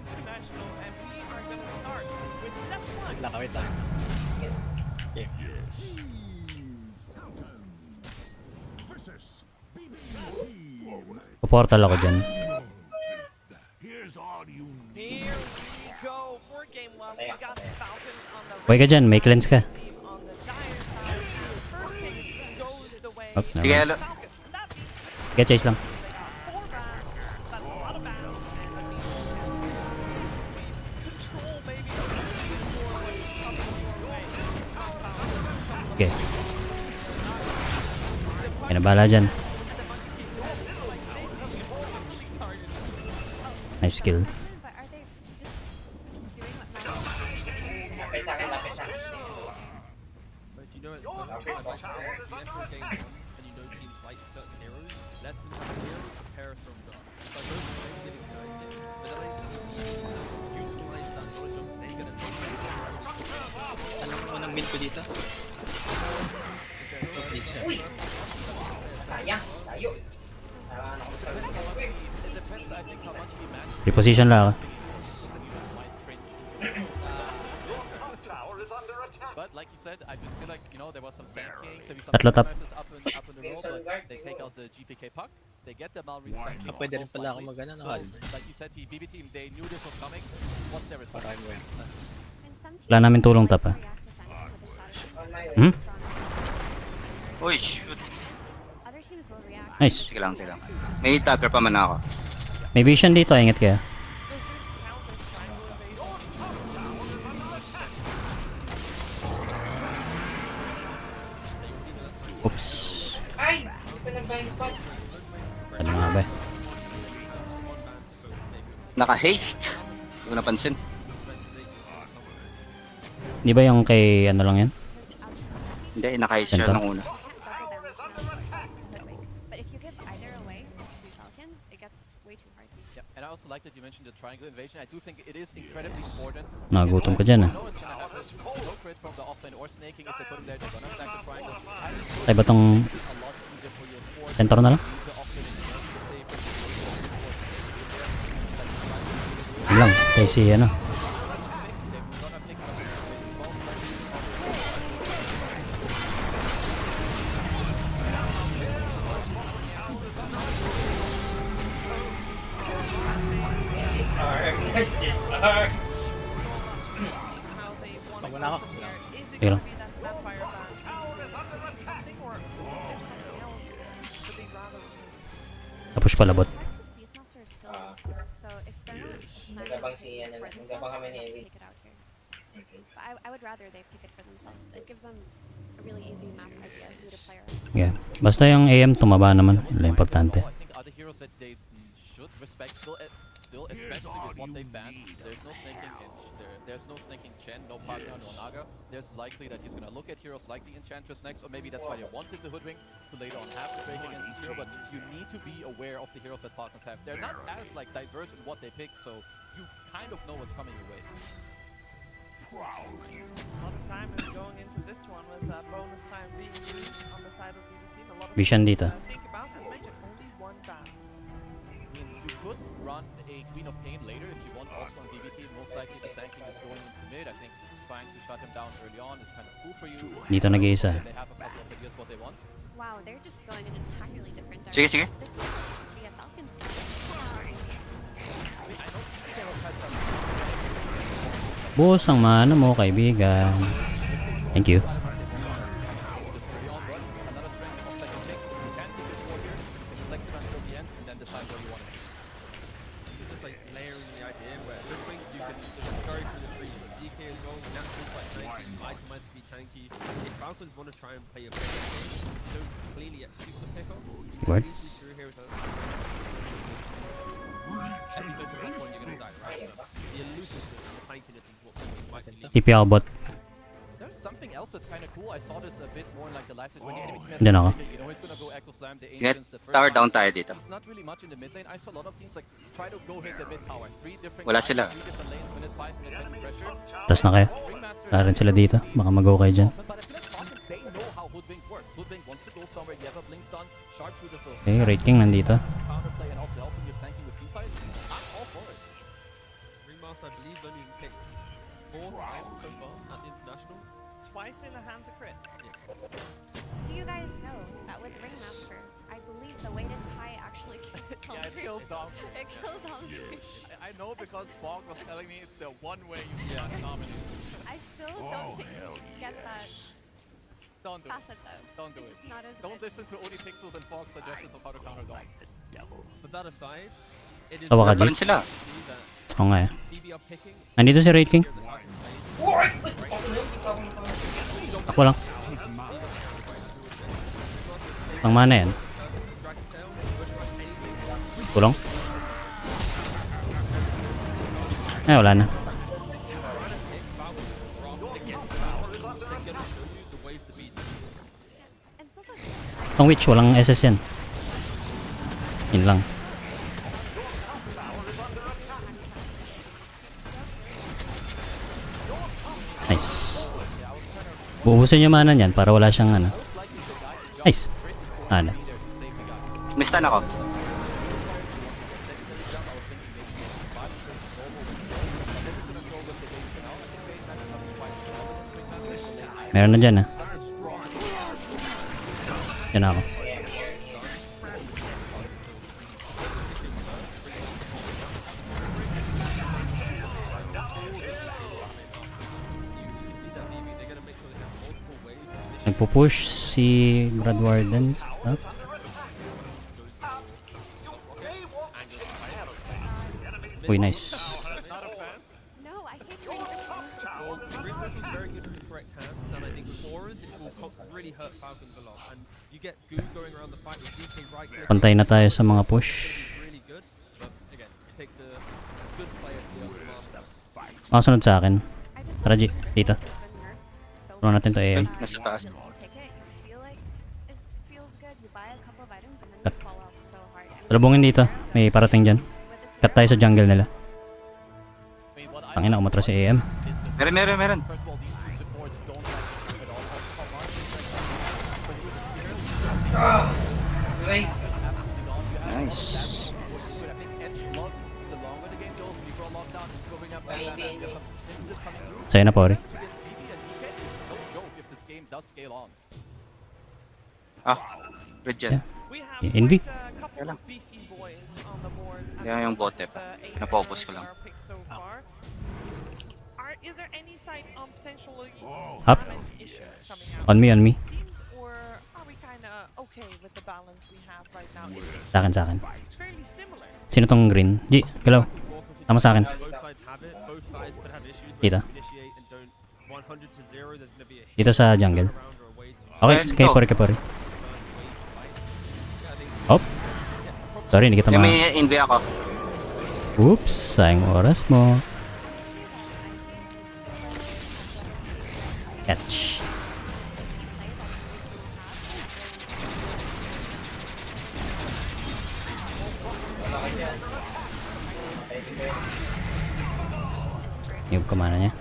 international, and we are gonna start with step 1. Wait lang. Okay. Paportal ako dyan. Here we go for game 1. We got the Falcons on the Buhay ka dyan, may cleanse ka. team on the dire side. First pick goes the way Oh, Sige, never mind. hello. Get chase lang. 4 bats. That's a lot of bats. And the Beast can basically control maybe the score when it's coming your way. Okay. Kaya na bahala dyan. Nice skill. But are they just doing what matters? Lapit sa akin, lapit sa akin. But if you know it's coming, like, if you enter a game 1 and you know teams like certain heroes, let them have a hero, prepare from that. So those are maybe getting excited, but then I think utilize that knowledge of they're gonna take it. Anong unang build ko dito? Uy! Sayang, tayo. Tara na ako sa It depends, I think, how much he managed. Reposition lang ako. But like you said, I just feel like, you know, there was some sanking, so we saw Tatlo top. up in the row, but they take out the GPK puck, they get the Malreach sanking. Pwede rin most pala ako likely. magana ng So, hal. like you said, BB team, they knew this was coming. What's their response? Wala namin tulong tap ah. Hmm? Uy, shoot. Other teams will react. Nice. Sige lang, sige lang. May dagger pa man ako. May vision dito, ingat kaya. Oops. Ay! Ito nag-blind spot. Ano nga ba? Naka-haste. Hindi ko napansin. Di ba yung kay ano lang yan? Hindi, naka-haste siya Center? nung una. But if you give either away to Falcons, it gets way too hard. Yeah, and I also like that you mentioned the triangle invasion. I do think it is incredibly important. Nagutom ka dyan ah. You know it's gonna happen. No crit from the offlane or snaking. If they put him there, they're gonna stack the triangle. Ay ba tong center na lang? Yun lang, tayo si ano. Bago na ako. Sige lang. Tapos pala bot. Beastmaster is still so if they're not Magabang si ano, for magabang kami ni themselves, Ewi. take it out here. But I would rather they pick it for themselves. It gives them a really easy map idea who to play around. Yeah. Basta yung AM tumaba naman. Yun lang importante. I think other heroes that they should respect still, especially with what they've banned. There's no snaking Inch, there's no snaking Chen, no Pagna, no Naga. There's likely that he's gonna look at heroes like the Enchantress next, or maybe that's why they wanted the Hoodwink to later on have to break against this hero, but you need to be aware of the heroes that Falcons have. They're not as like diverse in what they pick, so you kind of know what's coming your way. A lot of time is going into this one with bonus time being used on the side of the team. A lot of Vision things dito. to think about, as mentioned, only one ban. I mean, you could run a Queen of Pain later if you want, also on BBT. Most likely the Sanking is going into mid. I think trying to shut him down early on is kind of cool for you. Dito nag-iisa. They have a couple of ideas what they want. Wow, they're just going in an entirely different Sige, direction. sige. This is be a Falcons strategy. Buhos ang mana mo, kaibigan. Thank you. Just like layering the idea where Hoodwink you can just go through the tree with DK as well, your natural quite tanky, itemize to be tanky. If Falcons want to try and play a play game, you don't clearly execute the pickup. What? Through here with everything to that point you're gonna die, right? The elusiveness and the tankiness is what people might be. TP ako bot. There's something else also is kind of cool. I saw this a bit more in like the last stage when the enemy team has Diyan ako. you know he's gonna go echo slam the Get ancients the first tower down round. tayo dito. He's not really much in the mid lane. I saw a lot of teams like try to go hit the mid tower. 3 different Wala guys, sila. 3 different lanes, minute 5, minute 10 pressure. Tapos na kayo. Wala rin sila dito. Baka mag-go kayo dyan. But I feel like Falcons, they know how Hoodwink works. Hoodwink wants to go somewhere. You have a blink stun, sharpshooter, so Okay, Raid King nandito. counterplay and also helping your Sanking with team fights. I'm all for it. Ringmaster, I believe, only picked 4 times so far at the international. Twice in the hands of crit. Do you guys know that with Ringmaster, I believe the weighted pie actually kills Yeah, it kills Domfrey. It kills Domfrey. I know because Fog was telling me it's the one way you can nominate. I still don't think you should get that Don't do it. facet though. Don't do It's it. just not as Don't good. listen to Odie Pixels and Fog's suggestions of how to counter Dom. But that aside, it is Tawa ka, very Jit. clear to see that Oo nga eh. BB are picking Nandito si Raid King. Ako lang. Pang mana yan. Tulong. Eh, wala na. Itong witch, walang SS yan. Yun lang. Nice. Buubusin yung mana niyan para wala siyang ano. Nice. Ano. May stun ako. Meron na dyan ah. Dyan ako. Nagpo-push si Brad Warden. Up. Uy, nice. No, I hate Well, Ringmaster is very good with the correct hands, and I think for us, it will really hurt Falcons a lot. And you get Goo going around the fight with DK right click. Pantay na tayo sa mga push. Really good, but again, it takes a good player to be able to master. Makasunod sa akin. Tara G, dito. Puno natin to AM. Nasa taas. pick it, you feel like it feels good, you buy a couple of items and then you fall off so hard. And Talubungin dito. May parating dyan. Cut tayo sa jungle nila. Tangina, umatras si AM. Meron. First of all, these two supports don't like at all. Nice. I think Edge loves the longer the game goes, people are locked down, he's moving up and there's some just coming through. Sa'yo na, Pori. Against BB and DK is no joke if this game does scale on. Good dyan. We have Envy. quite a couple of beefy boys on the board. Yan yung bote pa. Napopos ko lang. Are picked so far. Is there any sight on potentially Up. issues coming out? On me. Teams, or are we kind of okay with the balance we have right now? Sa akin. It's fairly similar. Sino tong green? G, galaw. Tama sa akin. Both sides have it. Both sides could have issues where Dito. you initiate and don't 100 to 0. There's going to be a Dito sa jungle. Okay, kay Pori. Hop. Sorry, hindi kita Yung ma... may envy ako. Oops, sayang oras mo. Catch. Yung kumana niya.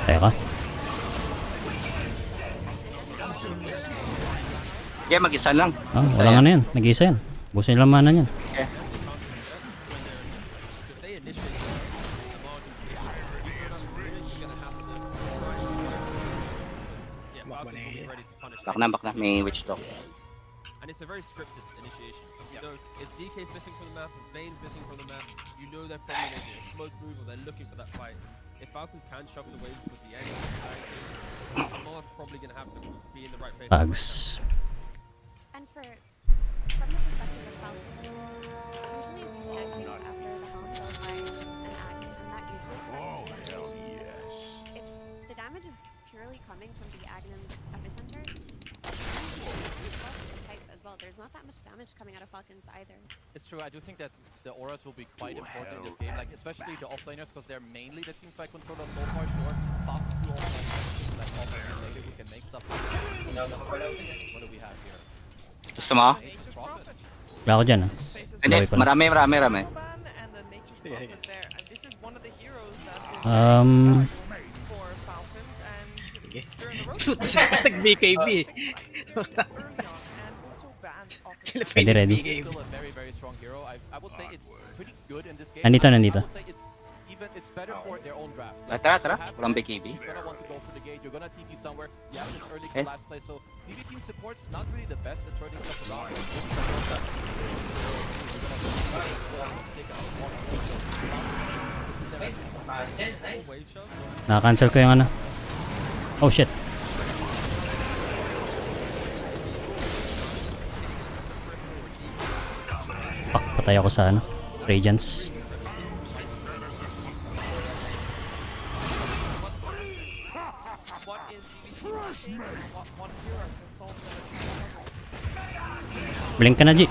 Teka. Yeah, mag-isa lang. Oh, walang ano yan. Nag-isa yan. Busin lang mana niyan. Okay. Back na. May witch talk. And it's a very scripted initiation. You know, if DK's missing from the map, if Vayne's missing from the map, you know they're probably going to do a smoke move or they're looking for that fight. If Falcons can shove the waves with the end, Amar's probably going to have to be in the right place. Bugs. And from the perspective of Falcons, usually these deck takes after the helm goes by an axe, and that usually prevents damage. If the damage is purely coming from the Agnon's epicenter, the type as well, there's not that much damage coming out of Falcons either. It's true. I do think that the auras will be quite important in this game, like especially the offlaners, because they're mainly the teamfight controllers so far. Sure, Falcons do all like offlaners later who can make stuff happen. What do we have here? Gusto mo? Wala ako dyan, ah. Hindi, Bawi pa lang. marami. This is one of the heroes that's been for Falcons and during the road Nag-BKB. Ready. Still a very, very strong hero. I would say it's pretty good in this game. Nandito. I would say it's better for their own draft. Tara. Walang BKB. You're gonna want to go for the gate. You're gonna TP somewhere. You have this early kill last play, so BB team support's not really the best at turning stuff around. Naka-cancel ko yung ano. Oh shit. Fuck, patay ako sa ano. Radiance. Blink ka na, G.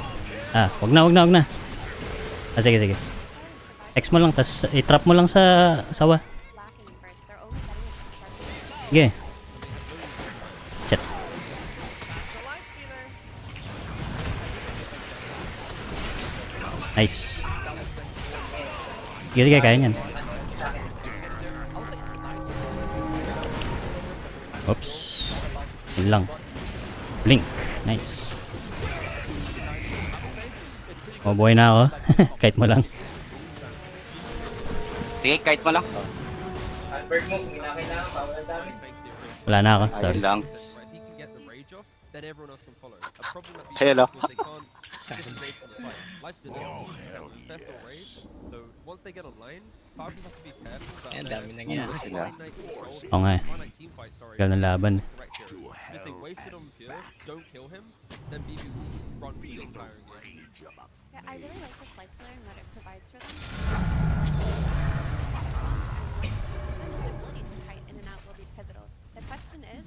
Ah, wag na. Ah, sige. X mo lang, tas i-trap mo lang sa sawa. Sige. Shit. Nice. Sige, kaya niyan. Oops. Yun lang. Blink. Nice. Mabuhay na ako. Kahit mo lang. Sige, kahit mo lang. Albert mo, kung kinakailangan, bawal ang dami. Wala na ako. Sorry. Ayun lang. If he can get the rage off, then everyone else can follow. A problem that Hello. they can't disengage from the fight. Life's still infest or rage, so once they get online, Falcons have to be careful that Ang dami nangyari sila. Oo nga eh. Gagal ng laban. If they wasted on Pure, don't kill him, then BB will run for the entire game. Yeah, I really like this lifesteal and what it provides for them. The ability to kite in and out will be pivotal. The question is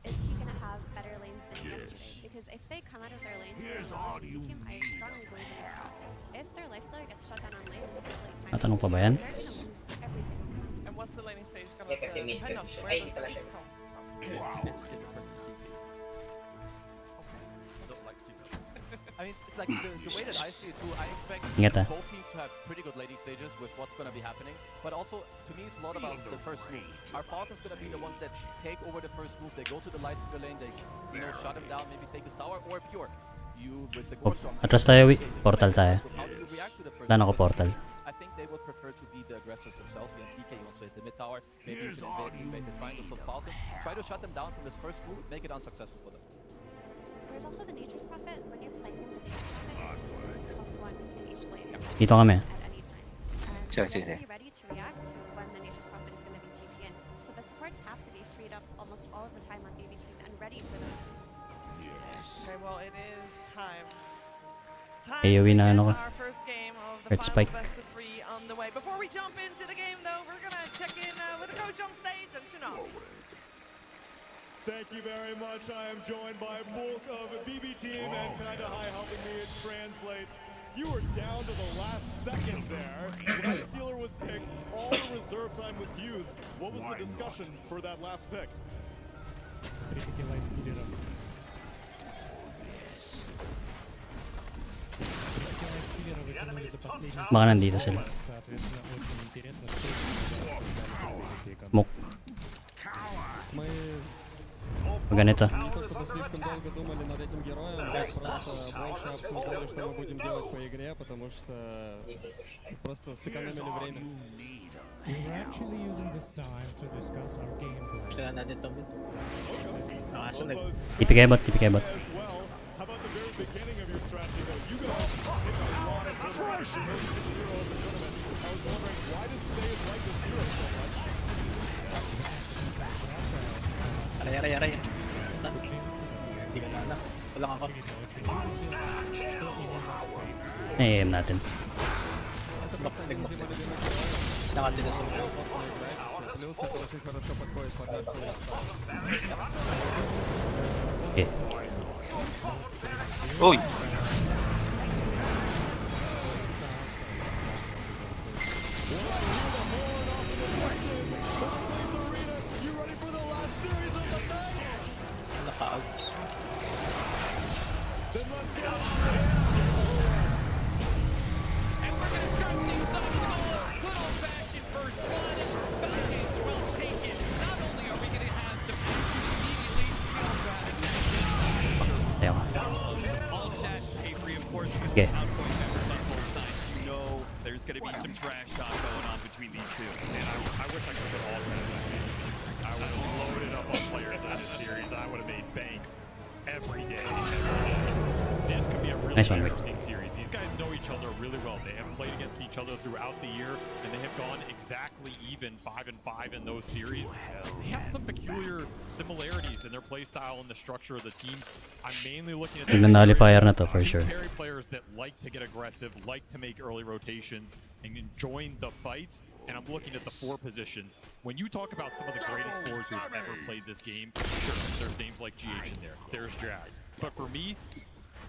he going to have better lanes than yesterday? Because if they come out of their lanes strong, the team, I strongly believe in this fact. If their lifesteal gets shut down on lane and gets late time, Natanong pa ba yan? they're going to lose everything. And what's the laning stage gonna Yeah, kasi mid depend on position. where Ay, the pala laning siya. come from. I mean, it's like the way that I see it too, I expect Ingat ah. both teams to have pretty good laning stages with what's going to be happening. But also, to me, it's a lot about the first move. Our Falcons going to be the ones that take over the first move. They go to the Lysipher lane, they, shut him down, maybe take his tower, or Pure. You, with the Oh, Gorstorm, atras tayo, Portal tayo. how do you react to the first Wala na move? ako portal. I think they would prefer to be the aggressors themselves. We have DK also hit the mid tower. Maybe you can invade the triangle. So Falcons try to shut them down from this first move, make it unsuccessful for them. There's also the Nature's Prophet. When you're playing against the Nature's Prophet, it's +1 in each lane. Dito kami. At any time. And Sure, you have sige. to be ready to react to when the Nature's Prophet is going to be TP in. So the supports have to be freed up almost all of the time on BB team and ready for those moves. Okay, well, it is time. AoE na ano ko. Our first game of the Red final spike. best of 3 on the way. Before we jump into the game, though, we're gonna check in with the coach on stage and Tsunami. Thank you very much. I am joined by Mulk of BB Team and Kinda High helping me translate. You were down to the last second there. When Stealer was picked, all the reserve time was used. What was the discussion for that last pick? Baka nandito sila. Mok. Мы Pag ganito. не то чтобы слишком долго думали над этим героем, просто больше обсуждали, что мы будем делать по игре, потому что просто сэкономили время. We're actually using this time to discuss our gameplay. Kaya natin ito mid. Nakasunod. TP kebot. How about the very beginning of your strategy though? You guys hit a lot of pressure most of the hero of the tournament. I was wondering, why does Save like this hero so much? Aray. Hindi ka na anak. Walang ako. AM natin. Nakatila sa mga. Плюс это очень хорошо подходит под наш плей. Okay. Uy! Naka-outs. Tayo ka. Okay. You know there's going to be some trash talk going on between these two. And I wish I could put all that in that fantasy. I would have loaded up on players in this series. I would have made bank every day. This could be a really Nice one, Rick. interesting series. These guys know each other really well. They have played against each other throughout the year, and they have gone exactly even 5-5 in those series. They have some peculiar similarities in their play style and the structure of the team. I'm mainly looking at Nullifier na to for two sure. carry players that like to get aggressive, like to make early rotations, and join the fights. And I'm looking at the 4 positions. When you talk about some of the greatest fours who have ever played this game, sure, there's names like GH in there. There's Jazz. But for me,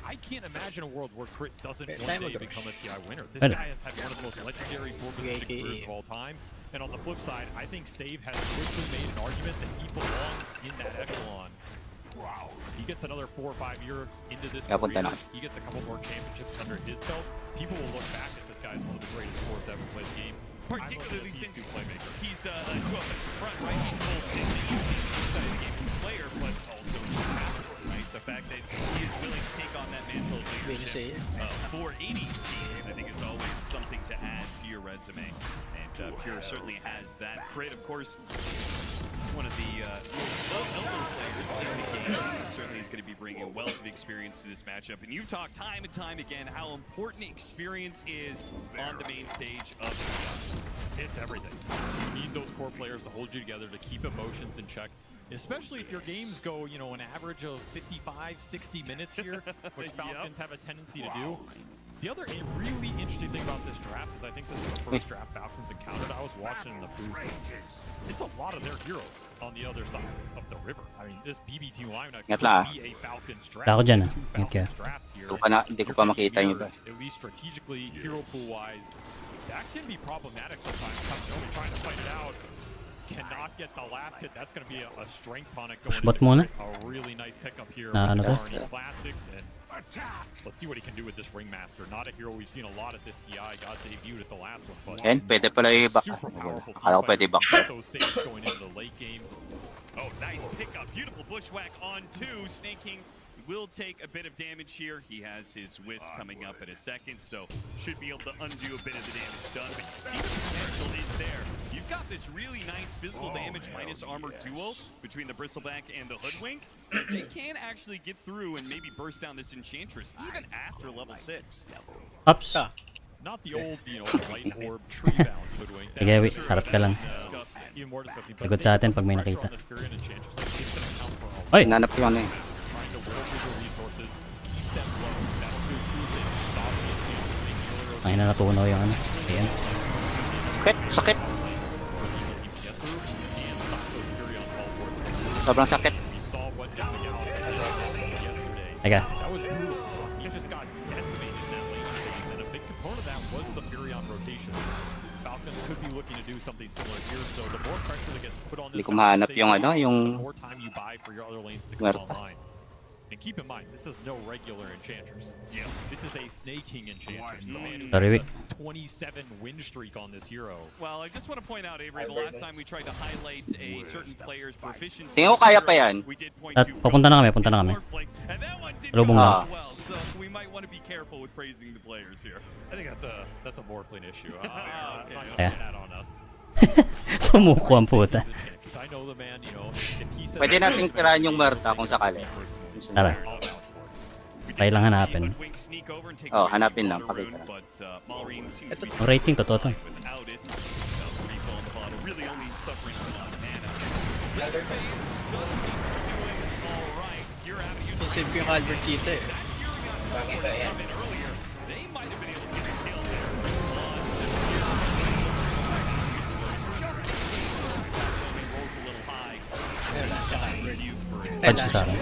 I can't imagine a world where Crit doesn't one day become a TI winner. This guy has had one of the most legendary 4-position careers of all time. And on the flip side, I think Save has quickly made an argument that he belongs in that echelon. Wow. He gets another 4 or 5 years into this career. He gets a couple more championships under his belt. People will look back at this guy as one of the greatest fours to ever play the game. Particularly since he's a 12-inch front, right? He's both in the UC side of the game as a player, but also right? The fact that he is willing to take on that mantle of leadership for any team, I think is always something to add to your resume. And Pure certainly has that. Crit, of course, one of the elder players in the game. Certainly is going to be bringing a wealth of experience to this matchup. And you've talked time and time again how important experience is on the main stage of TI. It's everything. You need those core players to hold you together, to keep emotions in check. Especially if your games go, you know, an average of 55, 60 minutes here, which Falcons have a tendency to do. The other really interesting thing about this draft is I think this is the first draft Falcons encountered. I was watching in the booth. It's a lot of their heroes on the other side of the river. I mean, this BBT lineup could be a Falcons draft. Ako dyan, Two okay. Falcons drafts here. Hindi ko pa makita yung iba. At least strategically, hero pool-wise, that can be problematic sometimes. Kamiyomi trying to fight it out. Cannot get the last hit. That's going to be a strength tonic going Pushbot muna. a really nice pickup here Na ano with to? Arnie Classics. And let's see what he can do with this Ringmaster. Not a hero we've seen a lot at this TI. Got debuted at the last one. But Pwede pala yung back. Akala ko pwede back. those saves going into the late game. Oh, nice pickup. Beautiful bushwhack on 2. Snaking will take a bit of damage here. He has his Wisp coming up in a second, so should be able to undo a bit of the damage done. But you can see the potential is there. You've got this really nice physical damage minus armor duo between the Bristleback and the Hoodwink. They can actually get through and maybe burst down this Enchantress even after level 6. Ups. Not the old, you know, light orb tree bounce Hoodwink. Sige, wait. Harap ka lang. Even more disgusting. Likod sa atin pag may nakita. Oy! Nanap ko ano eh. Ay na natunaw yung ano. Ayan. Sakit! Sobrang sakit. Teka. That was brutal. He just got decimated in that lane phase, and a big component of that was the Furion rotation. Falcons could be looking to do something similar here, so the more pressure that gets put on this, Hindi ko mahanap yung ano, yung the more time you buy for your other lanes to come online. And keep in mind, this is no regular Enchantress. Yeah, this is a snaking Enchantress. The man who Sorry, has a 27 win streak on this hero. Well, I just want to point out, Avery, the last time we tried to highlight a certain player's proficiency, Tingin ko kaya pa yan. we did point At to papunta na kami, punta na kami. and that one didn't Lubong go lang. so well, so we might want to be careful with praising the players here. I think that's a Morphling issue. Not gonna Yeah. get that on us. Sumuko ang puta. I know the man, you know, if he says Pwede nating tirahan yung Marta kung sakali. Tara. Tayo lang hanapin. Oh, hanapin lang. Pakita. Ang rating, totoo to. Without it, Recall on the bottle really only suffering from a lot of mana. Weather phase does seem to be doing all right. You're out of using Save ko yung Albert dito eh. earlier. They might have been able to get a kill there. Just in case rolls a little high. Ready for Punch sa akin.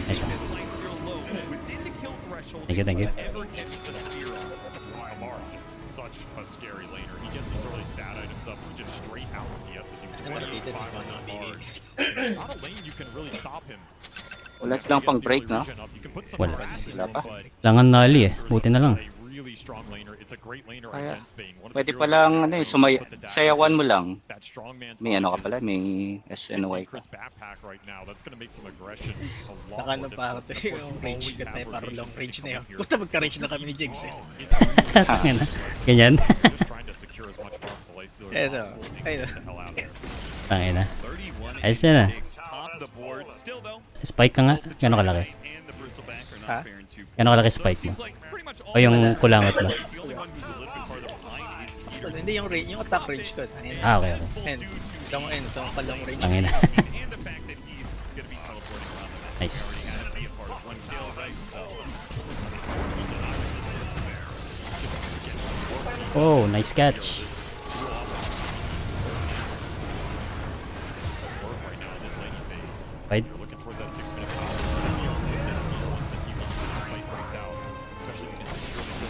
Nice one. This nice little low within the kill threshold. Thank you, thank you. Ever gets the spear on. Amar is just such a scary laner. He gets his early stat items up and just straight out CS's you 25 on his bars. There's not a lane you can really stop him. Wala silang pang break, no? Wala. Wala pa. Langan nali eh. Buti na lang. Really strong laner. It's a great laner Kaya, against Bane. pwede palang ano, sayawan mo lang. May ano ka pala, may SNY ka. backpack right now. That's going to make some aggression a lot Nakano more pa ako difficult. yung We'll range always ka have tayo, parang long rotations range that na yun. come here. Puta, magka-range na kami ni Jigs eh. Tangina. Ganyan. Just trying to secure as much farm play stealer as Eto, possible. and ayun. get the hell out of there. Tangina. 31 Ayos yan ah. top of the board. Still though, Spike ka nga. Gano'ng kalaki? and the Bristleback are not Ha? faring too Gano'ng kalaki spike mo? O yung kulangot mo? The only one who's a little bit farther behind is Skeeter. Hindi yung range, yung attack range ko. Ah, okay, okay. And, itong kalong range. Tangina. And the fact that he's going to be teleporting around the map. Nice. He had to be a part of one kill, right? So Oh, nice catch. Fight.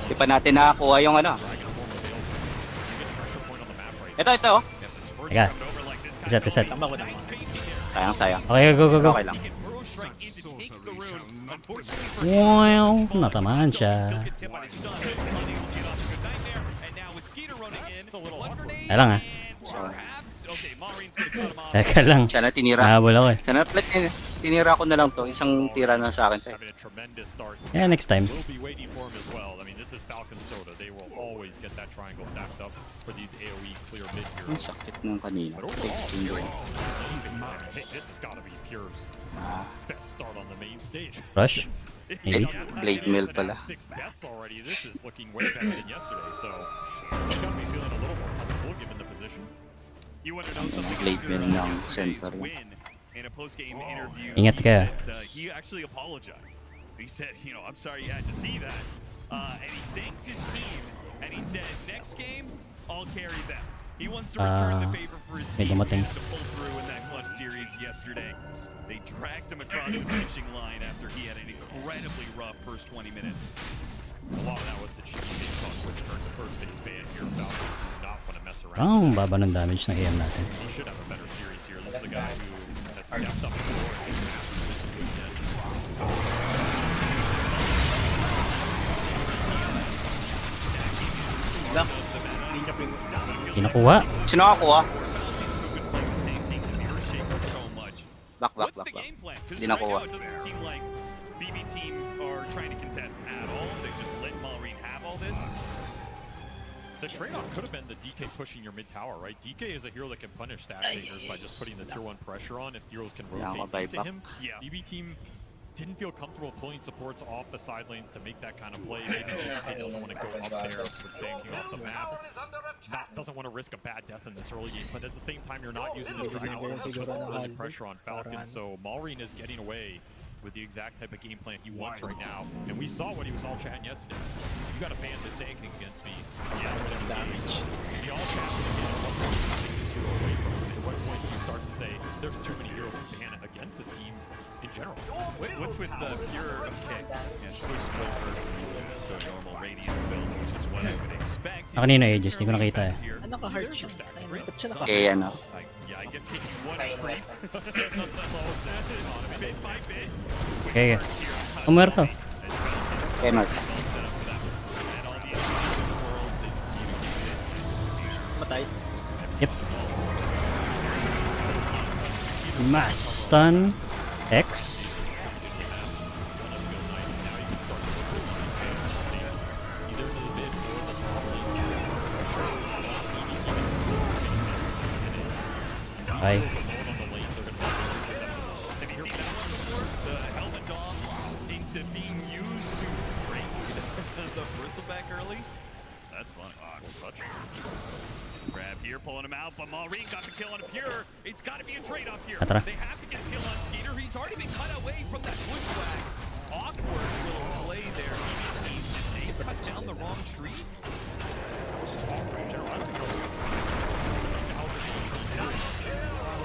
Di pa natin nakakuha yung ano. Ito. Teka. Reset. Sayang. Okay, go. Okay lang. Wow, natamaan siya. Kaya lang ah. Teka lang. Sana tinira. Nahabol ako eh. Sana tinira ko na lang to. Isang tira na sa akin to. Yeah, next time. We'll be waiting for him as well. I mean, this is Falcon Soda. They will always get that triangle stacked up for these AoE clear mid Ang heroes. sakit ng kanina. But overall, hey, this has got to be Pure's best start on the main stage. Rush? Maybe. Blade Mill pala. 6 deaths already. This is looking way better than yesterday. So he's got to be feeling a little more comfortable given the position. you want to know something? Blade After Mill ng yesterday's center. win, in a post-game interview, Ingat he ka. said, he actually apologized. He said, I'm sorry you had to see that. And he thanked his team, and he said, next game, I'll carry them. He wants to return the favor for his may team dumating. to pull through in that clutch series yesterday. They dragged him across the finishing line after he had an incredibly rough first 20 minutes. A lot of that was the cheeky big puck, which turned the first phase ban here. Falcon did not want to mess around. Ang baba ng damage ng AM natin. He should have a better series here. This is a guy who has stepped up before and is absolutely good. Lang. Hindi niya Kinakuha. Sino nakakuha? Back. What's the game plan? Because Hindi right now nakuha. it doesn't seem like BB team are trying to contest at all. They just let Malrine have all this. The trade-off could have been the DK pushing your mid tower, right? DK is a hero that can punish stat takers by just putting the tier 1 pressure on if heroes can rotate into him. Yeah. BB team didn't feel comfortable pulling supports off the side lanes to make that kind of play. Maybe GBK doesn't want to go up there with Sand King off the map. Matt doesn't want to risk a bad death in this early game, but at the same time, you're not using the Dragon Lord, which puts early pressure on Falcon. So Malrine is getting away with the exact type of game plan he wants right now. And we saw what he was all chatting yesterday. You got to ban the Sand King against me. Yeah, damage. He all chatted again. At what point do you take this hero away from him? At what point do you start to say there's too many heroes to ban against this team in general? What's with the pure okay? Yeah, switched over to a normal Radiance build, which is what I would expect. Ah, kanina Aegis, di ko nakita eh. Ano ka heart siya? Ba't siya naka- Okay, ano. Yeah, I guess taking one creep. Bit by bit. Okay. Umuerto. Okay, Mark. Matay. Yep. Mass stun. X. Bye. Have you seen that one before? The helmet dom into being used to break the bristleback early. That's fun. Touch. Grab here, pulling him out, but Malrine got the kill on Pure. It's got to be a trade-off here. Atra. They have to get a kill on Skeeter. He's already been cut away from that bushwhack. Awkward little play there. Did they cut down the wrong tree?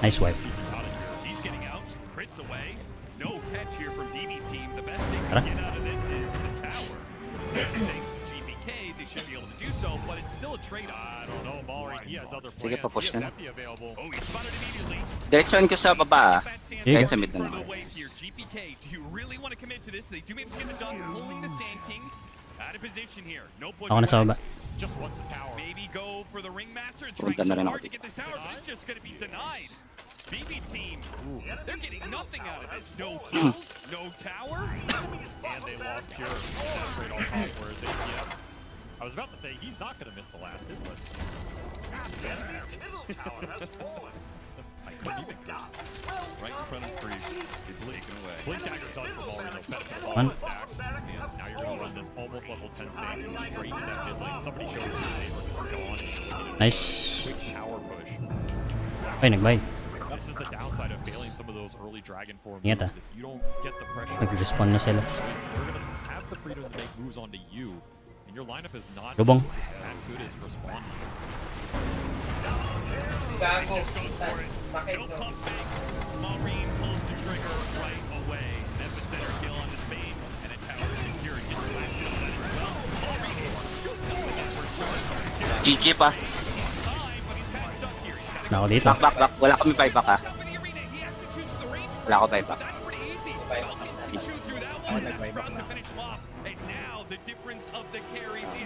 Nice wipe. He's getting out. Crits away. No K. catch here from BB team. The best they can get out of this is the tower. Thanks to GBK, they should be able to do so, but it's still a trade-off. I don't know, Mallory, he has other plans. Sige, papush He has na. Epi available. Oh, he spotted immediately. Diretsuhan ko sa baba. Kahit sa mid na For the lang. way here, GPK, do you really want to commit to this? They do manage to get the dust, pulling the Sand King out of position here. No push. Ako na sa baba. Just wants the tower. Maybe go for the Ringmaster. Trying Punta na so rin hard ako. to get this tower, but it's just going to be denied. BB team, they're getting nothing out of this. No kills, no tower, and they lost Pure. That's right on top. Whereas APM, I was about to say he's not going to miss the last hit, but I couldn't even curse. Right in front of Freeze. He's leaking away. Blink Dagger's done for Mario, though. Benefit of all the stacks. And now you're going to run this almost level 10 save straight into that mid lane. Somebody showed us today where they're gone. Nice. Quick shower push. Ay, nagbay. This is the downside of failing some of those early Dragon Form Ingat, moves. If you don't get the pressure, Nag-respawn na sila. they're going to have the freedom to make moves onto you. And your lineup is not Lubong. that good as responding. Gago. No pump fake. Maureen pulls the trigger right away. Epicenter kill on his main, and a tower secured. Gets blasted on that as well. Maureen is shooting up with that for charge. GG pa. Na ako dito. Back. Wala kami buyback ha. Wala ako buyback. Ako nag-buyback na.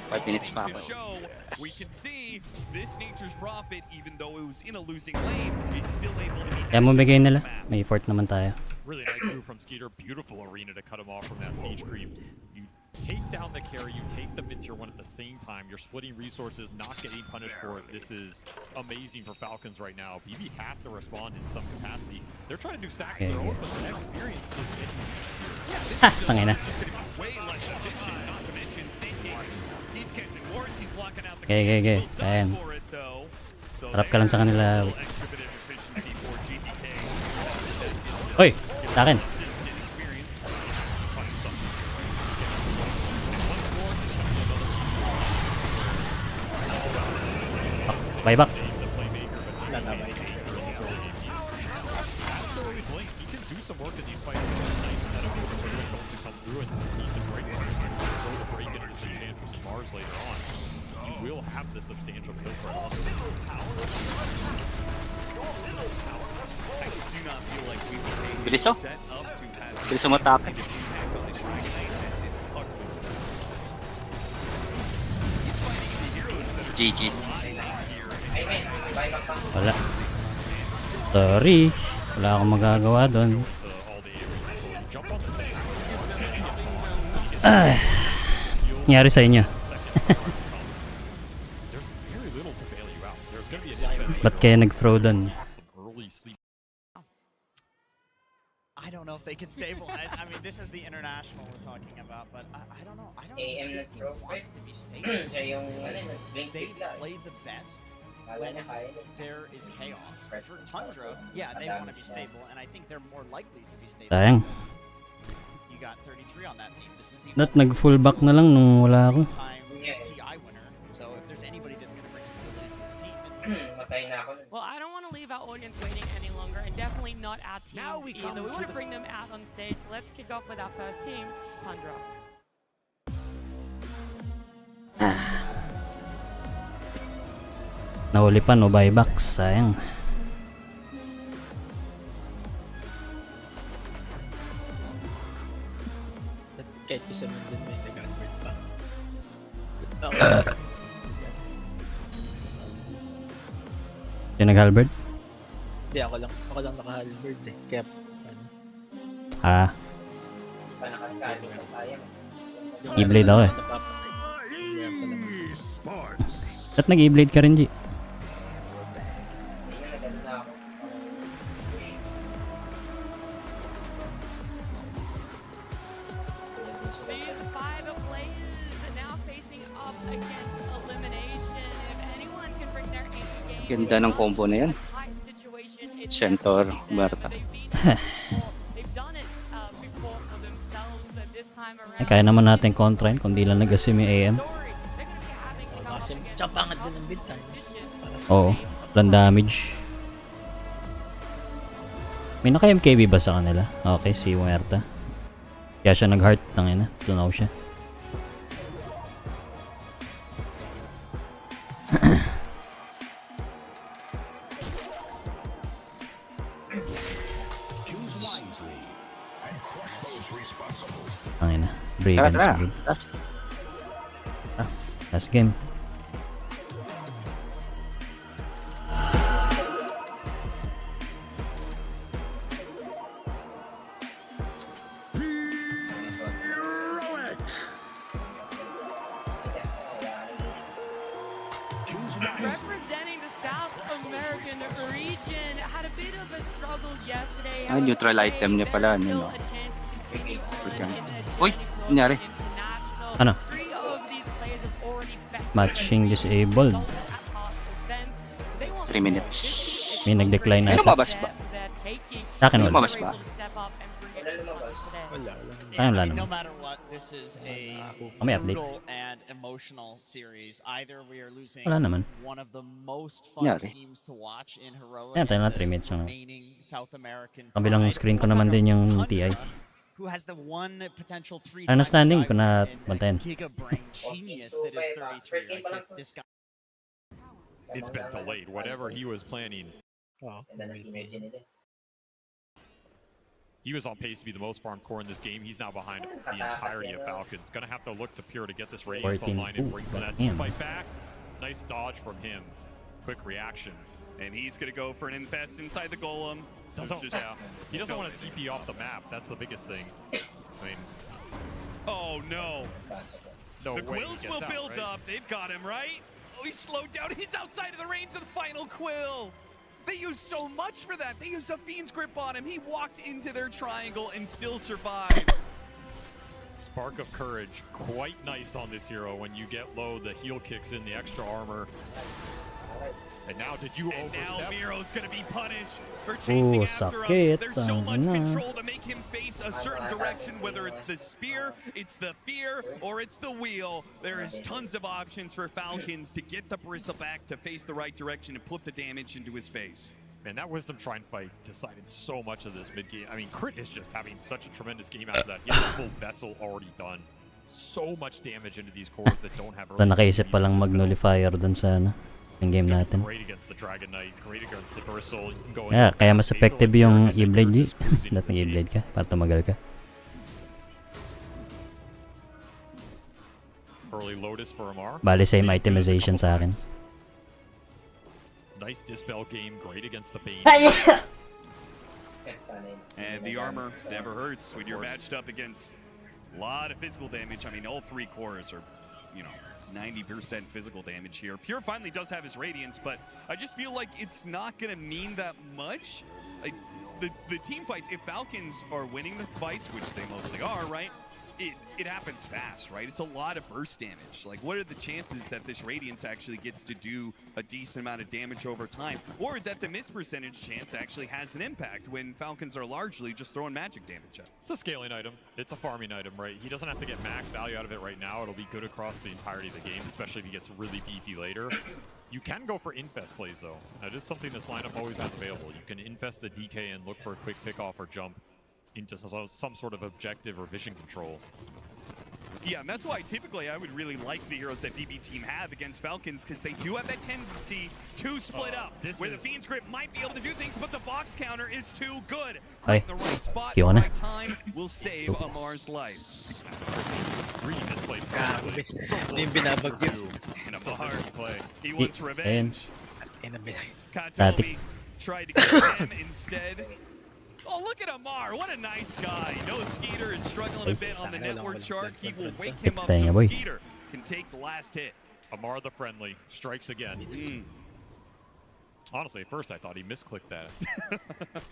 5 minutes pa ako. We can see this Nature's Prophet, even though it was in a losing lane, is still able to Kaya mo bigay nila. May fort naman tayo. Really nice move from Skeeter. Beautiful arena to cut him off from that siege creep. You take down the carry, you take the mid-tier one at the same time. You're splitting resources, not getting punished for it. This is amazing for Falcons right now. BB have to respond in some capacity. They're trying to do stacks of their own, but the experience is getting... Ha! Tangina. way less efficient, not to mention Snake King. He's catching wards, he's blocking out the Okay. Ayan. for it though. So Harap ka lang sa kanila. extra bit of efficiency for GPK. Hoy! Sa akin. Consistent experience. Buyback. Nanamay. Absolutely blink. He can do some work in these fights. Nice setup for where they're going to come through and some decent break points. Go to break into some Enchantress and Mars later on. You will have the substantial kill threat on him. I just do not feel like we can Bilis oh. set up to have Bilis umatake. impact on this Dragon Knight as his puck was. He's fighting the heroes that are GG. Ay, men. Buyback pa. Wala. Sorry. Wala akong magagawa doon. Nangyari sa inyo. Ba't kaya nag-throw doon? I don't know if they can stabilize. I mean, this is the international we're talking about, but I don't know. I don't know AM if this team nag-throw. wants to be stable. Siya yung, blink They bigla. play the best Kala niya kaya niya. there is chaos. For Tundra, yeah, they want to be stable, and I think they're more likely to be stable. Sayang. You got 33 on that team. This is the Not nag-fullback na lang nung wala ako. time TI winner. So if there's anybody that's going to bring stability to his team, it's Matay na ako. Well, I don't want to leave our audience waiting any longer, and definitely not our teams Now we come either. We to want to the- bring them out on stage, so let's kick off with our first team, Tundra. Nahuli pa, no buybacks. Sayang. Kahit isa man din may nag-advert pa. Yung nag-halberd? Hindi, ako lang naka-halberd eh. Kaya, ano. Ah. Pa nakaskali ka, sayang. E-blade ako eh. Ba't nag-e-blade ka rin, G? These five players are now facing up against elimination. If anyone can bring their A game, Ganda ng combo na yan. Centaur, Berta. they've done it before for themselves, but this time around. Ay, kaya naman natin kontrain kung di lang nag-asim yung AM. Kasi, tsaka pangat din ang build time. Oo. Walang damage. May naka-MKB ba sa kanila? Okay, si Muerta. Kaya siya nag-heart. Tangina, tunaw siya. Tangina, Bravens. Tara, Bro. Last game. Representing the South American region had a bit of a struggle yesterday. Ay, neutral item niya pala, ano, no? Uy, nangyari? Ano? Matching disabled. 3 minutes. May nag-decline na. May lumabas ba? Sa akin May wala. lumabas ba? Wala No naman. matter what, this is a May update. brutal and emotional series. Either we are losing Wala naman. one of the most fun Yari. teams to watch in Heroic. Ayan, tayo na and 3 minutes na. remaining South American Kabilang pride, screen ko naman din yung TI. who has the one potential 3 Ano times standing ko driver na and bantayan? giga-brain genius that is 33. Like this guy. It's been delayed. Whatever he was planning. He was on pace to be the most farmed core in this game. He's now behind the entirety of Falcons. Gonna have to look to Pure to get this Radiance 14. online and bring some of that team Damn. fight back. Nice dodge from him. Quick reaction. And he's gonna go for an infest inside the golem. He doesn't want to TP off the map. That's the biggest thing. I mean, Oh no. no The way he Quills gets will out, build right? up. They've got him, right? Oh, he's slowed down. He's outside of the range of the final Quill. They used so much for that. They used a Fiend's Grip on him. He walked into their triangle and still survived. Spark of Courage, quite nice on this hero. When you get low, the heal kicks in, the extra armor. And now, did you And now overstep? Miro's gonna be punished for chasing after him. sakit. There's so much Tangina. control to make him face a certain direction, whether it's the spear, it's the fear, or it's the wheel. There is tons of options for Falcons to get the bristle back to face the right direction and put the damage into his face. Man, that Wisdom Shrine fight decided so much of this mid-game. I mean, Crit is just having such a tremendous game after that. He has a full Vessel already done. So much damage into these cores that don't have Na nakaisip palang mag-nullifier dun sa ano, yung game natin. Great against the Dragon Knight, great against the Bristle. You can go Yeah, in kaya mas Fatal effective and yung Dragon E-Blade G. Knight cruising Dapat this may game. E-Blade ka para tumagal ka. Early Lotus for Amar. Bali same Same itemization sa akin. Nice Dispel game, great against the Bane. And the armor never hurts when you're matched up against a lot of physical damage. I mean, all 3 cores are, 90% physical damage here. Pure finally does have his Radiance, but I just feel like it's not going to mean that much. Like, the team fights, if Falcons are winning the fights, which they mostly are, right? It happens fast, right? It's a lot of burst damage. Like, what are the chances that this Radiance actually gets to do a decent amount of damage over time? Or that the miss percentage chance actually has an impact when Falcons are largely just throwing magic damage at? It's a scaling item. It's a farming item, right? He doesn't have to get max value out of it right now. It'll be good across the entirety of the game, especially if he gets really beefy later. You can go for infest plays, though. That is something this lineup always has available. You can infest the DK and look for a quick pick-off or jump into some sort of objective or vision control. Yeah, and that's why typically I would really like the heroes that BB Team have against Falcons, because they do have that tendency to split up, where the Fiend's Grip might be able to do things, but the box counter is too good. Ay, The right spot, di the ko na. right time will save Amar's life. Green is played Grabe. Yung binabagyo. And Amar, he Eh, wants revenge. Static. Katobi tried to kill him instead. Oh, look at Amar. What a nice guy. No, Skeeter is struggling a bit on the network chart. He will wake him up Tanga, so boy. Skeeter can take the last hit. Amar the friendly strikes again. Honestly, at first I thought he misclicked that.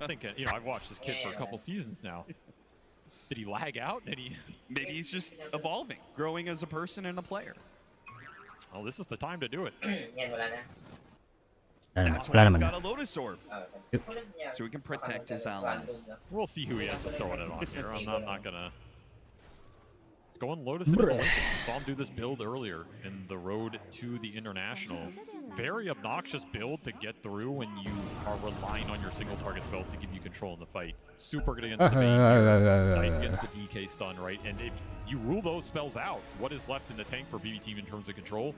Thinking, I've watched this kid for a couple seasons now. Did he lag out? Maybe he's just evolving, growing as a person and a player. Oh, this is the time to do it. That's why he's got a Lotus Orb, so he can protect his allies. We'll see who he ends up throwing it on here. I'm not gonna It's going low to Cynical Lincoln. We saw him do this build earlier in the road to the International. Very obnoxious build to get through when you are relying on your single target spells to give you control in the fight. Super good against the main hero. Nice against the DK stun, right? And if you rule those spells out, what is left in the tank for BB Team in terms of control?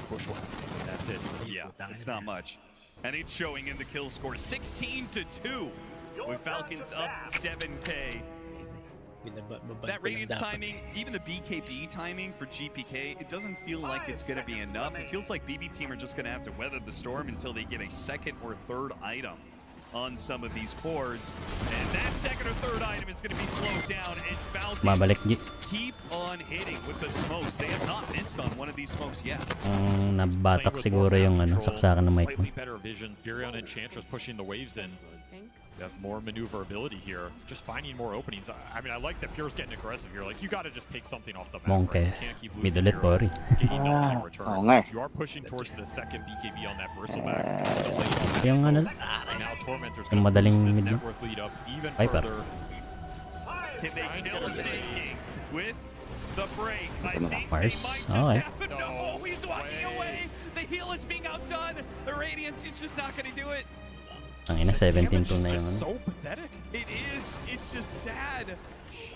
Bushwhack. That's it. Yeah, it's not much. And it's showing in the kill score, 16-2, with Falcons up 7K. That Radiance timing, even the BKB timing for GPK, it doesn't feel like it's going to be enough. It feels like BB Team are just going to have to weather the storm until they get a second or third item on some of these cores. And that second or third item is going to be slowed down as Falcons keep on hitting with the smokes. They have not missed on one of these smokes yet. Nabatak siguro yung saksakan ng mic mo. Slightly better vision. Furion and Enchantress pushing the waves in. You have more maneuverability here, just finding more openings. I mean, I like that Pure's getting aggressive here. Like, you got to just take something off the map. Right? You can't keep losing heroes, gain nothing in return. You are pushing towards the second BKB on that Bristleback. Yung ano? Now Tormentor's Yung going to madaling boost this mid, no? network lead up even Viper. further. Can they kill Snake with the break? I think they Mars. might just Okay. have to. No, he's walking away. The heal is being outdone. The Radiance is just not going to do it. Ang ina, 17-2 na yung ano. So pathetic. It is. It's just sad.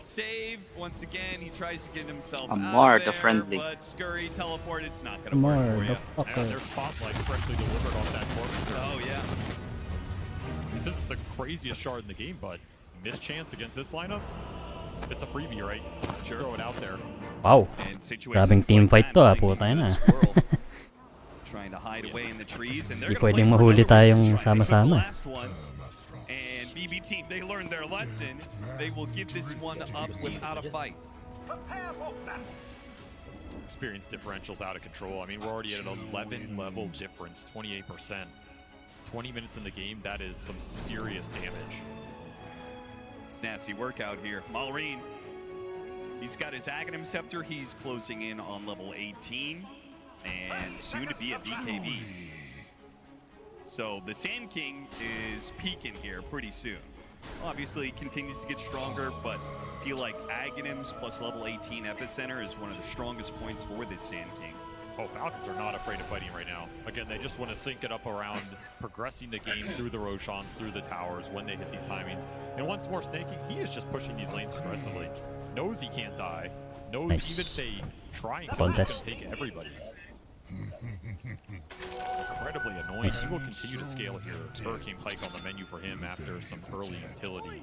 Save once again. He tries to get himself Amar, out the there, friendly. but Scurry teleport. It's not gonna work Amar, for the you. fucker. Yeah, their spotlight freshly delivered off that Tormentor. Oh yeah. This isn't the craziest shard in the game, but missed chance against this lineup. It's a freebie, right? Sure. Throw it out there. Wow. Grabing team fight to puta na. Trying to hide away in the trees, and they're Di going to pwedeng mahuli tayong sama-sama. And BB Team, they learned their lesson. They will give this one up without a fight. Experience differentials out of control. I mean, we're already at an 11 level difference, 28%. 20 minutes in the game, that is some serious damage. It's nasty work out here. Malrine, he's got his Aghanim Scepter. He's closing in on level 18. And soon to be a BKB. So the Sand King is peaking here pretty soon. Obviously continues to get stronger, but I feel like Aghanims plus level 18 Epicenter is one of the strongest points for this Sand King. Oh, Falcons are not afraid of fighting right now. Again, they just want to sync it up around progressing the game through the Roshans, through the towers when they hit these timings. And once more snaking, he is just pushing these lanes aggressively. Knows he can't die. Knows even if they try and kill him, he's going to take everybody. Incredibly annoying. He will continue to scale here. Hurricane Pike on the menu for him after some early utility.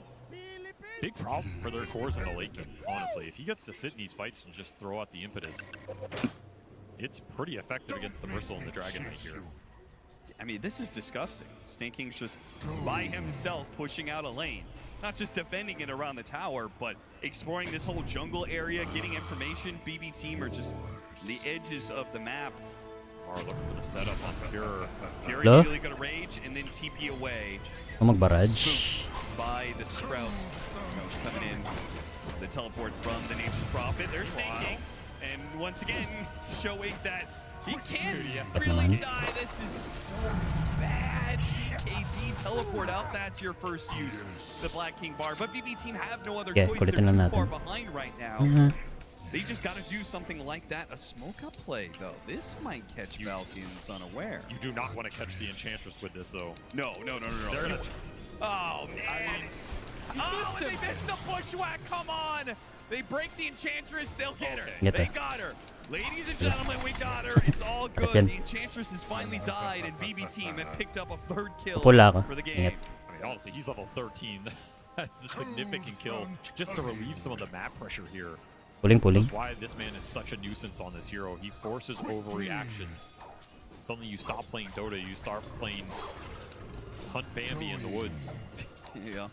Big problem for their cores in the late game, honestly. If he gets to sit in these fights and just throw out the impetus, it's pretty effective against the Bristle and the Dragon Knight here. I mean, this is disgusting. Snake King's just by himself pushing out a lane. Not just defending it around the tower, but exploring this whole jungle area, getting information. BB Team are just the edges of the map. Are looking for the setup on Pure. Pure Hello? immediately gonna rage and then TP away. Magbarrage. Spooked by the Sprout. He's coming in. The teleport from the Nature's Prophet. They're snaking. And once again, showing that he can't really die. This is so bad. BKB teleport out. That's your first use. The Black King bar. But BB Team have no other choice. They're too far behind right now. They just got to do something like that. A smoke up play, though. This might catch Falcons unaware. You do not want to catch the Enchantress with this, though. No. They're gonna... Oh, man. Oh, and they missed the Bushwhack. Come on. They break the Enchantress. They'll get her. They got her. Ladies and gentlemen, we got her. It's all good. The Enchantress has finally died, and BB Team have picked up a third kill for the game. I mean, honestly, he's level 13. That's a significant kill just to relieve some of the map pressure here. Pulling. That's why this man is such a nuisance on this hero. He forces overreactions. Suddenly you stop playing Dota, you start playing Hunt Bambi in the woods. Yeah.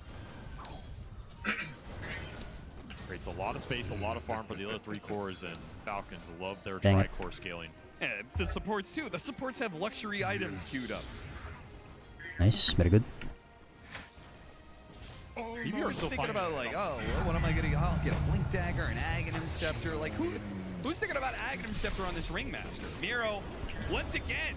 Creates a lot of space, a lot of farm for the other three cores, and Falcons love their tri-core scaling. And the supports too. The supports have luxury items queued up. Nice, very good. You're thinking about like, oh, what am I getting? I'll get a Blink Dagger, an Aghanim Scepter. Like, who's thinking about Aghanim Scepter on this Ringmaster? Miro, once again,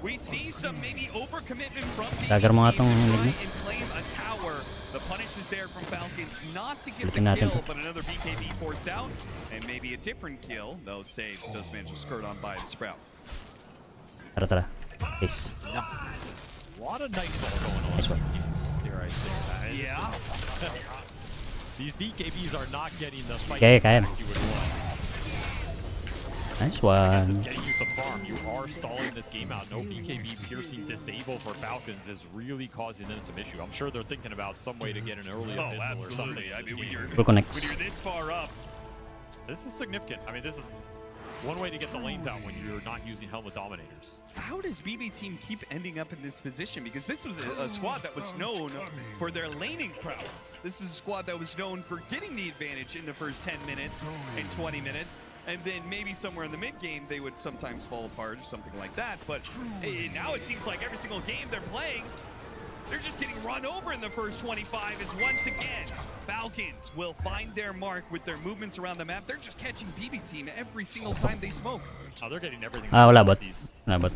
We see some maybe overcommitment from Dagger mo nga tong try leg mo. and claim a tower. The punish is there from Falcons not to get the Ulitin natin kill, to. but another BKB forced out. And maybe a different kill, though save does manage to skirt on by the Sprout. Tara. Peace. A lot of nice ball going on. Nice one. Dare I say that? Yeah. These BKBs are not getting the fight Kaya. back you would want. Nice This one. is getting you some farm. You are stalling this game out. No BKB piercing disable for Falcons is really causing them some issue. I'm sure they're thinking about some way to get an early Oh, abyssal or something. absolutely. I mean, Full connects. when you're this far up, This is significant. I mean, this is one way to get the lanes out when you're not using Helmet Dominators. how does BB Team keep ending up in this position? Because this was a squad that was known for their laning prowess. This is a squad that was known for getting the advantage in the first 10 minutes and 20 minutes. And then maybe somewhere in the mid game, they would sometimes fall apart or something like that. But now it seems like every single game they're playing, they're just getting run over in the first 25 as once again, Falcons will find their mark with their movements around the map. They're just catching BB Team every single time they smoke. Oh, they're getting everything. Wala bot. These Wala bot.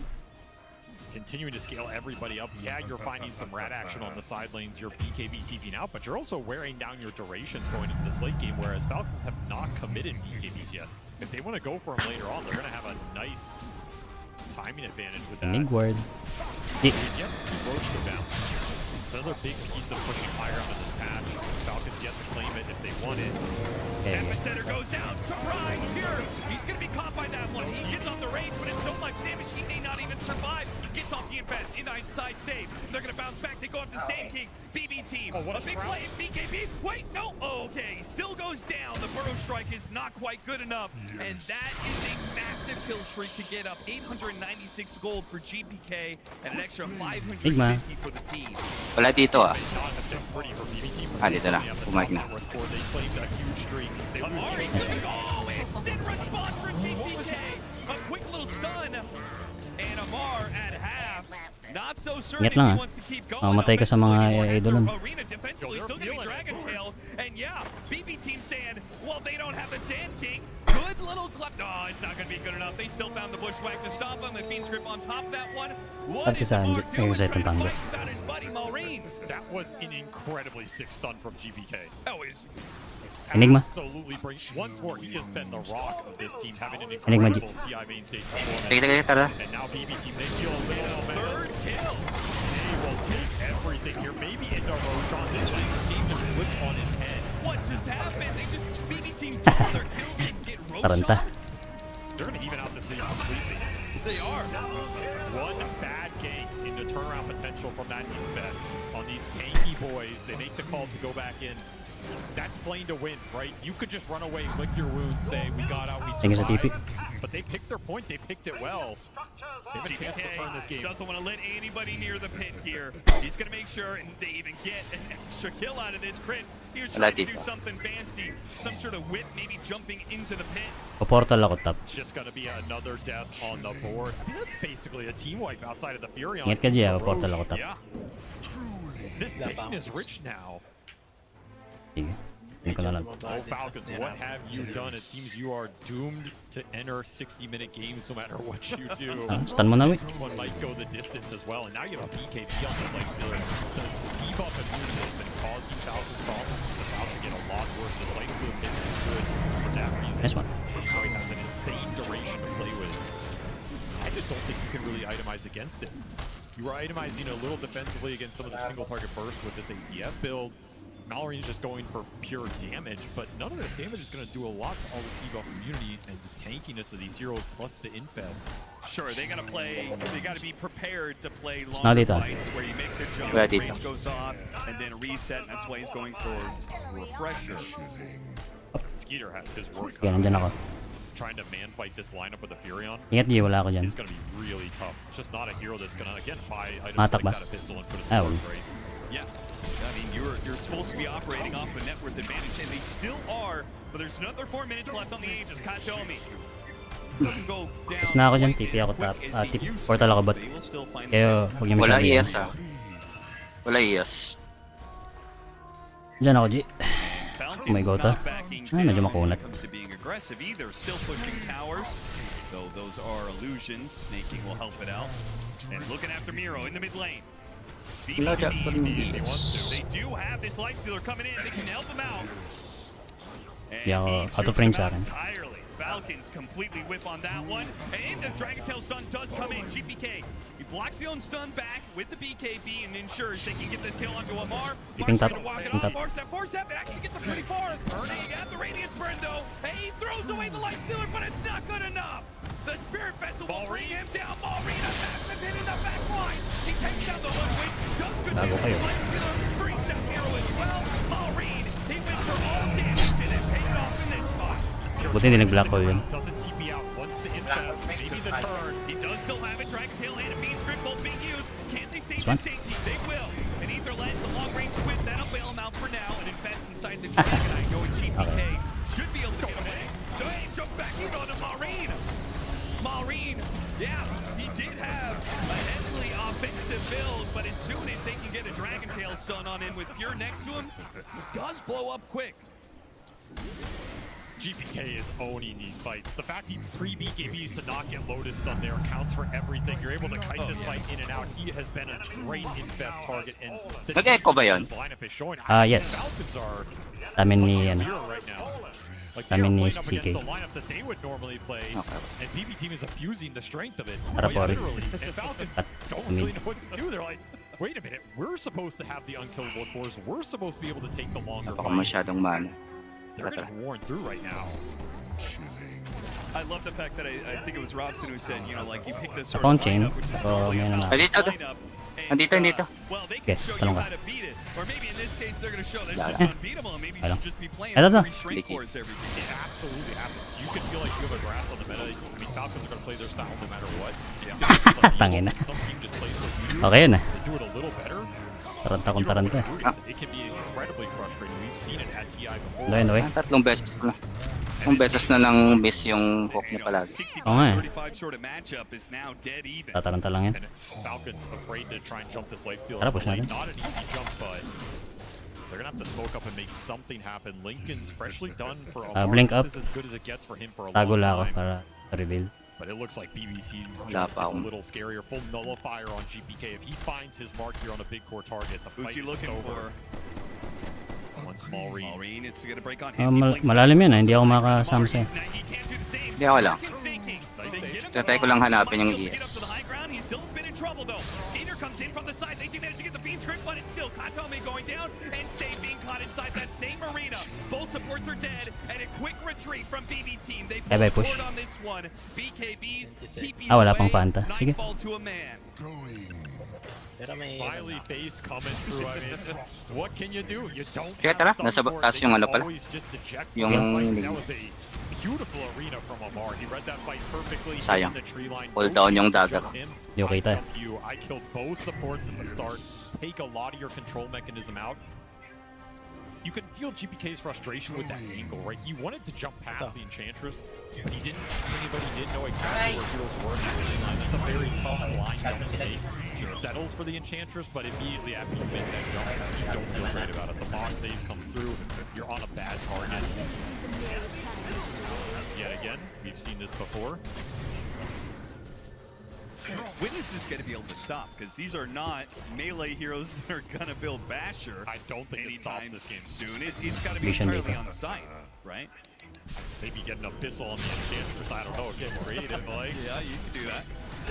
continuing to scale everybody up. Yeah, you're finding some rat action on the side lanes. You're BKB TVing out, but you're also wearing down your durations going into this late game, whereas Falcons have not committed BKBs yet. If they want to go for them later on, they're going to have a nice timing advantage with that. Nig ward. We've yet to see Roche go down. It's another big piece of pushing higher up in this patch. Falcons yet to claim it if they want it. Epicenter goes out to Ride here. He's going to be caught by that one. He gets off the range, but it's so much damage he may not even survive. Gets off the infest, inside save. They're going to bounce back. They go up to Sand King. BB Team. A big play. BKB. Wait, no. Oh, okay. Still goes down. The Burrow Strike is not quite good enough. And that is a massive kill streak to get up. 896 gold for GPK and an extra 550 for the team. Wala dito ah. Pretty for BB Team. Dito na. Pumayag na. They claimed a huge streak. They lose Amari gonna go! Instant response for GPK! A quick little stun! And Amar at half. Not so certain Ingat lang, he ah. wants to keep going. Mamatay ka sa mga idolon. Arena defensively still gonna be Dragon Tail. And yeah, BB Team saying, well, they don't have the Sand King. Good little club. No, it's not gonna be good enough. They still found the Bushwhack to stop him. And Fiend's Grip on top of that one. What is Amar doing? Trying to fight without his buddy Maureen. That was an incredibly sick stun from GPK. Oh, he's Enigma. Absolutely bring. Once more, he has been the rock of this team, having an Enigma incredible TI main stage Sige, tara. And now BB Team, they feel a little momentum. third kill. They will take everything here. Maybe into Roshan. This game just flipped on its head. What just happened? They just BB Team double their kills and get Taranta. Roshan. They're going to even out the city completely. They are. One bad gank into turnaround potential from that infest on these tanky boys. They make the call to go back in. That's playing to win, right? You could just run away, lick your wounds, say, we got out, we Think it's a TP. survived. But they picked their point, they picked it well. They have a chance to turn this game. Doesn't want to let anybody near the pit here. He's going to make sure and they even get an extra kill out of this crit. He was trying to do something fancy. Some sort of whip, maybe jumping into the pit. Paportal ako top. It's just going to be another death on the board. I mean, that's basically a team wipe outside of the Furion. Ingat ka dyan, paportal ako top. Yeah. This pain is rich now. Sige. Hindi ko na lang. Oh, Falcons, what have you done? It seems you are doomed to enter 60-minute games no matter what you do. Stun mo na, we. This one might go the distance as well. And now you have a BKB on this like the debuff immunity has been causing Falcons problems. It's about to get a lot worse. This lane blue mid is good for that reason. Nice one. He has an insane duration to play with. I just don't think you can really itemize against it. You were itemizing a little defensively against some of the single target bursts with this ATF build. Mallory's just going for pure damage, but none of this damage is going to do a lot to all this debuff immunity and the tankiness of these heroes plus the infest. Sure, they got to play, they got to be prepared to play not longer it, fights where you make the jump, Not it. range goes off, and then reset, and that's why he's going for refresher. Skeeter has his work Kaya nandyan ako. trying to man fight this lineup with the Furion. Ingat G, wala ako dyan. It's going to be really tough. It's just not a hero that's going to, again, buy items Matak like ba? that pistol and put it Ah, to wala. work, right? Yeah, I mean, you're supposed to be operating off a net worth advantage, and they still are, but there's another 4 minutes left on the Aegis. Katomi doesn't go down Tapos na ako dyan, quite TP as ako quick top. as Ah, he tip. used to, Portal ako bot. but he will still find Kayo, huwag niyo Wala masyadong ES ah. Wala ES. Dyan ako G. Falcons Oh my God, not ah. backing Ay, medyo down makunat. when it comes to being aggressive either. Still pushing towers. Though those are illusions, Snaking will help it out. And looking after Miro in the mid lane. Wala ka pa rin They DS. do have this Lifestealer coming in. They can help him out. Hindi ako out of range sa akin. Entirely. Falcons completely whip on that one. And the Dragon Tail stun does come in. GPK, he blocks the own stun back with the BKB and ensures they can get this kill onto Amar. Keeping Mark's top, gonna walk it keeping off. top. Mark's that force step. It actually gets him pretty far. Burning at the Radiance Burn though. And he throws away the Lifestealer, but it's not good enough. The Spirit Vessel will bring him down. Maureen attacks him in the back line. He takes down the Ludwig. Does good Bago kayo. damage. Lifestealer brings down Hero as well. Maureen, he went for all damage and it paid off in this spot. Buti hindi nag-black hole yun. Doesn't TP out. Wants to invest. Maybe the turn. He does still have it. Dragon Tail and a Fiend's Grip both being used. Can they save This one? the safety? They will. And either lands the long range whip. That'll bail him out for now and invest inside the Dragon Eye. Going GPK. Should be able to get away. So he jump back even on to Maureen. Maureen, yeah, he did have a heavily offensive build, but as soon as they can get a Dragon Tail stun on in with Pure next to him, he does blow up quick. GPK is owning these fights. The fact he pre-BKBs to not get Lotus done there counts for everything. You're able to kite this fight in and out. He has been a great invest target, and the Nag-echo ba yun? lineup is showing. Yes. Falcons are Tamin ni, ano, here right now. Like tamin ni they are playing up CK. against the lineup that they would normally play, and BB team is abusing the strength of it. Tara, Quite pare. literally, and Falcons don't really know what to do. They're like, wait a minute, we're supposed to have the unkillable cores. We're supposed to be able to take the longer Baka fight. masyadong mana. They're getting worn through right now. I love the fact that I think it was Robson who said, you know, like you pick this sort Ako of ang chain. lineup, which is So, may na Dito, Nandito. well, they can Yes, show you tanong how ka. to beat it. Or maybe in this case, they're going to show that it's Wala. just unbeatable, and maybe you Wala. should just be playing Ito, ito. 3 shrink cores every game. It absolutely happens. You can feel like you have a grasp on the meta. I mean, Falcons are going to play their style no matter what. Tangina. Some team just plays what you do. Okay yun, They do it a little better. Taranta kung taranta. It can be incredibly frustrating. We've seen it at TI before. Loy, loy. Tatlong beses na lang miss yung hook niya palagi. Oo nga eh. 35 sort of matchup is now dead even. Tataranta lang yan. And Falcons afraid to try and jump this lifesteal. Tara, push natin. Not an easy jump, but they're gonna have to smoke up and make something happen. Lincoln's freshly done for a Blink up. This is as good as it gets for him for a Tago long lang ako time. para reveal. But it looks like BBC's Wala jump pa is a akong- little scarier. Full nullifier on GPK. If he finds his mark here on a big core target, the Who's fight he is looking over. for? One small read. Maureen, it's going to break on him. Malalim yun, hindi ako makakasama sa'yo. Hindi ako lang. Tatay ko lang hanapin yung DS. He's still a bit in trouble though. Skater comes in from the side. They do manage to get the Fiend's Grip, but it's still Katome going down and Save being caught inside that same arena. Both supports are dead and a quick retreat from BB team. They Bye-bye, pull push. forward on this one. BKBs, TPs wala pang away, Fanta. Sige. Nightfall to a man. Smiley face coming through. I mean, what can you do? You don't Kaya tara, have nasa stun for it. taas They yung can ano pala. always just eject Yung from the fight. linig. That was a beautiful arena from Amar. He read that fight perfectly. Sayang. In the tree line. Pull No down yung chance to dagger. jump him. Di ko kita. I jump you. I killed both supports at the start. Take a lot of your control mechanism out. You can feel GPK's frustration with that angle, right? He wanted to jump past the Enchantress. He didn't see anybody, he didn't know exactly where heroes were in that lane line. That's a very tough line jump to make. He settles for the Enchantress, but immediately after you make that jump, you don't feel great about it. The box save comes through, you're on a bad target. Yet again, we've seen this before. When is this going to be able to stop? Because these are not melee heroes that are going to build Basher. I don't think it stops this game soon. It's got to be Vision entirely data. on site, right? Maybe get an Abyssal on the Enchantress, I don't know, get creative, like. Yeah, you can do that.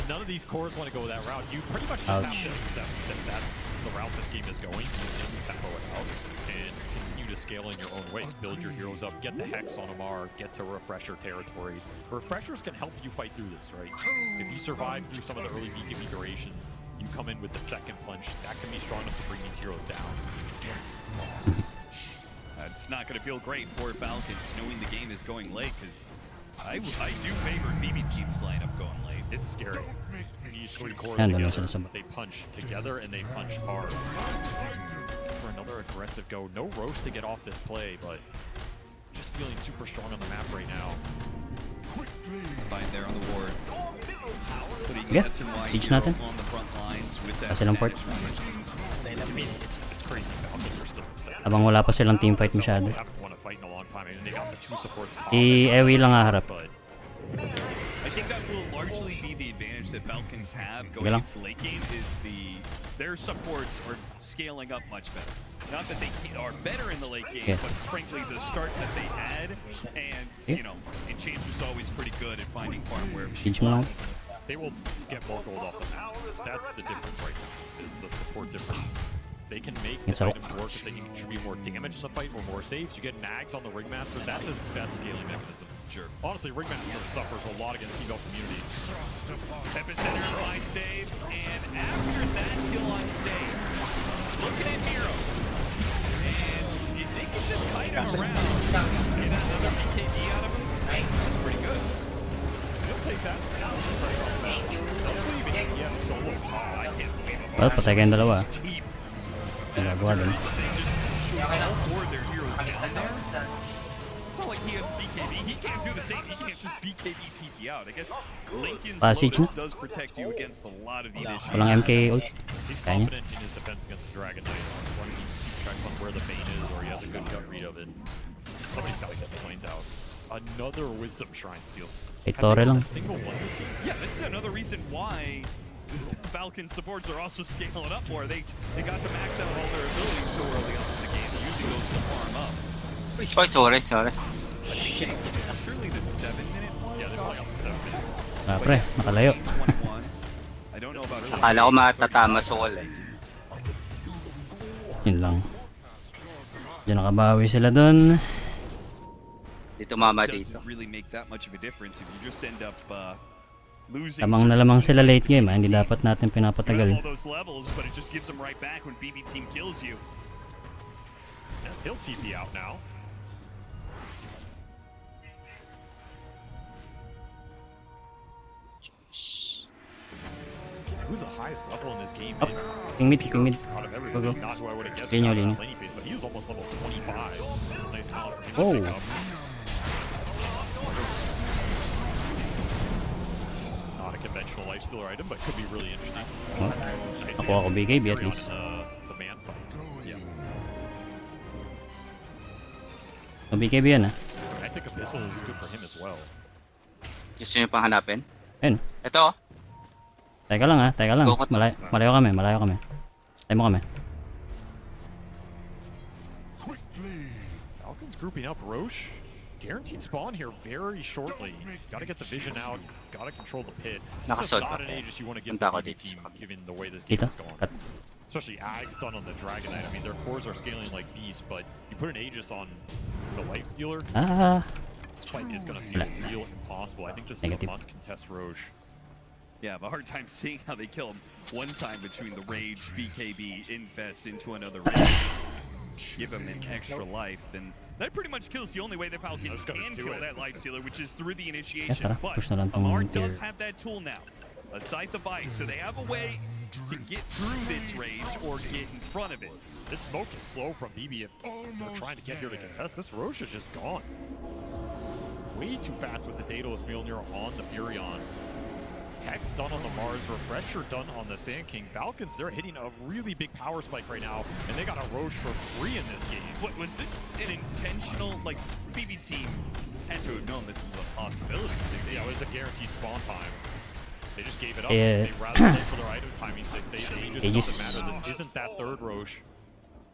None of these cores want to go that route. You pretty much just Ouch. have to accept that that's the route this game is going. You just tempo it out and continue to scale in your own ways. Build your heroes up, get the Hex on Amar, get to Refresher territory. Refreshers can help you fight through this, right? If you survive through some of the early BKB duration, you come in with the second plunge, that can be strong enough to bring these heroes down. That's not going to feel great for Falcons, knowing the game is going late, because I do favor BB Team's lineup going late. It's scary. These three cores Yan, dalawa together, sila sa- they punch together and they punch hard. For another aggressive go. No roast to get off this play, but just feeling super strong on the map right now. Spine there on the ward. Putting Yeah, SNY siege hero natin. on the front lines with that Kasi lang port. It's crazy. Falcons are still upset. Abang wala pa silang teamfight masyado. They haven't won a fight in a long time, and they got the two supports top. Si Ewi lang haharap. But I think that will largely be the advantage that Falcons have going Sige lang. into late game is their supports are scaling up much better. Not that they are better in the late game, Yeah. but frankly the start that they add, and Yeah. you know, Exchange is always pretty good at finding farm where Siege mo lang. They will get more gold off the map. That's the difference right now, is the support difference. They can make the It's all- items work if they can contribute more damage in the fight or more saves. You get nags on the Ringmaster, that's his best scaling mechanism. Sure. Honestly, Ringmaster suffers a lot against female community. Epicenter line save, and after that kill on save, looking at Miro, and if they can just kite him around, get another BKB out of him, that's pretty good. He'll take that. Thank you. He has solo top. I can't believe it. Well, patay kayong dalawa. Cheap. Nagagawa din. Show all four of their heroes down there. It's not like he has BKB. He can't do the same. He can't just BKB TP out. I guess Lincoln's Passage Lotus mo? does protect you against a lot of the initiations. Walang MK ult. He's Kaya niya. confident in his defense against the Dragon Knight. As long as he checks on where the Bane is or he has a good gut read of it. Somebody's got to get these lanes out. Another Wisdom Shrine steal. Hey, Have they Torre won lang. a single one this game? Yeah, this is another reason why Falcon supports are also scaling up more. They got to max out all their abilities so early on in the game, using those to farm up. Sorry. Surely the 7-minute one? Yeah, they're playing up to 7 minutes. Ah, pre, nakalayo. 21. I don't know about Akala ko matatama sa wall eh. Yun lang. Diyan nakabawi sila dun. Dito mama Doesn't dito. really make that much of a difference if you just end up losing. Lamang na lamang sila late game. Hindi dapat natin pinapatagal. all those levels, but it just gives them right back when BB team kills you. Yeah, he'll TP out now. Who's the highest level in this game? Up. man? King mid, king mid. Out of Go, everybody, go. not who I would have guessed Linya, out of linya. that laning phase, but he was almost level 25. Nice talent for him Oh. to pick up. Not a conventional lifestealer item, but could be really interesting. Oh. Nice Nakuha ko BKB at carry on least. in the man fight. Yeah. So, BKB yan ah. I think Abyssal is good for him as well. Gusto niyo pang hanapin? Ayun. Ito. Teka lang ah, teka lang. Malayo kami. Tayo mo kami. Falcons grouping up. Roche, guaranteed spawn here very shortly. Gotta get the vision out. Gotta control the pit. This is Nakasod not pa. an Aegis you want to give Punta the ako BB dito. team, given the way this game Dito. is going. Cut. Especially Ag's done on the Dragon Knight. I mean, their cores are scaling like beasts, but you put an Aegis on the Lifestealer, Ah. this fight is gonna feel real impossible. I think this is Negative. a must contest Roche. Yeah, I have a hard time seeing how they kill him one time between the Rage, BKB, Infest into another Rage. Give him an extra life, then that pretty much kills the only way that Falcon can kill that Lifestealer, which is through the initiation. tara, But push na lang tong Amar tier. does have that tool now, a Scythe of Ice, so they have a way to get through this Rage or get in front of it. This smoke is slow from BB if they're trying to get here to contest. This Roche is just gone. Way too fast with the Daedalus Mjolnir on the Furion. Hex done on the Mars, Refresher done on the Sand King. Falcons, they're hitting a really big power spike right now, and they got a Roche for free in this game. What was this an intentional, like, BB team had to have known this was a possibility. Yeah, it was a guaranteed spawn time. They just gave it up. Yeah. They rather wait for their item timings. They say the Aegis Aegis. doesn't matter. This isn't that third Roche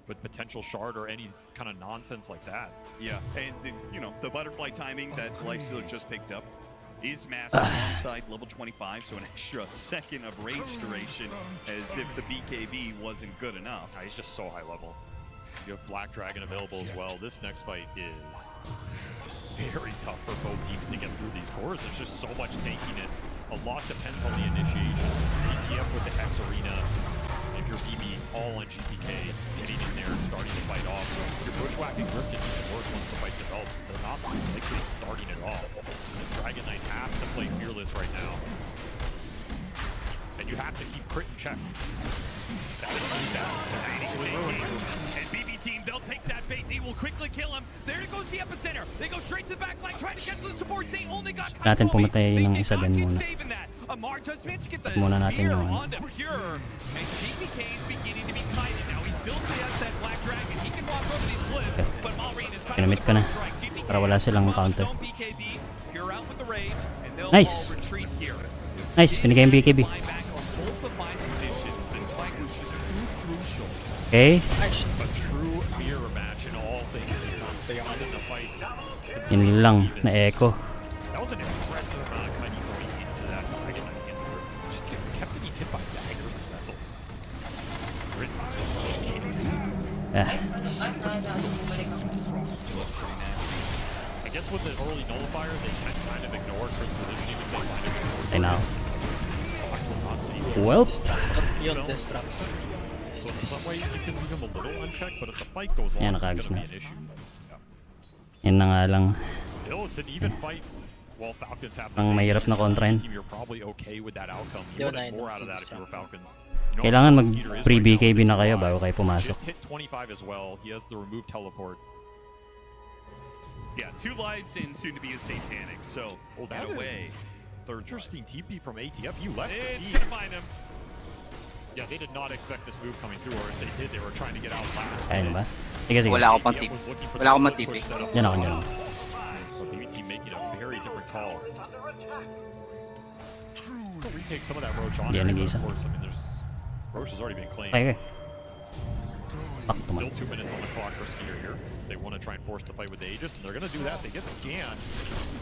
with potential shard or any kind of nonsense like that. Yeah, and the butterfly timing that Lifestealer just picked up is massive alongside level 25, so an extra second of rage duration as if the BKB wasn't good enough. He's just so high level. You have Black Dragon available as well. This next fight is very tough for both teams to get through these cores. There's just so much tankiness. A lot depends on the initiation. ATF with the Hex Arena. If you're BB all on GPK, getting in there and starting to fight off. Your bushwhacking grip can even work once the fight develops. They're not likely starting it off. This Dragon Knight has to play fearless right now. And you have to keep crit in check. That is And BB team, they'll take that bait. They will quickly kill him. There goes the epicenter. They go straight to the back line, trying to get to the support. They only got Natin pumatay ng isa din muna. Amar does manage to get the Muna natin spear yung ano. onto Pure. And GPK is beginning to be kited now. He still has that Black Dragon. He can walk over these cliffs, but Malrine is Kinamit ko na. Para wala silang counter. BKB, Pure out with the rage, and they'll Nice. Nice, binigay yung BKB. Okay. A true mirror match in all things here. In the fights. Yun lang, na-echo. That was an impressive amount of cutting going into that dragon and just kept getting hit by daggers and vessels. Rit just kidding. Yeah. I guess with the early nullifier, they can kind of ignore Chris' positioning if they find it. I know. Well. Yun, death trap. So in some ways, you can leave him a little unchecked, but if the fight goes on, Yan, it's nakagis going to na. be an issue. Yan na nga lang. Still, it's an even fight. Well, Falcons have the Ang same mahirap na kontrahin. team. You're probably okay with that outcome. You wanted more out of that if you were Falcons. You know, Kailangan what Skeeter is mag-pre right now BKB with na two kayo lives. bago kayo pumasok. Just hit 25 as well. He has the remove teleport. Yeah, 2 lives and soon to be a Satanic. So, that away. Third interesting TP from ATF. You left. It's going to find him. Yeah, they did not expect this move coming through, or if they did, they were trying to get out fast. Kaya nyo ba? Sige, sige. Wala ako pang tip. Wala akong matip eh. Diyan ako, diyan ako. So BBT making a very different call. So retake some of that Roach on. Hindi, Of nag-iisa. course, I mean, there's Roach has already been claimed. Okay. Still 2 minutes on the clock for Skeeter here. They want to try and force the fight with the Aegis, and they're going to do that. They get scanned.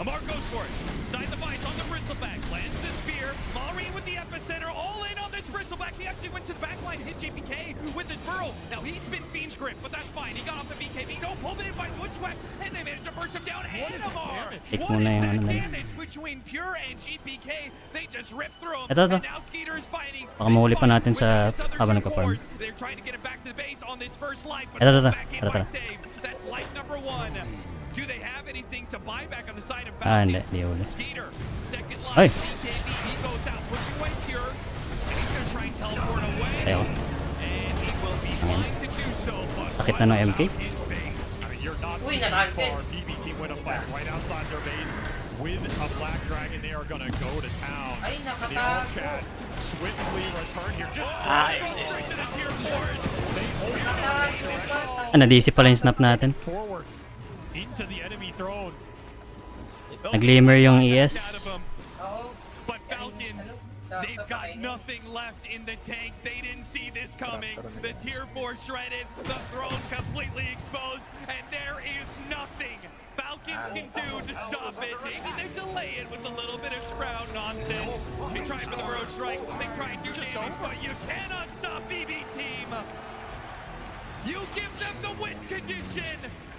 Amar goes for it. Side the bites on the Bristleback. Lands the spear. Maureen with the epicenter. All in on this Bristleback. He actually went to the back line, hit JPK with his burrow. Now he's been Fiend's grip, but that's fine. He got off the BKB. No pull in by Bushwhack, and they managed to burst him down. And Amar. Take What muna is yung that ano na yun. damage between Pure and GPK? They just ripped through him. Ito, ito. And now Skeeter is fighting. Baka mahuli pa natin sa habang nagpa-farm. They're trying to get it back to the base on this first life, but Ito, ito. back in Tara, by tara. save. That's life number 1. Do they have anything to buy back on the side of Ah, hindi. Falcons? Di huli. Skeeter, second Ay! line, BKB, he goes out, pushing away Pure, and he's gonna try and teleport away. Ayaw. And he will be trying to do so, but Sakit na ng MK. his base. I mean, you're not seeing too far. BBT win a fight right outside their base with a Black Dragon. They are going to go to town. The all chat swiftly return here. Just to the tier 4s. They open up Ah, na-DC pala yung snap natin. forwards into the enemy throne. Nag-glimmer yung ES. But Falcons, they've got nothing left in the tank. They didn't see this coming. The tier 4 shredded, the throne completely exposed, and there is nothing Falcons can do to stop it. Maybe they delay it with a little bit of Shroud nonsense. They try for the Burrow Strike, they try and do damage, but you cannot stop BB Team. You give them the win condition,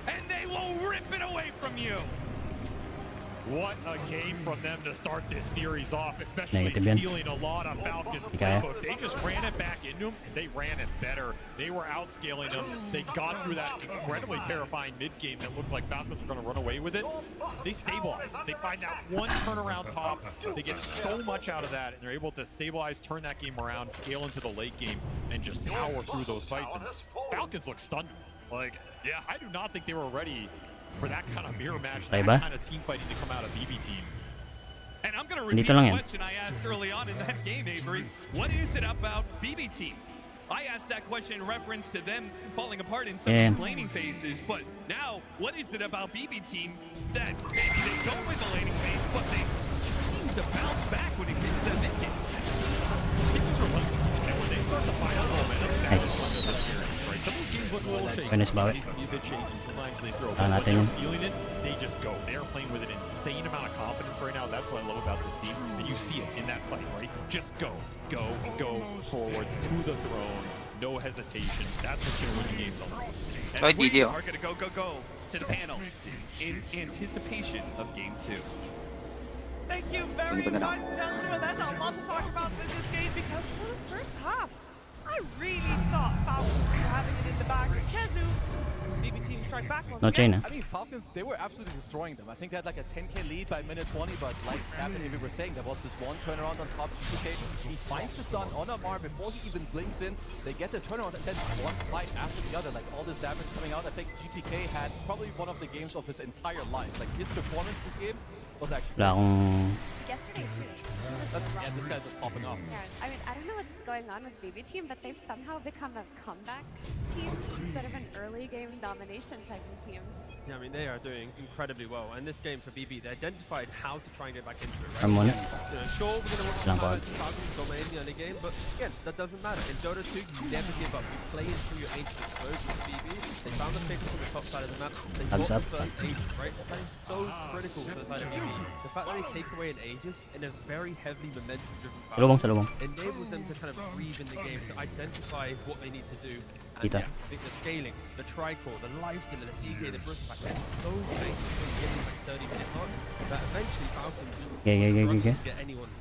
and they will rip it away from you. What a game from them to start this series off, especially Negative yan. stealing a lot of Falcons Di kaya. playbook. They just ran it back into them, and they ran it better. They were outscaling them. They got through that incredibly terrifying mid-game that looked like Falcons were going to run away with it. They stabilize. They find that one turnaround top. They get so much out of that, and they're able to stabilize, turn that game around, scale into the late game, and just power through those fights. And Falcons look stunned. Like, yeah, I do not think they were ready for that kind of mirror match, that Diba? kind of team fighting to come out of BB Team. And I'm going to repeat Dito lang the yan. question I asked early on in that game, Avery. What is it about BB Team? I asked that question in reference to them falling apart in some of Yeah. these laning phases, but now, what is it about BB Team that maybe they don't win the laning phase, but they just seem to bounce back when it gets to the mid game? Teams are like, and when they start to find out momentum, that's Nice. when they're scary, right? Some of these games look a little shaky. Finish bawi. They can be a bit shaky. Sometimes they throw. Kaya But when natin they're yun. feeling it, they just go. They are playing with an insane amount of confidence right now. That's what I love about this team. And you see it in that fight, right? Just go, go, go forwards to the throne. No hesitation. That's what's going to win the games on. And Right, we Didio. are going to go to the panel in anticipation of game 2. Thank you very much, gentlemen. That's a lot to talk about in this game because for the first half, I really thought Falcons were having it in the bag. Kezu, BB Team strike back once No again. chain, I mean, Falcons, they were absolutely destroying them. I think they had like a 10k lead by minute 20, but like Captain Avery were saying, there was this one turnaround on top GPK. He finds the stun on Amar before he even blinks in. They get the turnaround and then one fight after the other. Like all this damage coming out. I think GPK had probably one of the games of his entire life. Like his performance this game was actually... Wala akong yesterday too. Yeah, this guy's just popping off. Yeah, I mean, I don't know what's going on with BB team, but they've somehow become a comeback team instead of an early game domination type of team. Yeah, I mean, they are doing incredibly well. And this game for BB, they identified how to try and get back into it, right? I'm on it. You know, sure, we're going to watch Lang Falcons dominate the early game, but again, that doesn't matter. In Dota 2, you never give up. You play into your ancient exposure with BB. They found the pick from the top side of the map. They got Thumbs the up. first Aegis, right? That is so critical for the side of BB. The fact that they take away an Aegis in a very heavily momentum-driven Salubong, fashion salubong. enables them to kind of breathe in the game, to identify what they need to do. And Kita. yeah, I think the scaling, the tricore, the lifesteal, the DK, the brush back, they're so tight when you get this like 30-minute mark that eventually Falcons just struggle to get anyone,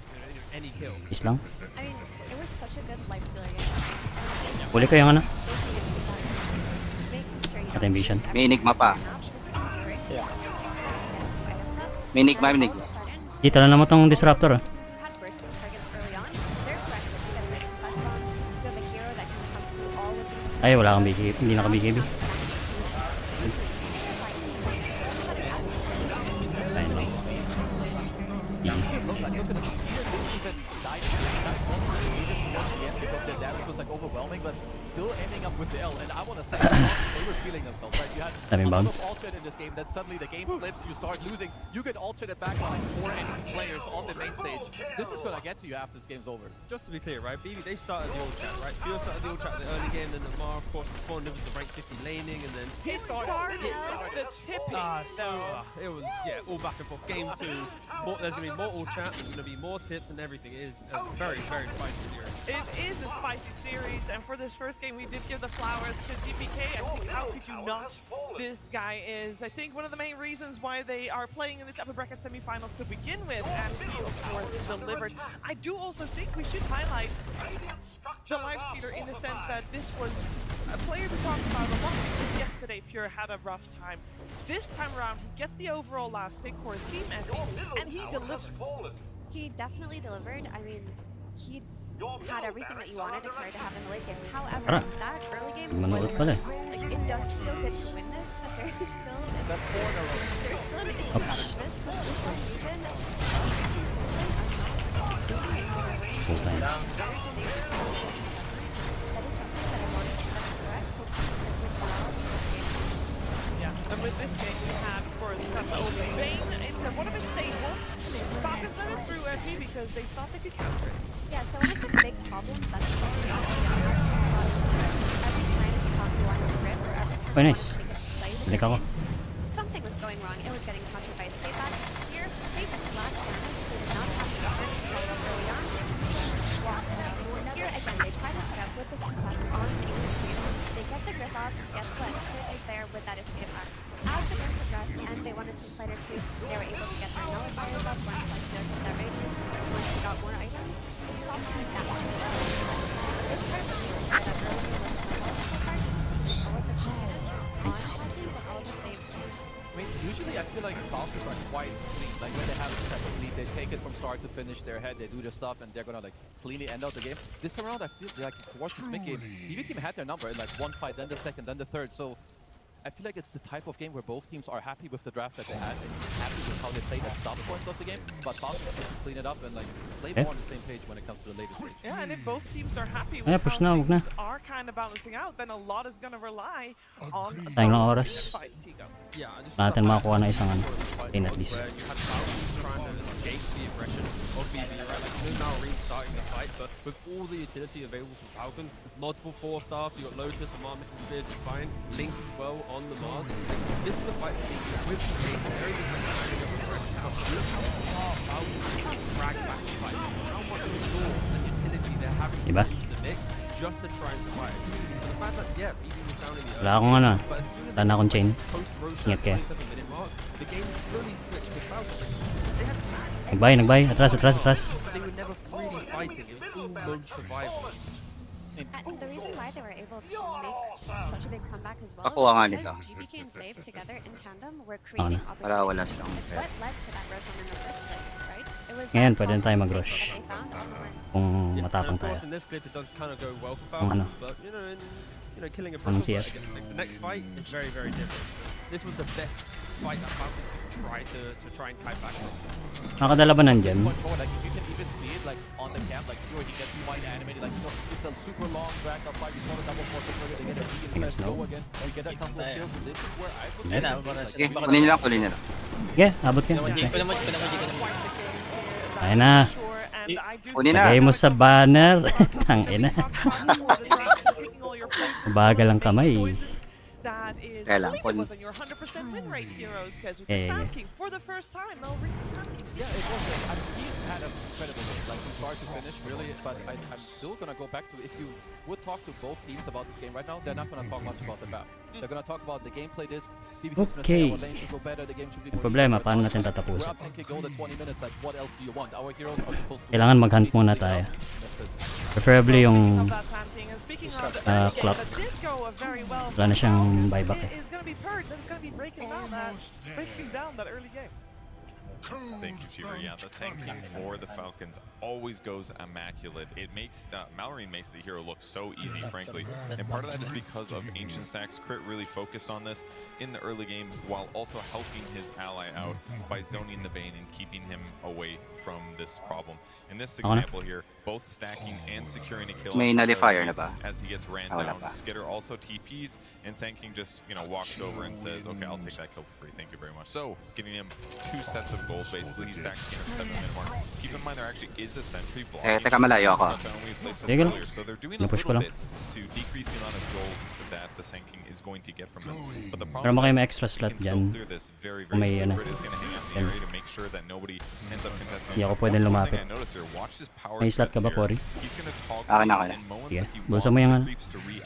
any kill. Is lang. I mean, it was such a good lifestealer game. Huli ko yung ano. Making sure you Ate yung vision. May enigma pa. May enigma, may enigma. Kita lang naman tong disruptor. had bursting targets early on. They're correct to get rid of plus bombs. You have a hero that can come through all of these. Ay, wala kang BKB. Hindi naka BKB. Sayang lang. Lang. Look at the speed. They even died that one towards the end because their damage was like overwhelming, but still ending up with the L. And I want to say, they were feeling themselves, right? You had a lot of ultimate in this game, then suddenly the game flips, you start losing, you get ultimate back on like 4 enemy players on the main stage. This is gonna get to you after this game's over. Just to be clear, right, BB, they started the old chat, right? Fuel started the old chat in the early game, then Lamar, of course, responded with the rank 50 laning, and then... It started the tipping, it was, yeah, all back and forth. Game 2, there's going to be more all chat, there's going to be more tips, and everything. It is a very, very spicy series. It is a spicy series, and for this first game, we did give the flowers to GPK. I think, how could you not? This guy is, I think, one of the main reasons why they are playing in this upper bracket semifinals to begin with, and he, of course, delivered. I do also think we should highlight the lifestealer in the sense that this was a player we talked about a lot because yesterday Pure had a rough time. This time around, he gets the overall last pick for his team, Effie, and he delivers. He definitely delivered. I mean, he had everything that you wanted a player to have in the late game. However, that early game, Manood pala eh. like, it does feel good to win this, but there is still That's 4 in a row. There's still an issue out of this. But this whole season, Full time. Yeah, and with this game we have, of course, Bane into one of his staples. Falcons let it through Effie because they thought they could counter it. Yeah, so one of the big problems that's every time you thought you wanted to rip or every time Oh, you nice. wanted to play the Balik ako. something was going wrong. It was getting countered by escape back. Here, they just lacked damage. They did not have the damage early on. Here again, they try to set up with this quest on the English. They get the grip off. Guess what? Kit is there with that escape back. As the game progressed and they wanted to fight or two, they were able to get their nullifiers up once like they did their radius. Once they got more items, it stopped doing that much. It's part of the reason why that early game was so well so far. All of the focus on items and all the saves. I mean, usually I feel like Falcons are quite clean. Like when they have a second lead, they take it from start to finish. They're ahead, they do their stuff, and they're gonna like cleanly end out the game. This time around, I feel like towards this mid game, BB team had their number in like one fight, then the second, then the third. So I feel like it's the type of game where both teams are happy with the draft that they had and happy with how they played at some points of the game. But Falcons need to clean it up and like play more on the same page when it comes to the later stage. Yeah, and if both teams are happy Ay, with push how na, wag na. things are kind of balancing out, then a lot is going to rely on Tayong ng those oras. team fights, Tigo. Yeah, I just Natin makakuha na isang ano. Lane at least. where you had Falcons trying to escape the aggression of BB, right? Like, they're now restarting the fight, but with all the utility available from Falcons, multiple 4-stars, you got Lotus, Amar missing spears, it's fine. Link as well on the Mars. This is the fight that BB with the game. There is a understanding of the threat. Look how far Falcons can drag back the fight. How much resource and utility they're having to Diba? put into the mix just to try and survive. So the fact that, yeah, BB was down in the Wala akong ano. but as soon as Wala na akong chain. post-Roshan Ingat kayo. 27-minute mark, the game fully switched to Falcons. They had max. Nagbay, nagbay. Atras, atras, atras. But they were never really fighting. It was all mode survival. And the reason why they were able to make such a big comeback as well Nakuha nga is nila. because GPK and Save together in tandem were Ano? creating Para wala opportunities. silang It's what led to that Roshan in the first place, right? It was Ngayon, that pwede na tayo mag-rush. that they found on the lens. Kung And matapang of tayo. course, in this clip, it does kind of go well for Kung ano. Falcons, but you know, killing a Anong Bristle CF? against like, the next fight is very, very different. This was the best fight that Falcons can try and kite back from. Nakadala ba nandyan? Point forward, like you can even see it like on the camp, like here he gets quite animated, like you know, it's a super long drag up fight. You saw the double force trigger, they get a V and go again. We get a couple of kills, and this is where I would say Sige, kunin nila, kunin nila. Sige, abot ka. Ayun na. Kunin na. Lagay mo sa banner. Tangina. Bagal ang kamay. That is Kaya lang, it was on your 100% win rate heroes because with the sacking for the first time, Melrin sacking. Yeah, it was. I mean, he had a incredible game, like from start to finish, really. But I'm still gonna go back to if you would talk to both teams about this game right now, they're not gonna talk much about the map. They're gonna talk about the gameplay. This PvP's gonna say our lane should go better. The game should be more. Problema, paano natin We're tatapusin? up 10k gold at 20 minutes. Like, what else do you want? Our heroes are supposed to. Kailangan mag-hunt muna tayo. Preferably yung clock. Wala na siyang buyback eh. Is going to be purged. It's going to be breaking down that early game. Thank you, Cheever. Yeah, the Sand King for the Falcons always goes immaculate. It makes Mallory makes the hero look so easy, frankly. And part of that is because of Ancient Stacks. Crit really focused on this in the early game while also helping his ally out by zoning the Bane and keeping him away from this problem. In this example here, both stacking and securing a kill. May nullifier na ba? As he gets ran down. Skitter also TPs, and Sand King just walks over and says, "Okay, I'll take that kill for free. Thank you very much." So getting him 2 sets of gold. Basically, he stacks in at 7-minute mark. Keep in mind there actually is a sentry blocking. Teka, malayo ako. So they're doing a little bit to decrease the amount of gold that the Sand King is going to get from this. But the Pero problem mo kayo may extra slot dyan. very, Kung may very ano. is going to hang out in the area to make sure that nobody ends up contesting. Hindi ako pwedeng lumapit. May slot ka ba, Cory? Sige, bulsa mo yung ano.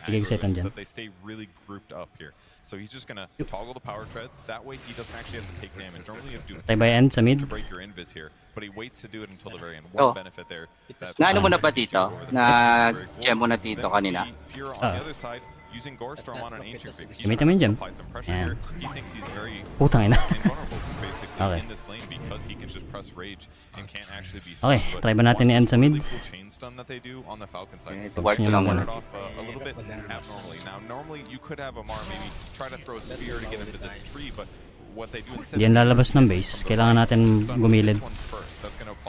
Sige, setan dyan. They stay really grouped up here. So he's just gonna toggle the power treads. That way he doesn't actually have to take damage. Normally you have to do Tayo ba end sa mid? to break your invis here, but he waits to do it until the very end. One benefit there. Na ano mo na ba dito? Na gem mo na dito kanina? Pure on the other side, using Gorestorm on an ancient fig. He's Gamitin mo yung gem. apply some pressure here. He thinks he's very Putang ina. invulnerable basically Okay. in this lane because he can just press rage and can't actually be Okay, stunned. But try ba natin i-end sa mid? really cool chain stun that they do on the Falcon side. Wag nyo lang muna. Started off a little bit abnormally. Now normally you could have Amar maybe try to throw a spear to get into this tree, but what they do instead Diyan lalabas ng base. Kailangan natin gumilid.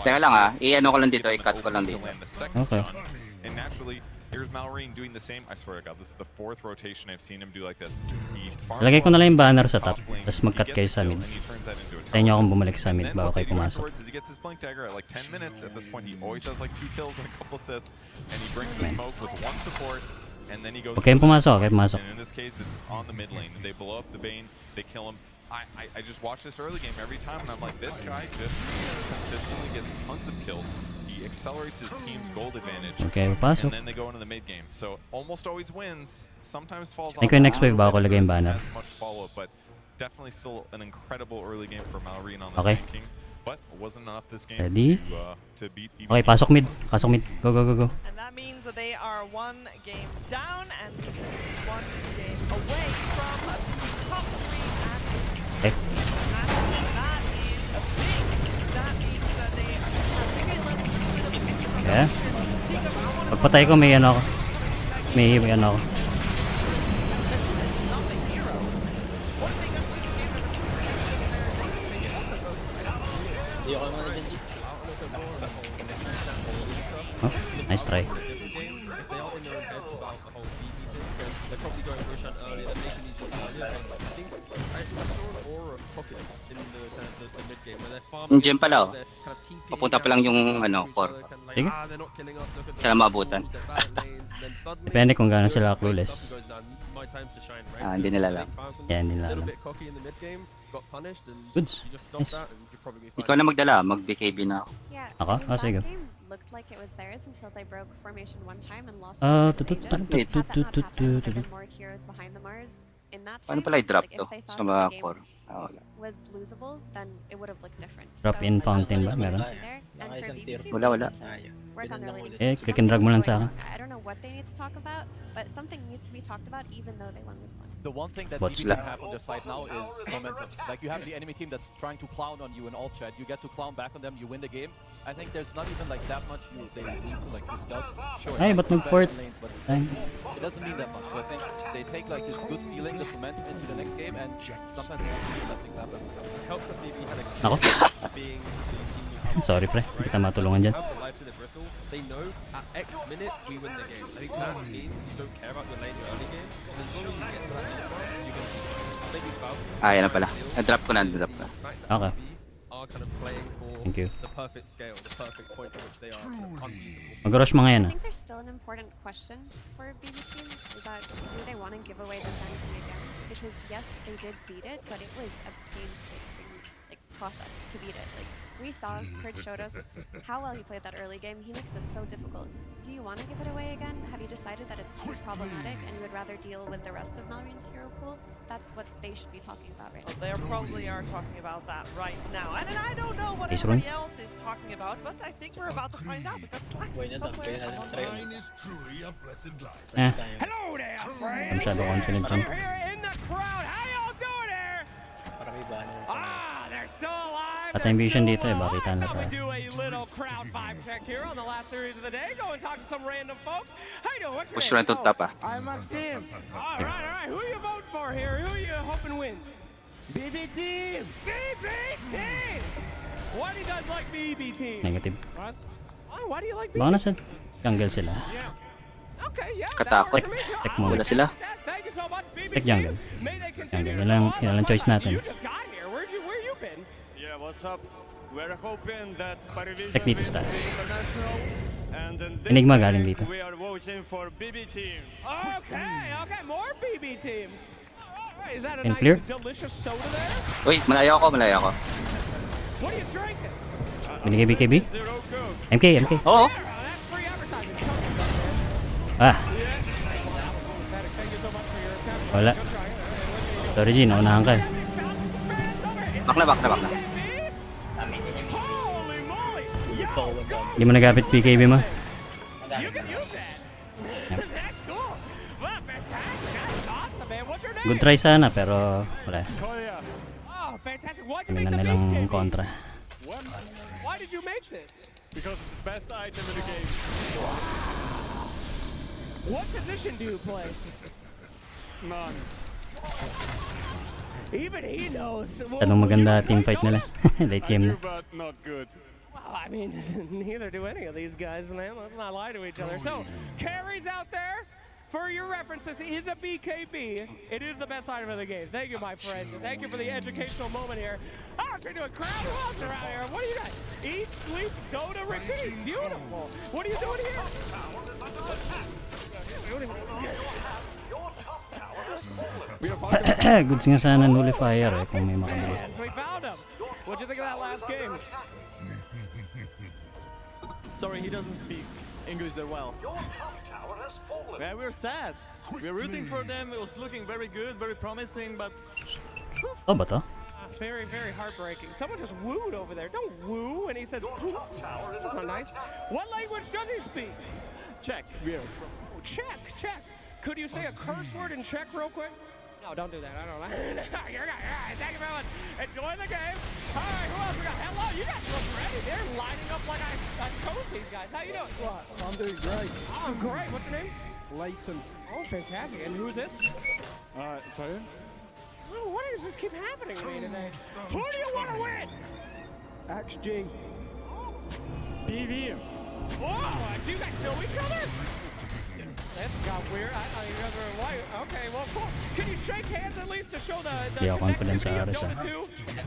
Teka lang i-ano ko lang dito, i-cut ko lang dito. Okay. And naturally, here's Malrine doing the same. I swear to God, this is the 4th rotation I've seen him do like this. He farms Lagay ko na lang yung banner sa top. lane, Tapos he mag-cut gets kayo the sa kill, mid. and he turns that into a Tayo nyo tower. akong bumalik sa And mid then bago what kayo they do pumasok. afterwards is he gets his Blink Dagger at like 10 minutes. At this point, he always has like 2 kills and a couple assists. And he brings the smoke with 1 support. And then he goes. Okay, pumasok. Okay, pumasok. And in this case, it's on the mid lane. They blow up the Bane. They kill him. I just watch this early game every time, and I'm like, this guy just consistently gets tons of kills. He accelerates his team's gold advantage. Okay, papasok. And then they go into the mid game. So almost always wins. Sometimes falls Ay, off. ko yung next wave bago ko lagay yung banner. As much follow-up, but definitely still an incredible early game for Malrine on the Okay. Sand King. But it wasn't enough this game Ready? to beat BBT. Okay, pasok mid. Pasok mid. Go, go, go, go. And that means that they are 1 game down and 1 game away from the top 3 and Okay. that is a big. That means that they are Yeah. Pagpatay ko may ano ako. May ano ako. Oh, nice try. If they are in their own heads about the whole BB thing, then they're probably going Roshan early. They're making these ones earlier. But I saw an aura of Pocket in the mid game where they're farming. Yung gem pala they're kind of TPing Papunta pa lang yung core. Sige. they're not killing us. Look at Sila maabutan. Depende kung gaano sila clueless. My times to shine, right? Hindi nila alam. Yeah, hindi nila Little alam. bit cocky in the mid game, got punished, and Goods. you just stop Nice. that, and you're probably fine. Ikaw na magdala, mag-BKB na ako. Yeah, Ako? I mean, Ah, sige. that game looked like it was theirs until they broke formation one time and lost Ah, the first stages. Had that not happened, there would have been more heroes behind the Mars in that Paano time. pala i-drop Like, to? if they Sa thought mga that the core. game Wala. was losable, then it would have looked different. Drop So, in like, fountain there's ba? a Meron? limitation there, and for BBT, Wala, wala. they need to work on their laning Eh, system. click and drag mo lang sa Something's akin. going on. I don't know what they need to talk about, but something needs to be talked about even though they won this one. The one thing that What's BBT that? have on their side now is momentum. Like you have the enemy team that's trying to clown on you in alt chat. You get to clown back on them, you win the game. I think there's not even like that much they need to like discuss. Sure, Ay, like, ba't two nag-fort? veteran lanes, but Ay. it doesn't mean that much. So I think they take like this good feeling, this momentum into the next game, and sometimes they actually nothing's happened. Helps that BB had a Ako. being the team Sorry pre, hindi kita matulungan dyan. have the life to the bristle. They know at X minute we win the game. I think that means you don't care about your lane early game. And as long as you get to that spot, you can maybe foul. Yan na pala. Na-drop ko na, na-drop ko. Okay. Are kind of playing for Thank you. the perfect scale, the perfect point at which they are unbeatable. Mag-rush mga yan I ah. think there's still an important question for BB team is that do they want to give away the Sanity again? Because yes, they did beat it, but it was a painstaking process to beat it. We saw, Kurt showed us how well he played that early game. He makes it so difficult. Do you want to give it away again? Have you decided that it's too problematic and you would rather deal with the rest of Malrine's hero pool? That's what they should be talking about right now. They probably are talking about that right now. And I don't know what Ace everybody run? else is talking about, but I think we're about to find out because Slax Buhay is na daw, somewhere buhay na along lang. the Try way. mo. truly a blessed life. Hello there, friends! Masyado confident dun. We're here in the crowd. How y'all doing here? Parang iba na. They're still alive. At yung vision dito eh, bakit na How we tayo. do a little crowd vibe check here on the last series of the day. Go and talk to some random folks. How you doing? What's your Push name? run to top ah. I'm Maxim. All right. Who you vote for here? Who you hoping wins? BB Team. BB Team. Why do you guys like BB Team? Negative. Russ? Why do you like BB? Baka nasa jungle sila. Yeah. Okay, yeah. Katakot. Tek muna. Wala sila. Thank you so much, BB Tek jungle. Jungle. Yan lang choice natin. You just got here. Where you been? Yeah, what's up? We're hoping that Parivision Tek dito wins the stars. international, and then this Enigma time galing dito. we are voting for BB Team. Okay, more BB Team. All right, is that a And nice, clear? delicious soda there? Uy, malayo ako. What are you drinking? Binigay BKB? MK. Oo. That's free advertising. Ah. Wala. Sorry G, naunahan ka. Back na. Hindi mo nagapit PKB mo. Good try sana pero wala. Oh, fantastic. Why'd you Kami make na the nilang BKB? kontra. Why did you make this? Because it's the best item in the game. What position do you play? None. Even he knows. Tanong maganda team fight nila. Late game na. But not good. Well, I mean, neither do any of these guys, man. Let's not lie to each other. So, carries out there. For your reference, this is a BKB. It is the best item of the game. Thank you, my friend. Thank you for the educational moment here. Oh, so we're doing crowd walks around here. What do you got? Eat, sleep, go to repeat. Beautiful. What are you doing here? Goods nga sana nullifier eh kung may makabilis. So we found him. What'd you think of that last game? Sorry, he doesn't speak English that well. Yeah, we're sad. We're rooting for them. It was looking very good, very promising, but... Oh, ba to? Very, very heartbreaking. Someone just wooed over there. Don't woo, and he says poof. That's not nice. What language does he speak? Czech. We're Czech. Could you say a curse word in Czech real quick? No, don't do that. I don't know. You're right. All right, thank you very much. Enjoy the game. All right, who else we got? Hello, you guys look ready. They're lining up like I chose these guys. How you doing? I'm doing great. Oh, great. What's your name? Leighton. Oh, fantastic. And who's this? Sorry? Oh, what does this keep happening to me today? Who do you want to win? XG. BV. Oh, do you guys know each other? That got weird. I thought you guys were white. Okay, well, cool. Can you shake hands at least to show the Yeah, confidence connectivity of Aris, Dota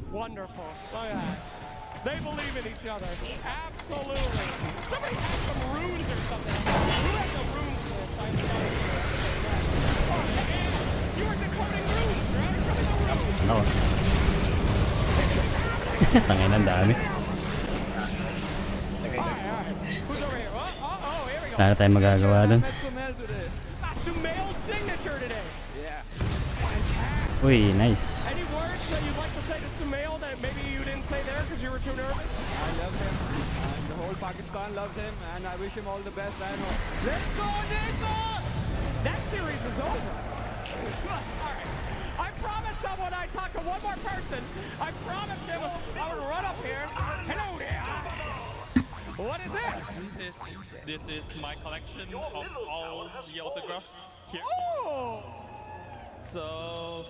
2? Wonderful. Look at that. They believe in each other. Absolutely. Somebody has some runes or something. Who has the runes list? I have no idea. Oh, you were decoding runes, right? Show me the runes. Ano? Tangin ang dami. Who's over here? Oh, here we go. Wala na tayong magagawa dun. Sumail signature today. Yeah. Fantastic. Uy, nice. Any words that you'd like to say to Sumail that maybe you didn't say there because you were too nervous? I love him, and the whole Pakistan loves him, and I wish him all the best. I know. Let's go, Nico! That series is over. All right. I promised someone I'd talk to one more person. I promised him I would run up here. Hello there. What is this? This is my collection of all the autographs here. Oh! So,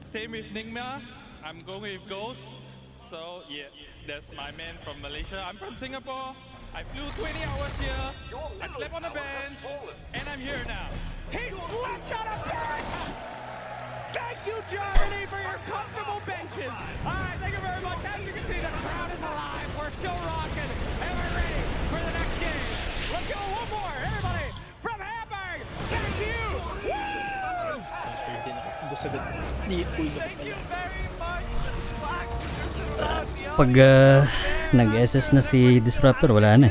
same with Nigma. I'm going with Ghost. So, yeah, that's my man from Malaysia. I'm from Singapore. I flew 20 hours here. I slept on the bench. And I'm here now. He slept on a bench! Thank you, Germany, for your comfortable benches. All right, thank you very much. As you can see, the crowd is alive. We're still rocking, and we're ready for the next game. Let's go one more, everybody, from Hamburg. Thank you. Woo! Thank you very much, Slack. Pag nag-SS na si Disruptor, wala na.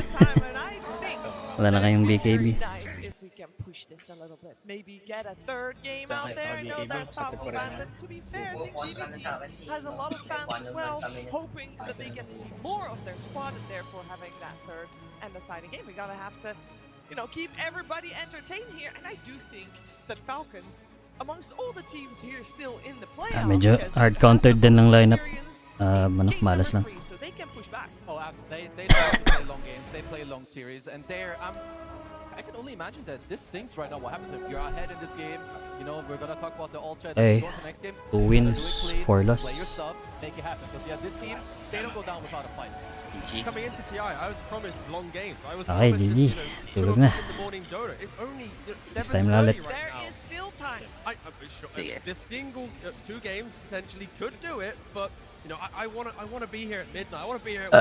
Wala na kayong BKB. If we can push this a little bit, maybe get a third game out there. You know, there's powerful fans, and to be fair, I think BBT has a lot of fans as well, hoping that they get to see more of their squad, and therefore having that third and deciding game. We gotta have to, you know, keep everybody entertained here, and I do think that Falcons, amongst all the teams here still in the playoffs, Medyo hard-countered din ng lineup. Malas lang. so they can push back. Oh, absolutely. They know how to play long games. They play long series, and I can only imagine that this stinks right now. What happened to him? You're ahead in this game. You know, we're gonna talk about the ultra. Hey, Go to the next game. 2 wins, 4 loss. Play your stuff, make it happen. Because yeah, this team, they don't go down without a fight. Coming into TI, I was promised long games. I was Okay, promised GG. Tulog na. in the morning Dota. It's only Next time na ulit. 7:30 right There now. is still time. Sure, the single 2 games potentially could do it, but you know, I want to be here at midnight. I want to be here at